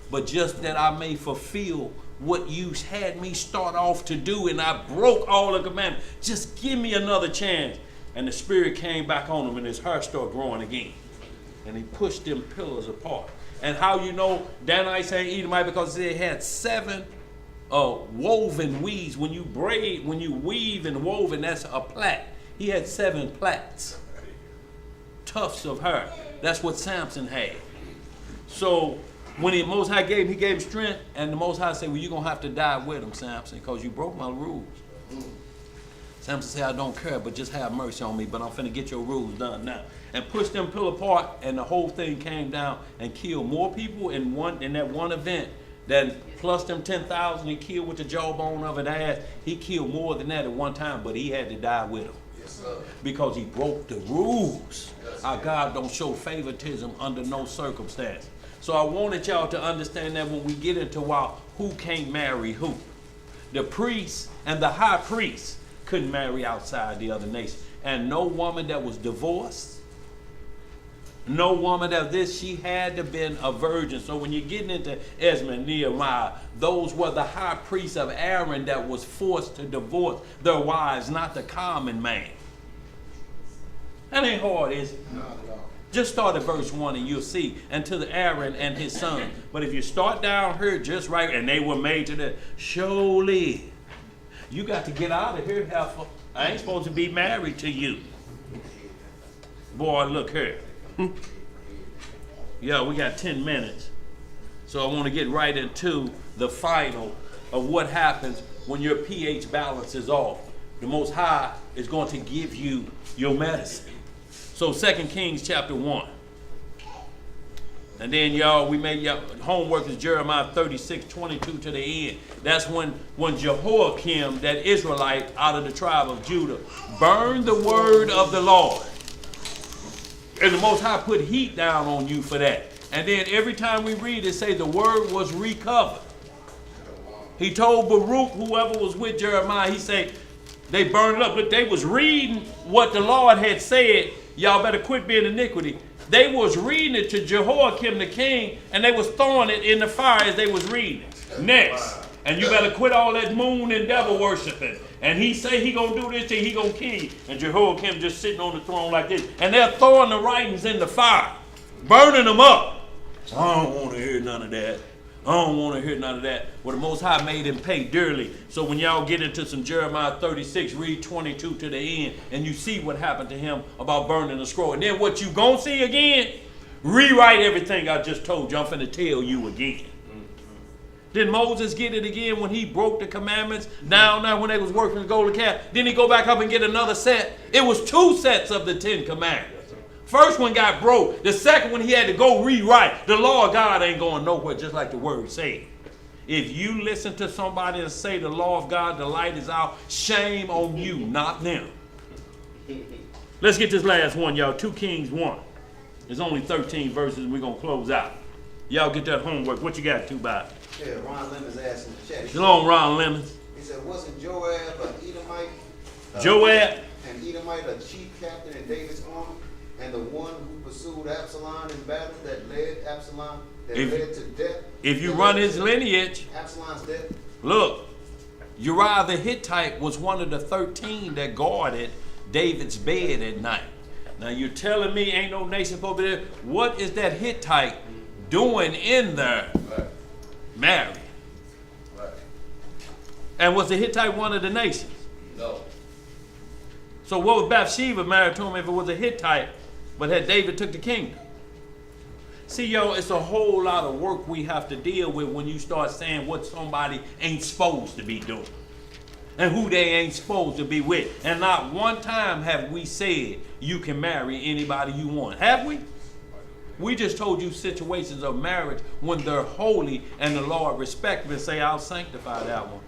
A: but just that I may fulfill what you had me start off to do, and I broke all the commandments. Just give me another chance. And the Spirit came back on him, and his hair started growing again. And he pushed them pillars apart. And how you know Danites ain't Edomite? Because they had 7 woven weaves. When you braid, when you weave and woven, that's a plait. He had 7 plaits. Tufts of hair. That's what Samson had. So when the Most High gave him strength, and the Most High said, well, you're going to have to die with him, Samson, because you broke my rules. Samson said, I don't care, but just have mercy on me, but I'm finna get your rules done now. And pushed them pillar apart, and the whole thing came down and killed more people in that one event than plus them 10,000 he killed with the jawbone of an ass. He killed more than that at one time, but he had to die with them. Because he broke the rules. Our God don't show favoritism under no circumstance. So I wanted y'all to understand that when we get into who can't marry who. The priests and the high priest couldn't marry outside the other nation. And no woman that was divorced No woman of this, she had to been a virgin. So when you're getting into Ezra and Nehemiah, those were the high priests of Aaron that was forced to divorce their wives, not the common man. That ain't hard, is it?
J: Not at all.
A: Just start at verse 1 and you'll see. And to the Aaron and his son. But if you start down here just right, and they were made to the, surely, you got to get out of here, heifer. I ain't supposed to be married to you. Boy, look here. Yeah, we got 10 minutes. So I want to get right into the final of what happens when your pH balance is off. The Most High is going to give you your medicine. So 2 Kings chapter 1. And then y'all, we made your homework is Jeremiah 36:22 to the end. That's when Jehoiakim, that Israelite out of the tribe of Judah, burned the word of the Lord. And the Most High put heat down on you for that. And then every time we read it, say the word was recovered. He told Baruch, whoever was with Jeremiah, he said, they burned it up. But they was reading what the Lord had said. Y'all better quit being iniquity. They was reading it to Jehoiakim the king, and they was throwing it in the fire as they was reading it. Next. And you better quit all that moon and devil worshiping. And he say he gonna do this and he gonna kill you. And Jehoiakim just sitting on the throne like this. And they're throwing the writings in the fire, burning them up. I don't want to hear none of that. I don't want to hear none of that. Well, the Most High made him pay dearly. So when y'all get into some Jeremiah 36, read 22 to the end, and you see what happened to him about burning the scroll. And then what you gonna see again, rewrite everything I just told you. I'm finna tell you again. Did Moses get it again when he broke the commandments down there when they was working the golden calf? Didn't he go back up and get another set? It was 2 sets of the 10 commandments. First one got broke. The second one he had to go rewrite. The law of God ain't going nowhere, just like the word said. If you listen to somebody and say the law of God, the light is out, shame on you, not them. Let's get this last one, y'all. 2 Kings 1. There's only 13 verses and we're going to close out. Y'all get that homework. What you got, Two-Bot?
G: Yeah, Ron Lemons asked in the chat.
A: Shalom, Ron Lemons.
G: He said, wasn't Joab an Edomite?
A: Joab?
G: An Edomite, a chief captain in David's army, and the one who pursued Absalom in battle that led Absalom, led to death?
A: If you run his lineage,
G: Absalom's death?
A: Look, Uriah the Hittite was one of the 13 that guarded David's bed at night. Now you're telling me ain't no nation over there. What is that Hittite doing in there?
E: Right.
A: Married.
E: Right.
A: And was the Hittite one of the nations?
E: No.
A: So what was Bathsheba married to him if it was a Hittite, but had David took the kingdom? See, yo, it's a whole lot of work we have to deal with when you start saying what somebody ain't supposed to be doing and who they ain't supposed to be with. And not one time have we said you can marry anybody you want. Have we? We just told you situations of marriage when they're holy and the Lord respect them and say, I'll sanctify that one.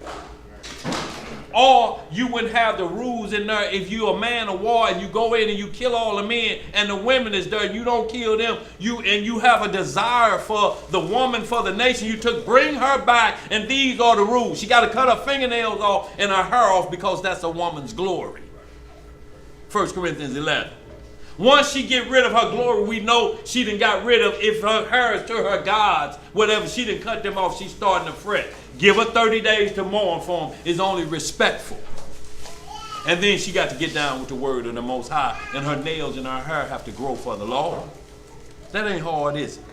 A: Or you wouldn't have the rules in there if you're a man of war and you go in and you kill all the men and the women is there, you don't kill them, you have a desire for the woman, for the nation you took, bring her back, and these are the rules. She got to cut her fingernails off and her hair off because that's a woman's glory. 1 Corinthians 11. Once she get rid of her glory, we know she done got rid of, if her hair is to her gods, whatever, she done cut them off, she's starting to fret. Give her 30 days to mourn for them is only respectful. And then she got to get down with the word of the Most High, and her nails and her hair have to grow for the Lord. That ain't hard, is it?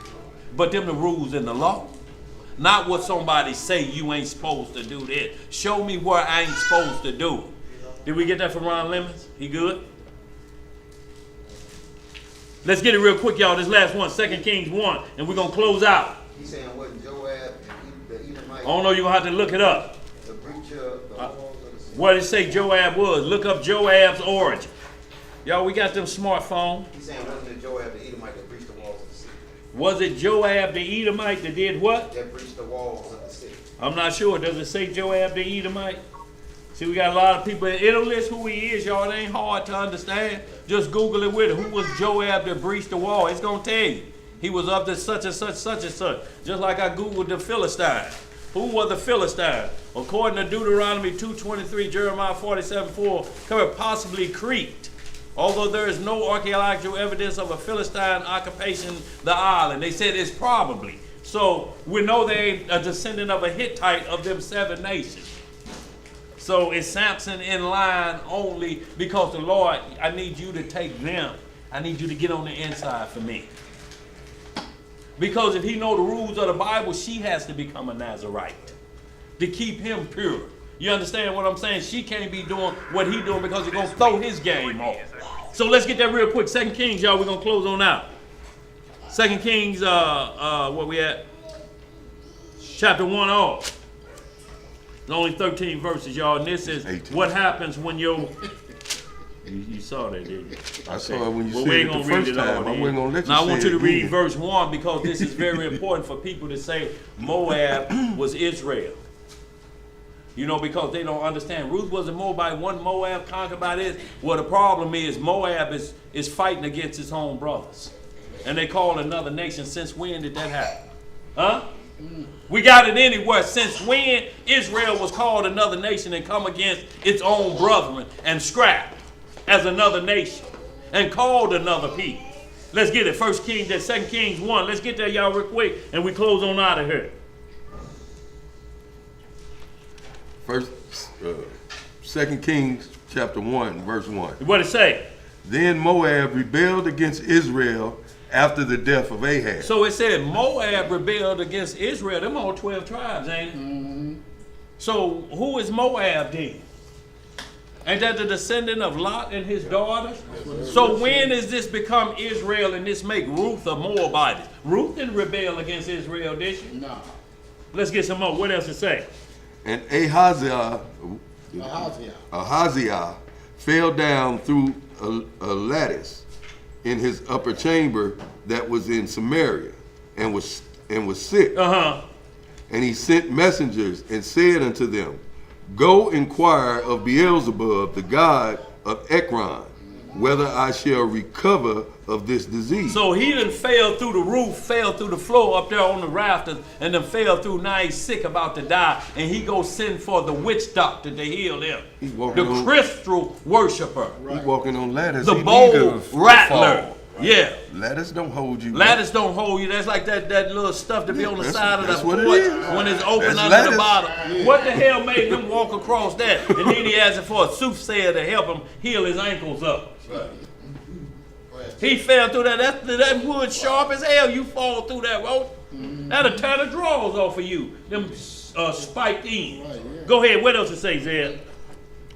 A: But them the rules in the law. Not what somebody say you ain't supposed to do that. Show me where I ain't supposed to do it. Did we get that from Ron Lemons? He good? Let's get it real quick, y'all. This last one, 2 Kings 1, and we're going to close out.
G: He's saying wasn't Joab and the Edomite?
A: I don't know, you're going to have to look it up.
G: The breach of the walls of the city.
A: What did it say Joab was? Look up Joab's origin. Y'all, we got them smartphones.
G: He's saying wasn't it Joab the Edomite that breached the walls of the city?
A: Was it Joab the Edomite that did what?
G: That breached the walls of the city.
A: I'm not sure. Does it say Joab the Edomite? See, we got a lot of people. It'll list who he is, y'all. It ain't hard to understand. Just Google it with it. Who was Joab that breached the wall? It's going to tell you. He was of the such and such, such and such. Just like I Googled the Philistine. Who were the Philistines? According to Deuteronomy 2:23, Jeremiah 47:4, covered possibly Crete. although there is no archaeological evidence of a Philistine occupation the island. They said it's probably. So we know they're a descendant of a Hittite of them 7 nations. So is Samson in line only because the Lord, I need you to take them. I need you to get on the inside for me. Because if he know the rules of the Bible, she has to become a Nazarite to keep him pure. You understand what I'm saying? She can't be doing what he doing because he's going to throw his game off. So let's get that real quick. 2 Kings, y'all, we're going to close on out. 2 Kings, where we at? Chapter 1 off. There's only 13 verses, y'all, and this is 18. What happens when your... You saw that, didn't you?
E: I saw it when you
A: well,
E: said
A: we
E: it
A: ain't
E: the
A: gonna read
E: first
A: it all.
E: time. I wasn't gonna let you
A: now I
E: say
A: want you to
E: it
A: read
E: again.
A: verse 1 because this is very important for people to say Moab was Israel. You know, because they don't understand. Ruth was a Moabite, one Moab conquered by this. Well, the problem is Moab is fighting against its own brothers. And they call another nation. Since when did that happen? Huh? We got it anywhere. Since when Israel was called another nation and come against its own brethren and scrapped as another nation and called another people. Let's get it. 1 Kings, that 2 Kings 1. Let's get there, y'all, real quick, and we close on out of here.
E: 2 Kings chapter 1, verse 1.
A: What it say?
E: Then Moab rebelled against Israel after the death of Ahab.
A: So it said Moab rebelled against Israel. Them all 12 tribes, ain't it? Mm-hmm. So who is Moab then? Ain't that the descendant of Lot and his daughters? So when does this become Israel and this make Ruth a Moabite? Ruth didn't rebel against Israel, did she? No. Let's get some more. What else it say?
E: And Ahaziah fell down through a lattice in his upper chamber that was in Samaria and was sick. And he sent messengers and said unto them, Go inquire of Beelzebub, the god of Ekron, whether I shall recover of this disease.
A: So he done fell through the roof, fell through the floor up there on the rafters, and then fell through. Now he's sick, about to die, and he go send for the witch doctor to heal him. The crystal worshiper.
E: He's walking on ladders.
A: The bowl rattler. Yeah.
E: Ladders don't hold you.
A: Ladders don't hold you. That's like that little stuff to be on the side of the porch when it's open
E: that's
A: under
E: ladders.
A: the bottom. Yeah. What the hell made him walk across that? And then he asked for a soothsayer to help him heal his ankles up. Right. He fell through that. That wood sharp as hell. You fall through that rope. That'll tear the drawers off of you. Them spiked ends. Right, yeah. Go ahead. What else it say, Zed?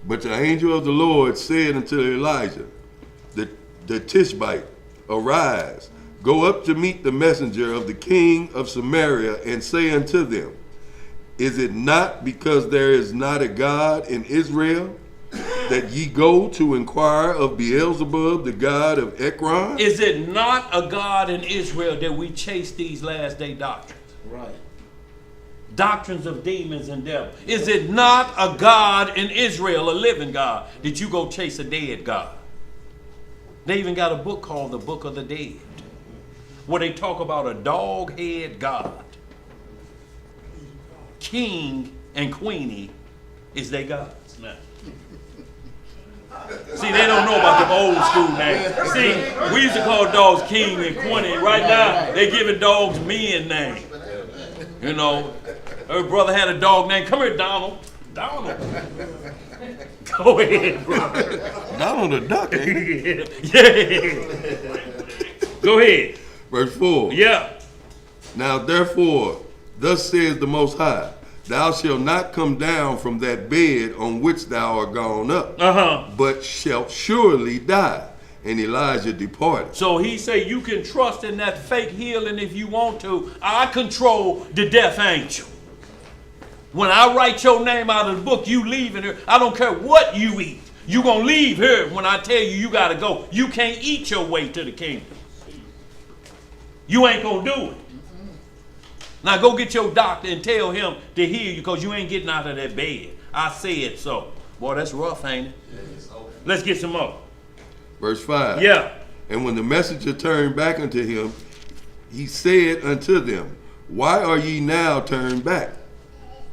E: But the angel of the Lord said unto Elijah, the Tishbite, Arise, go up to meet the messenger of the king of Samaria, and say unto them, Is it not because there is not a God in Israel that ye go to inquire of Beelzebub, the god of Ekron?
A: Is it not a God in Israel that we chase these last day doctrines? Right. Doctrines of demons and devils. Is it not a God in Israel, a living God, that you go chase a dead God? They even got a book called the Book of the Dead, where they talk about a dog-head God. King and Queenie is their gods now. See, they don't know about the old school names. See, we used to call dogs King and Queenie. Right now, they're giving dogs men names. You know, her brother had a dog named, come here, Donald. Donald. Go ahead, brother.
E: Donald the duck, ain't it?
A: Yeah. Go ahead.
E: Verse 4.
A: Yeah.
E: Now therefore, thus says the Most High, Thou shalt not come down from that bed on which thou art gone up, but shalt surely die. And Elijah departed.
A: So he say you can trust in that fake healing if you want to. I control the death angel. When I write your name out of the book, you leaving here. I don't care what you eat. You gonna leave here when I tell you gotta go. You can't eat your way to the kingdom. You ain't gonna do it. Now go get your doctor and tell him to heal you because you ain't getting out of that bed. I said so. Boy, that's rough, ain't it? Let's get some more.
E: Verse 5.
A: Yeah.
E: And when the messenger turned back unto him, he said unto them, Why are ye now turned back?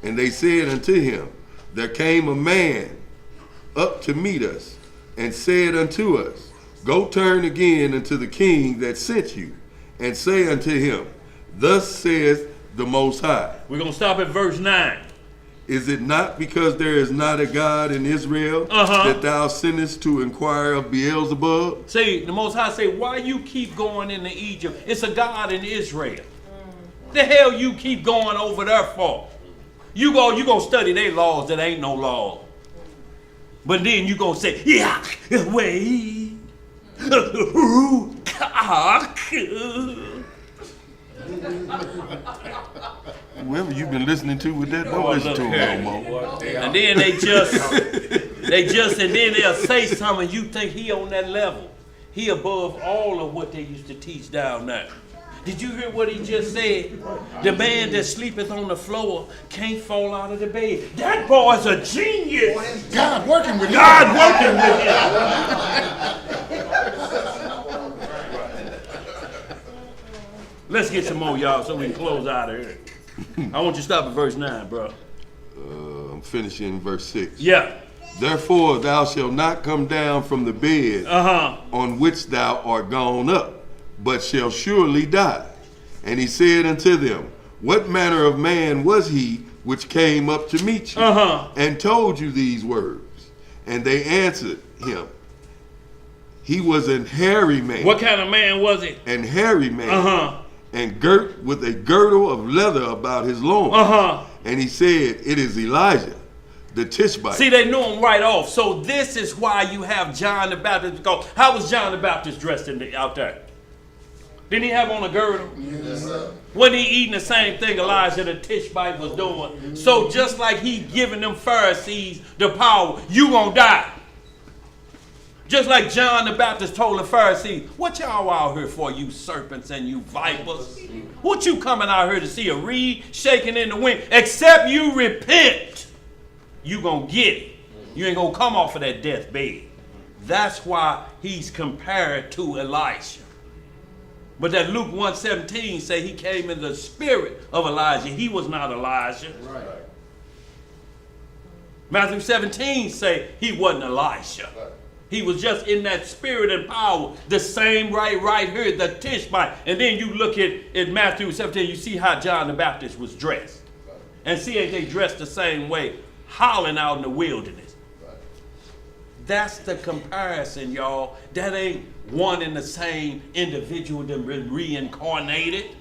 E: And they said unto him, There came a man up to meet us, and said unto us, Go turn again unto the king that sent you, and say unto him, Thus saith the Most High.
A: We're going to stop at verse 9.
E: Is it not because there is not a God in Israel that thou sendest to inquire of Beelzebub?
A: See, the Most High say, why you keep going into Egypt? It's a God in Israel. The hell you keep going over there for? You gonna study their laws that ain't no law. But then you gonna say, yeah, wait.
E: Whoever you've been listening to with that, don't listen to him no more.
A: And then and then they'll say something, you think he on that level. He above all of what they used to teach down there. Did you hear what he just said? The man that sleepeth on the floor can't fall out of the bed. That boy's a genius.
B: God working with
A: God working with him. Let's get some more, y'all, so we can close out of here. I want you to stop at verse 9, bro.
E: I'm finishing verse 6.
A: Yeah.
E: Therefore thou shalt not come down from the bed on which thou art gone up, but shall surely die. And he said unto them, What manner of man was he which came up to meet you, and told you these words? And they answered him, He was an hairy man.
A: What kind of man was it?
E: An hairy man, and girt with a girdle of leather about his loins. And he said, It is Elijah, the Tishbite.
A: See, they knew him right off. So this is why you have John the Baptist. Because how was John the Baptist dressed out there? Didn't he have on a girdle?
J: Yes, sir.
A: Wasn't he eating the same thing Elijah the Tishbite was doing? So just like he giving them Pharisees the power, you gonna die. Just like John the Baptist told the Pharisees, what y'all out here for, you serpents and you vipers? What you coming out here to see, a reed shaking in the wind? Except you repent, you gonna get it. You ain't gonna come off of that deathbed. That's why he's compared to Elisha. But that Luke 1:17 say he came in the spirit of Elijah. He was not Elijah.
D: Right.
A: Matthew 17 say he wasn't Elisha. He was just in that spirit and power. The same right here, the Tishbite. And then you look at Matthew 17, you see how John the Baptist was dressed. And see, ain't they dressed the same way, howling out in the wilderness. That's the comparison, y'all. That ain't one and the same individual that been reincarnated.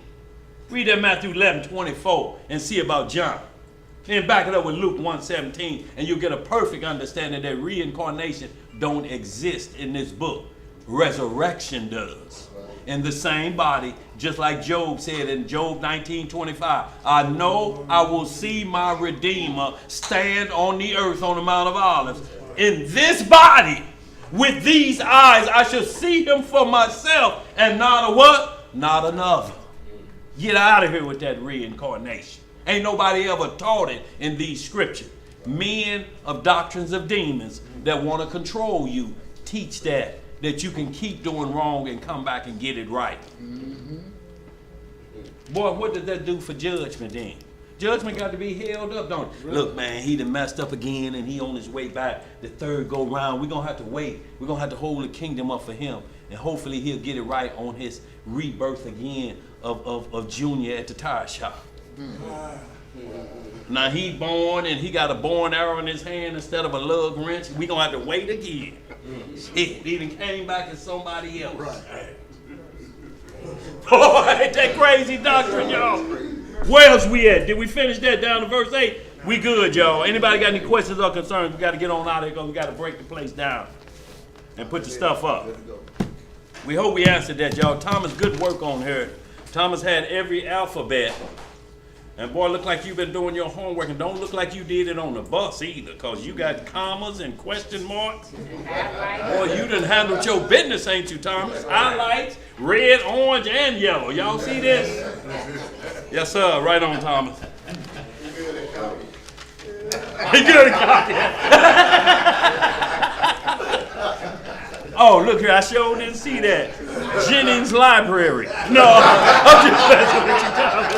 A: Read that Matthew 11:24 and see about John. Then back it up with Luke 1:17 and you'll get a perfect understanding that reincarnation don't exist in this book. Resurrection does. In the same body, just like Job said in Job 19:25, I know I will see my Redeemer stand on the earth on the Mount of Olives. In this body, with these eyes, I shall see him for myself and not a what? Not another. Get out of here with that reincarnation. Ain't nobody ever taught it in these scriptures. Men of doctrines of demons that want to control you teach that you can keep doing wrong and come back and get it right. Boy, what did that do for judgment then? Judgment got to be held up, don't it? Look, man, he done messed up again and he on his way back the third go round. We're going to have to wait. We're going to have to hold the kingdom up for him. And hopefully he'll get it right on his rebirth again of Junior at the tire shop. Now he born and he got a born arrow in his hand instead of a lug wrench. We gonna have to wait again. Shit, he done came back as somebody else. Boy, ain't that crazy doctrine, y'all? Where else we at? Did we finish that down to verse 8? We good, y'all. Anybody got any questions or concerns? We got to get on out of here because we got to break the place down and put the stuff up. We hope we answered that, y'all. Thomas, good work on her. Thomas had every alphabet. And boy, look like you've been doing your homework, and don't look like you did it on the bus either, because you got commas and question marks. Boy, you done handled your business, ain't you, Thomas? Highlights, red, orange, and yellow. Y'all see this? Yes, sir. Right on, Thomas. He good at copy. Oh, look here. I sure didn't see that. Jennings Library. No, I'm just messing with you, Thomas.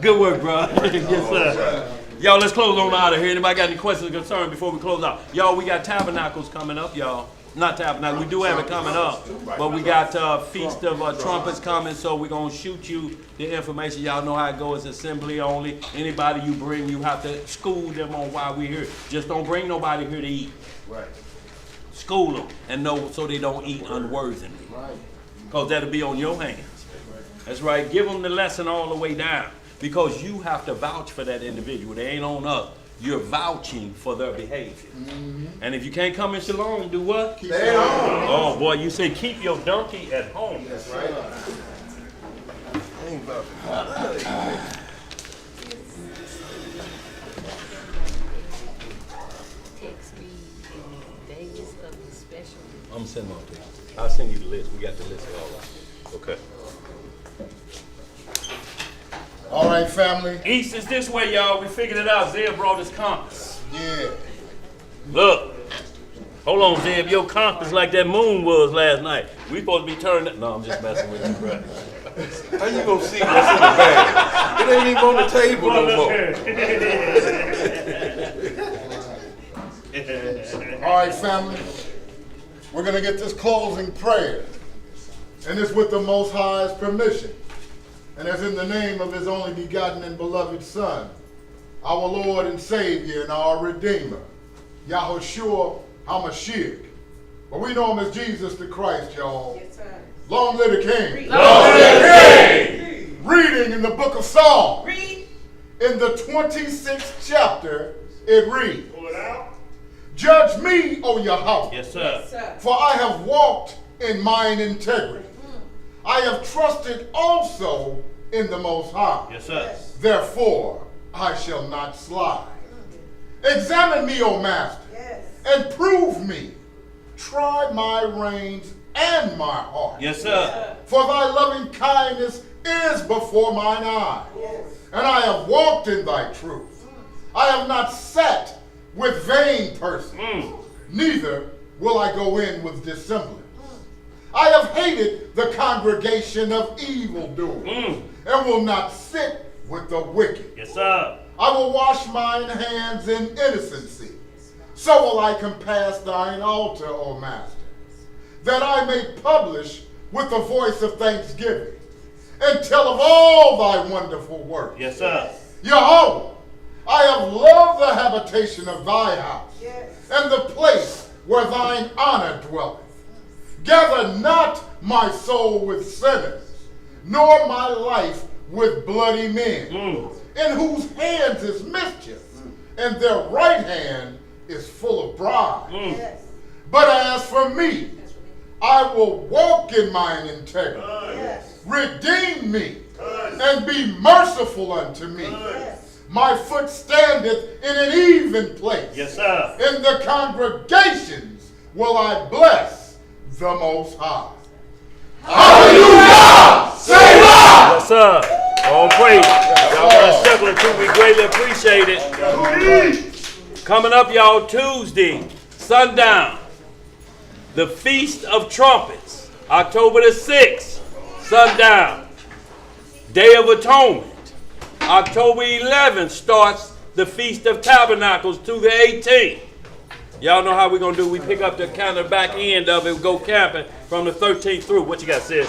A: Good work, bro. Yes, sir. Y'all, let's close on out of here. Anybody got any questions or concerns before we close out? Y'all, we got tabernacles coming up, y'all. not tabernacle. We do have it coming up, but we got Feast of Trumpets coming, so we're gonna shoot you the information. Y'all know how it goes. It's assembly only. Anybody you bring, you have to school them on why we're here. Just don't bring nobody here to eat.
B: Right.
A: School them and know so they don't eat unworthily.
B: Right.
A: Because that'll be on your hands. That's right. Give them the lesson all the way down. Because you have to vouch for that individual. They ain't on us. You're vouching for their behavior. And if you can't come in Shalom, do what?
B: Stay at home.
A: Oh boy, you say keep your donkey at home.
B: That's right.
E: Ain't about
H: Text me in Vegas of the special.
A: I'm gonna send them to you. I'll send you the list. We got the list of all that. Okay.
B: All right, family.
A: East is this way, y'all. We figured it out. Zeb brought his compass.
B: Yeah.
A: Look. Hold on, Zeb. Your compass like that moon was last night. We supposed to be turning. No, I'm just messing with you, bro.
E: How you gonna see what's in the bag? It ain't even on the table no more.
B: All right, family. We're going to get this closing prayer. And it's with the Most High's permission. And it's in the name of his only begotten and beloved Son, our Lord and Savior and our Redeemer, Yahushua HaMashiach. But we know him as Jesus the Christ, y'all.
F: Yes, sir.
B: Long live the King.
A: Long live the King!
B: Reading in the book of Psalms.
F: Read.
B: In the 26th chapter, it reads,
I: Pull it out.
B: Judge me, O Yahweh.
A: Yes, sir.
F: Yes, sir.
B: For I have walked in mine integrity. I have trusted also in the Most High.
A: Yes, sir.
B: Therefore, I shall not slide. Examine me, O Master,
F: Yes.
B: and prove me. Try my reins and my heart.
A: Yes, sir.
B: For thy loving kindness is before mine eyes. And I have walked in thy truth. I have not sat with vain persons, neither will I go in with dissemblance. I have hated the congregation of evildoers, and will not sit with the wicked.
A: Yes, sir.
B: I will wash mine hands in innocency. So will I compass thine altar, O Master, that I may publish with the voice of thanksgiving, and tell of all thy wonderful works.
A: Yes, sir.
B: Yahweh, I have loved the habitation of thy house, and the place where thine honor dwelleth. Gather not my soul with sinners, nor my life with bloody men, in whose hands is mischief, and their right hand is full of bribes. But as for me, I will walk in mine integrity. Redeem me, and be merciful unto me. My foot standeth in an even place.
A: Yes, sir.
B: In the congregations will I bless the Most High. Hallelujah! Selah!
A: Yes, sir. All praise. Y'all want to circle it too. We greatly appreciate it. Coming up, y'all, Tuesday, sundown. The Feast of Trumpets, October the 6th, sundown. Day of Atonement. October 11th starts the Feast of Tabernacles to the 18th. Y'all know how we're going to do. We pick up the kind of back end of it. We go camping from the 13th through. What you got, sis?